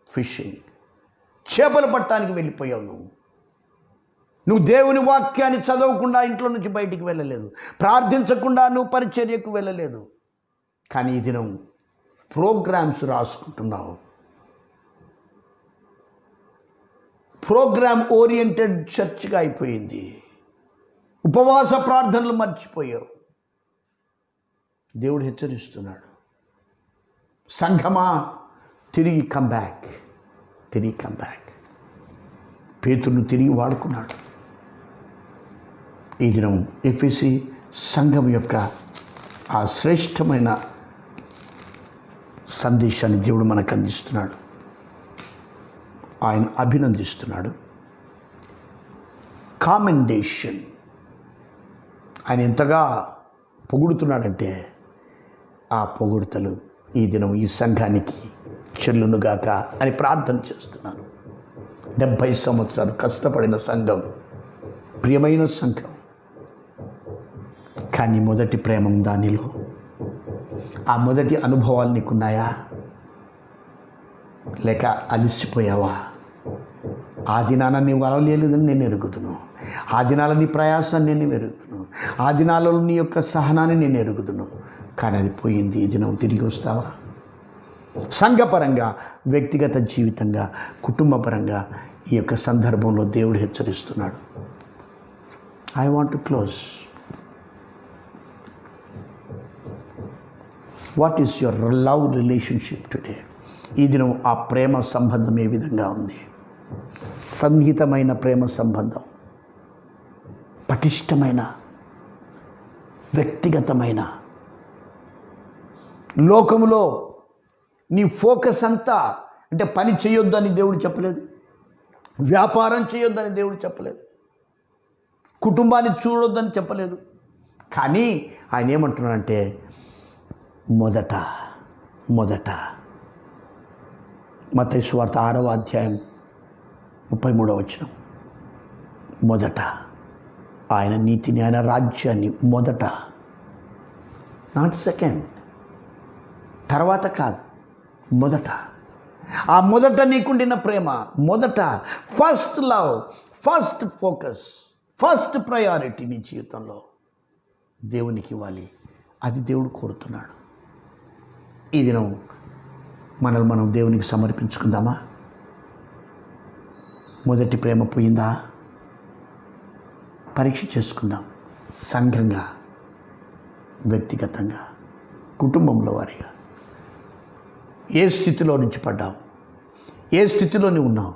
fishing. చేపలు పట్టడానికి వెళ్ళిపోయావు. నువ్వు దేవుని వాక్యాన్ని చదవకుండా ఇంట్లో నుంచి బయటికి వెళ్ళలేదు, ప్రార్థించకుండా నువ్వు పరిచర్యకు వెళ్ళలేదు. కానీ ఈ దినం ప్రోగ్రామ్స్ రాసుకుంటున్నావు. ప్రోగ్రామ్ ఓరియంటెడ్ చర్చ్గా అయిపోయింది. ఉపవాస ప్రార్థనలు మర్చిపోయావు. దేవుడు హెచ్చరిస్తున్నాడు, సంఘమా తిరిగి కమ్ బ్యాక్. పేతురును తిరిగి వాడుకున్నాడు. ఈ దినం ఎఫెసీ సంఘం యొక్క ఆ శ్రేష్టమైన సందేశాన్ని దేవుడు మనకు అందిస్తున్నాడు. ఆయన అభినందిస్తున్నాడు. కామెండేషన్. ఆయన ఎంతగా పొగుడుతున్నాడంటే ఆ పొగుడుతలు ఈ దినం ఈ సంఘానికి చెల్లునుగాక అని ప్రార్థన చేస్తున్నాను. 70 సంవత్సరాలు కష్టపడిన సంఘం, ప్రియమైన సంఘం. కానీ మొదటి ప్రేమ దానిలో, ఆ మొదటి అనుభవాలు నీకున్నాయా? లేక అలసిపోయావా? ఆ దినాన నీవు అలవలేదని నేను ఎరుగుతున్నాను. ఆ దినాల నీ ప్రయాసాన్ని నేను ఎరుగుతున్నాను. ఆ దినాలలో నీ యొక్క సహనాన్ని నేను ఎరుగుతున్నాను. కానీ అది పోయింది. ఈ దినం తిరిగి వస్తావా? సంఘపరంగా, వ్యక్తిగత జీవితంగా, కుటుంబపరంగా ఈ యొక్క సందర్భంలో దేవుడు హెచ్చరిస్తున్నాడు. I want to close. What is your love relationship today? ఈ దినం ఆ ప్రేమ సంబంధం ఏ విధంగా ఉంది? సన్నిహితమైన ప్రేమ సంబంధం, పటిష్టమైన, వ్యక్తిగతమైన. లోకములో నీ ఫోకస్ అంతా అంటే పని చేయొద్దని దేవుడు చెప్పలేదు, వ్యాపారం చేయొద్దని దేవుడు చెప్పలేదు, కుటుంబాన్ని చూడొద్దని చెప్పలేదు. కానీ ఆయన ఏమంటున్నాడంటే మొదట మత్తయి సువార్త 6వ అధ్యాయం 33వ వచనం, మొదట ఆయన నీతిని, ఆయన రాజ్యాన్ని మొదట, నాట్ సెకండ్, తర్వాత కాదు, మొదట. ఆ మొదట నీకుండిన ప్రేమ, మొదట first love, first focus, first priority నీ జీవితంలో దేవునికి ఇవ్వాలి. అది దేవుడు కోరుతున్నాడు. ఈ దినం మనల్ని మనం దేవునికి సమర్పించుకుందామా? మొదటి ప్రేమ పోయిందా? పరీక్ష చేసుకుందాం. సంఘంగా, వ్యక్తిగతంగా, కుటుంబంలో వారిగా ఏ స్థితిలో నుంచి పడ్డావు, ఏ స్థితిలోని ఉన్నావు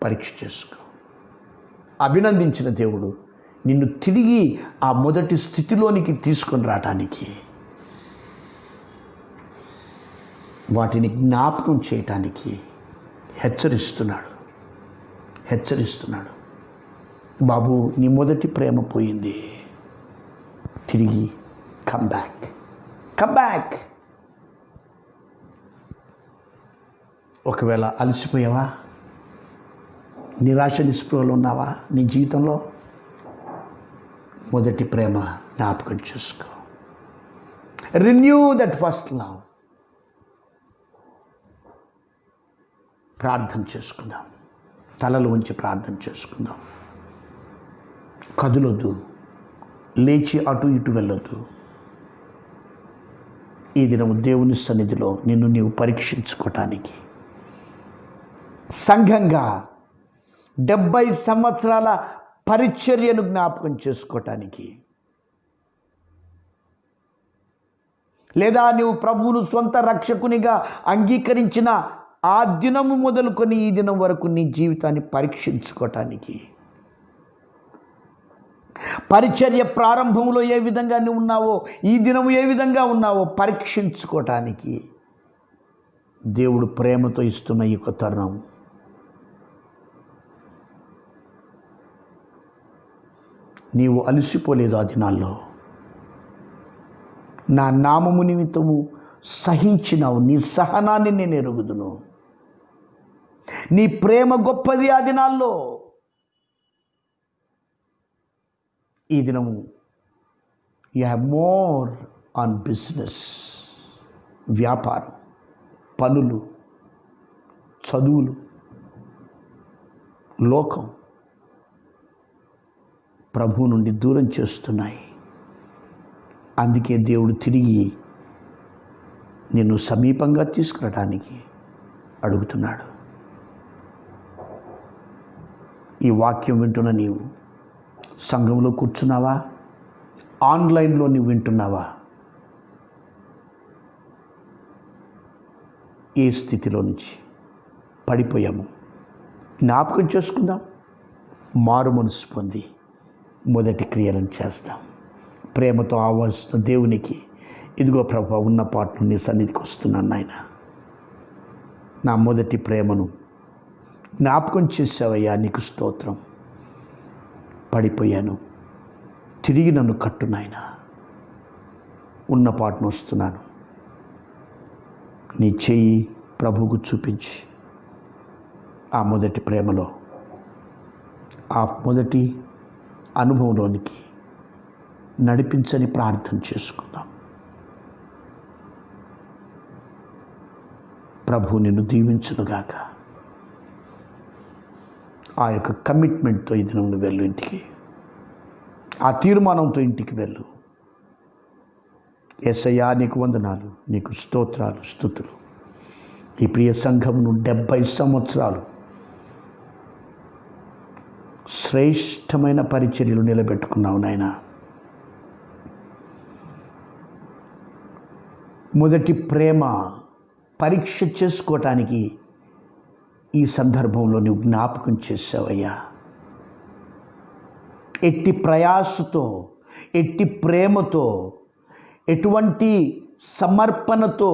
పరీక్ష చేసుకో. అభినందించిన దేవుడు నిన్ను తిరిగి ఆ మొదటి స్థితిలోనికి తీసుకొని రావటానికి, వాటిని జ్ఞాపకం చేయటానికి హెచ్చరిస్తున్నాడు. బాబు, నీ మొదటి ప్రేమ పోయింది, తిరిగి కమ్ బ్యాక్. ఒకవేళ అలసిపోయావా, నిరాశ నిస్పృహలో ఉన్నావా నీ జీవితంలో, మొదటి ప్రేమ జ్ఞాపకం చేసుకో. Renew that first love. ప్రార్థన చేసుకుందాం, తలలు ఉంచి ప్రార్థన చేసుకుందాం. కదులొద్దు, లేచి అటు ఇటు వెళ్ళొద్దు. ఈ దినం దేవుని సన్నిధిలో నిన్ను నీవు పరీక్షించుకోవటానికి, సంఘంగా 70 సంవత్సరాల పరిచర్యను జ్ఞాపకం చేసుకోవటానికి, లేదా నీవు ప్రభువును సొంత రక్షకునిగా అంగీకరించిన ఆ దినము మొదలుకొని ఈ దినం వరకు నీ జీవితాన్ని పరీక్షించుకోవటానికి, పరిచర్య ప్రారంభంలో ఏ విధంగా నువ్వు ఉన్నావో ఈ దినము ఏ విధంగా ఉన్నావో పరీక్షించుకోవటానికి దేవుడు ప్రేమతో ఇస్తున్న ఈ యొక్క తరుణం. నీవు అలసిపోలేదు ఆ దినాల్లో. నా నామము నిమిత్తము సహించినావు, నీ సహనాన్ని నేను ఎరుగుదును. నీ ప్రేమ గొప్పది ఆ దినాల్లో. ఈ దినము you have more on business, వ్యాపారం, పనులు, చదువులు, లోకం ప్రభువు నుండి దూరం చేస్తున్నాయి. అందుకే దేవుడు తిరిగి నిన్ను సమీపంగా తీసుకురావడానికి అడుగుతున్నాడు. ఈ వాక్యం వింటున్న నీవు సంఘంలో కూర్చున్నావా? ఆన్లైన్లో నీవు వింటున్నావా? ఏ స్థితిలో నుంచి పడిపోయాము జ్ఞాపకం చేసుకుందాం. మారు మనసు పొంది మొదటి క్రియలను చేస్తాం. ప్రేమతో ఆవాల్సిన దేవునికి, ఇదిగో ప్రభు ఉన్న పాటు నుండి సన్నిధికి వస్తున్నాను నాయన, నా మొదటి ప్రేమను జ్ఞాపకం చేసావయ్యా, నీకు స్తోత్రం. పడిపోయాను, తిరిగి నన్ను కట్టు నాయన. ఉన్న పాటును వస్తున్నాను. నీ చెయ్యి ప్రభువుకు చూపించి ఆ మొదటి ప్రేమలో, ఆ మొదటి అనుభవంలోనికి నడిపించని ప్రార్థన చేసుకుందాం. ప్రభు నిన్ను దీవించునుగాక. ఆ యొక్క కమిట్మెంట్తో ఇది నువ్వు వెళ్ళు ఇంటికి, ఆ తీర్మానంతో ఇంటికి వెళ్ళు. యేసయ్యా నీకు వందనాలు, నీకు స్తోత్రాలు, స్తుతులు. ఈ ప్రియ సంఘమును 70 సంవత్సరాలు శ్రేష్టమైన పరిచర్యలు నిలబెట్టుకున్నావు నాయన. మొదటి ప్రేమ పరీక్ష చేసుకోవటానికి ఈ సందర్భంలో నువ్వు జ్ఞాపకం చేసావయ్యా. ఎట్టి ప్రయాసతో, ఎట్టి ప్రేమతో, ఎటువంటి సమర్పణతో,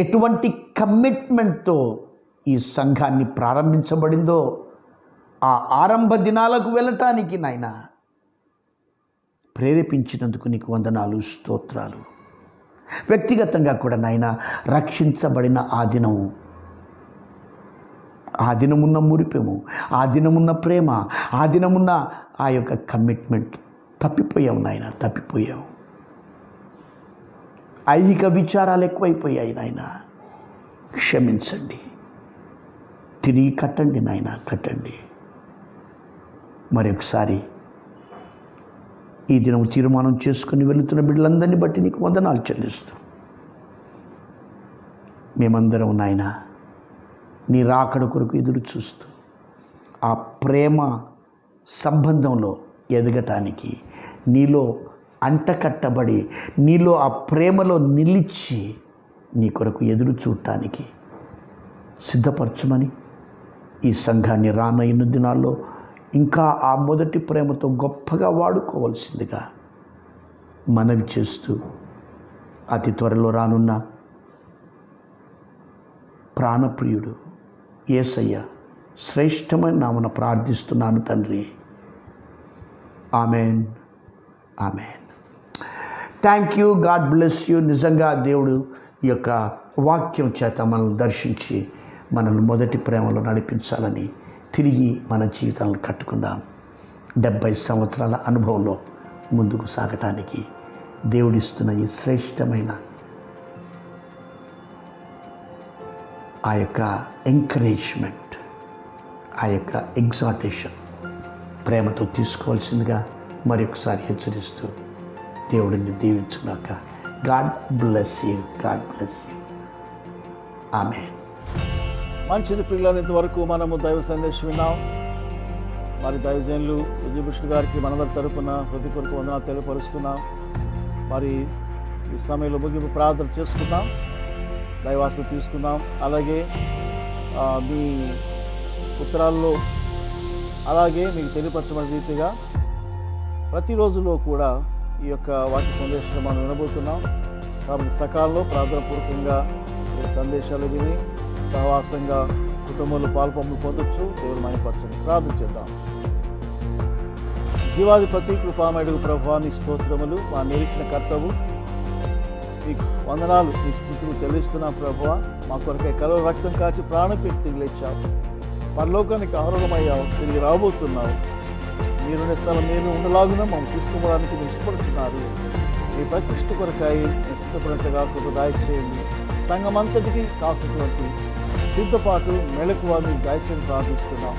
ఎటువంటి కమిట్మెంట్తో ఈ సంఘాన్ని ప్రారంభించబడిందో ఆ ఆరంభ దినాలకు వెళ్ళటానికి నాయన ప్రేరేపించినందుకు నీకు వందనాలు, స్తోత్రాలు. వ్యక్తిగతంగా కూడా నాయన రక్షించబడిన ఆ దినము, ఆ దినమున్న మురిపెము, ఆ దినమున్న ప్రేమ, ఆ దినమున్న ఆ యొక్క కమిట్మెంట్ తప్పిపోయావు నాయన, తప్పిపోయావు. ఐహిక విచారాలు ఎక్కువైపోయాయి నాయన, క్షమించండి. తిరిగి కట్టండి నాయన, కట్టండి. మరొకసారి ఈ దినం తీర్మానం చేసుకుని వెళుతున్న బిడ్డలందరినీ బట్టి నీకు వందనాలు చెల్లిస్తూ, మేమందరం నాయన నీ రాకడ కొరకు ఎదురు చూస్తూ ఆ ప్రేమ సంబంధంలో ఎదగటానికి, నీలో అంటకట్టబడి నీలో ఆ ప్రేమలో నిలిచి నీ కొరకు ఎదురు చూడటానికి సిద్ధపరచుమని, ఈ సంఘాన్ని రానయ్య దినాల్లో ఇంకా ఆ మొదటి ప్రేమతో గొప్పగా వాడుకోవాల్సిందిగా మనవి చేస్తూ, అతి త్వరలో రానున్న ప్రాణప్రియుడు యేసయ్య శ్రేష్టమైన నామమున ప్రార్థిస్తున్నాను తండ్రి. Amen, amen. Thank you, God bless you. నిజంగా దేవుడు ఈ యొక్క వాక్యం చేత మనల్ని దర్శించి మనల్ని మొదటి ప్రేమలో నడిపించాలని, తిరిగి మన జీవితాలను కట్టుకుందాం. 70 సంవత్సరాల అనుభవంలో ముందుకు సాగటానికి దేవుడిస్తున్న ఈ శ్రేష్టమైన ఆ యొక్క ఎంకరేజ్మెంట్, ఆ యొక్క ఎగ్జార్టేషన్ ప్రేమతో తీసుకోవాల్సిందిగా మరొకసారి హెచ్చరిస్తూ దేవుడిని దీవించుగాక. God bless you, God bless you. ఆమేన్. మంచిది ప్రియులారా, ఇంతవరకు మనము దైవ సందేశం విన్నాం. మరి దైవజనులు విజయభూషణ్ గారికి మనందరి తరపున ప్రతి కొరకు వందనాలు తెలియపరుస్తున్నాం. మరి ఈ సమయంలో ముగింపు ప్రార్థన చేసుకుందాం, దైవాసన తీసుకుందాం. అలాగే మీ ఉత్తరాల్లో అలాగే మీకు తెలియపరచబడిన రీతిగా ప్రతిరోజులో కూడా ఈ యొక్క వాక్య సందేశాలు మనం వినబోతున్నాం. కాబట్టి సకాలంలో ప్రార్థనాపూర్వకంగా ఈ సందేశాలు విని సహవాసంగా కుటుంబంలో పాల్పొమ్ములు పొందొచ్చు. దేవుడు మహిమపరచండి. ప్రార్థన చేద్దాం. జీవాధిపతి కృపామయుడు ప్రభువా, నీ స్తోత్రములు, మా నిరీక్షణ కర్తవు, మీకు వందనాలు, నీ స్థితులు చెల్లిస్తున్నాం ప్రభువా. మా కొరకై కలువ రక్తం కాచి ప్రాణం పెట్టి తిరిగి లేచావు, పరలోకానికి ఆరోగ్యమయ్యావు, తిరిగి రాబోతున్నావు. మీరు స్థలం నేను ఉండలాగున మమ్మల్ని తీసుకోవడానికి మీరు ఇష్టపడుతున్నారు. మీ ప్రతిష్ఠ కొరకై మీ సిద్ధపడినట్లుగా కృపదాయ చేయండి. సంఘమంతటికి కాసుటువంటి సిద్ధపాటు మెళకువ మీకు దయచేసి ప్రార్థిస్తున్నాం.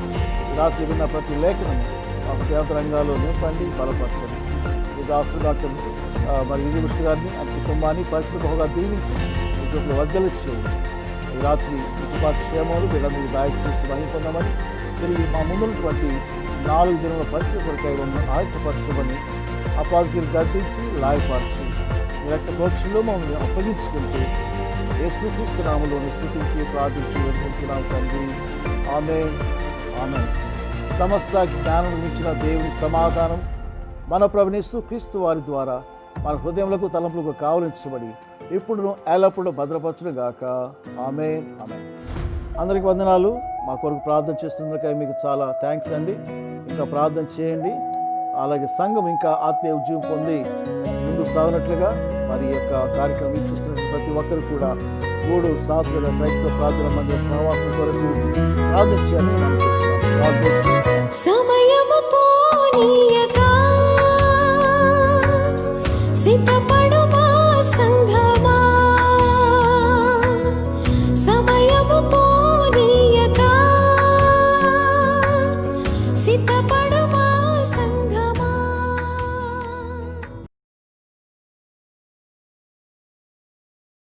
రాత్రి విన్న ప్రతి లేఖనము మాకు దేవతరంగాల్లో నింపండి, బలపరచండి. ఈ దాసులు డాక్టర్ మరి విజయభూషణ్ గారిని ఆ కుటుంబాన్ని పరిశుభ్రంగా దీవించి కుటుంబంలో వర్ధలు చేయండి. ఈ రాత్రి కుటుంబ క్షేమాలు వీళ్ళందరికీ దయచేసి మహిపొందమని, తిరిగి మా ముందున్నటువంటి 4 దినాల పరీక్ష కొరకై ఆయత్తపరచమని అపాధికులు గర్తించి లాయపరిచి ఈ రక్త ప్రోక్షలో మమ్మల్ని అప్పగించుకుంటూ యేసుక్రీస్తు నామములో స్తుతించి ప్రార్థించి వేడుకుంటున్నాం తండ్రి. ఆమేన్, ఆమేన్. సమస్త జ్ఞానం మించిన దేవుని సమాధానం మన ప్రభువైన యేసుక్రీస్తు వారి ద్వారా మన హృదయములకు తలంపులకు కావలించబడి ఇప్పుడు ఎల్లప్పుడూ భద్రపరచును గాక. ఆమేన్, ఆమేన్. అందరికి వందనాలు. మా కొరకు ప్రార్థన చేస్తున్నందుకై మీకు చాలా థ్యాంక్స్ అండి. ఇంకా ప్రార్థన చేయండి. అలాగే సంఘం ఇంకా ఆత్మీయ ఉద్యోగం పొంది ముందు సాగినట్లుగా మరి యొక్క కార్యక్రమం వీక్షిస్తున్న ప్రతి ఒక్కరు కూడా 3 సాధువుల క్రైస్తవ ప్రార్థన మందిర సహవాసం కొరకు ప్రార్థన చేయాలని మనం చేస్తున్నాం. సమయము పోనీయక సిద్ధపడుమా సంఘమా, సమయము పోనీయక సిద్ధపడుమా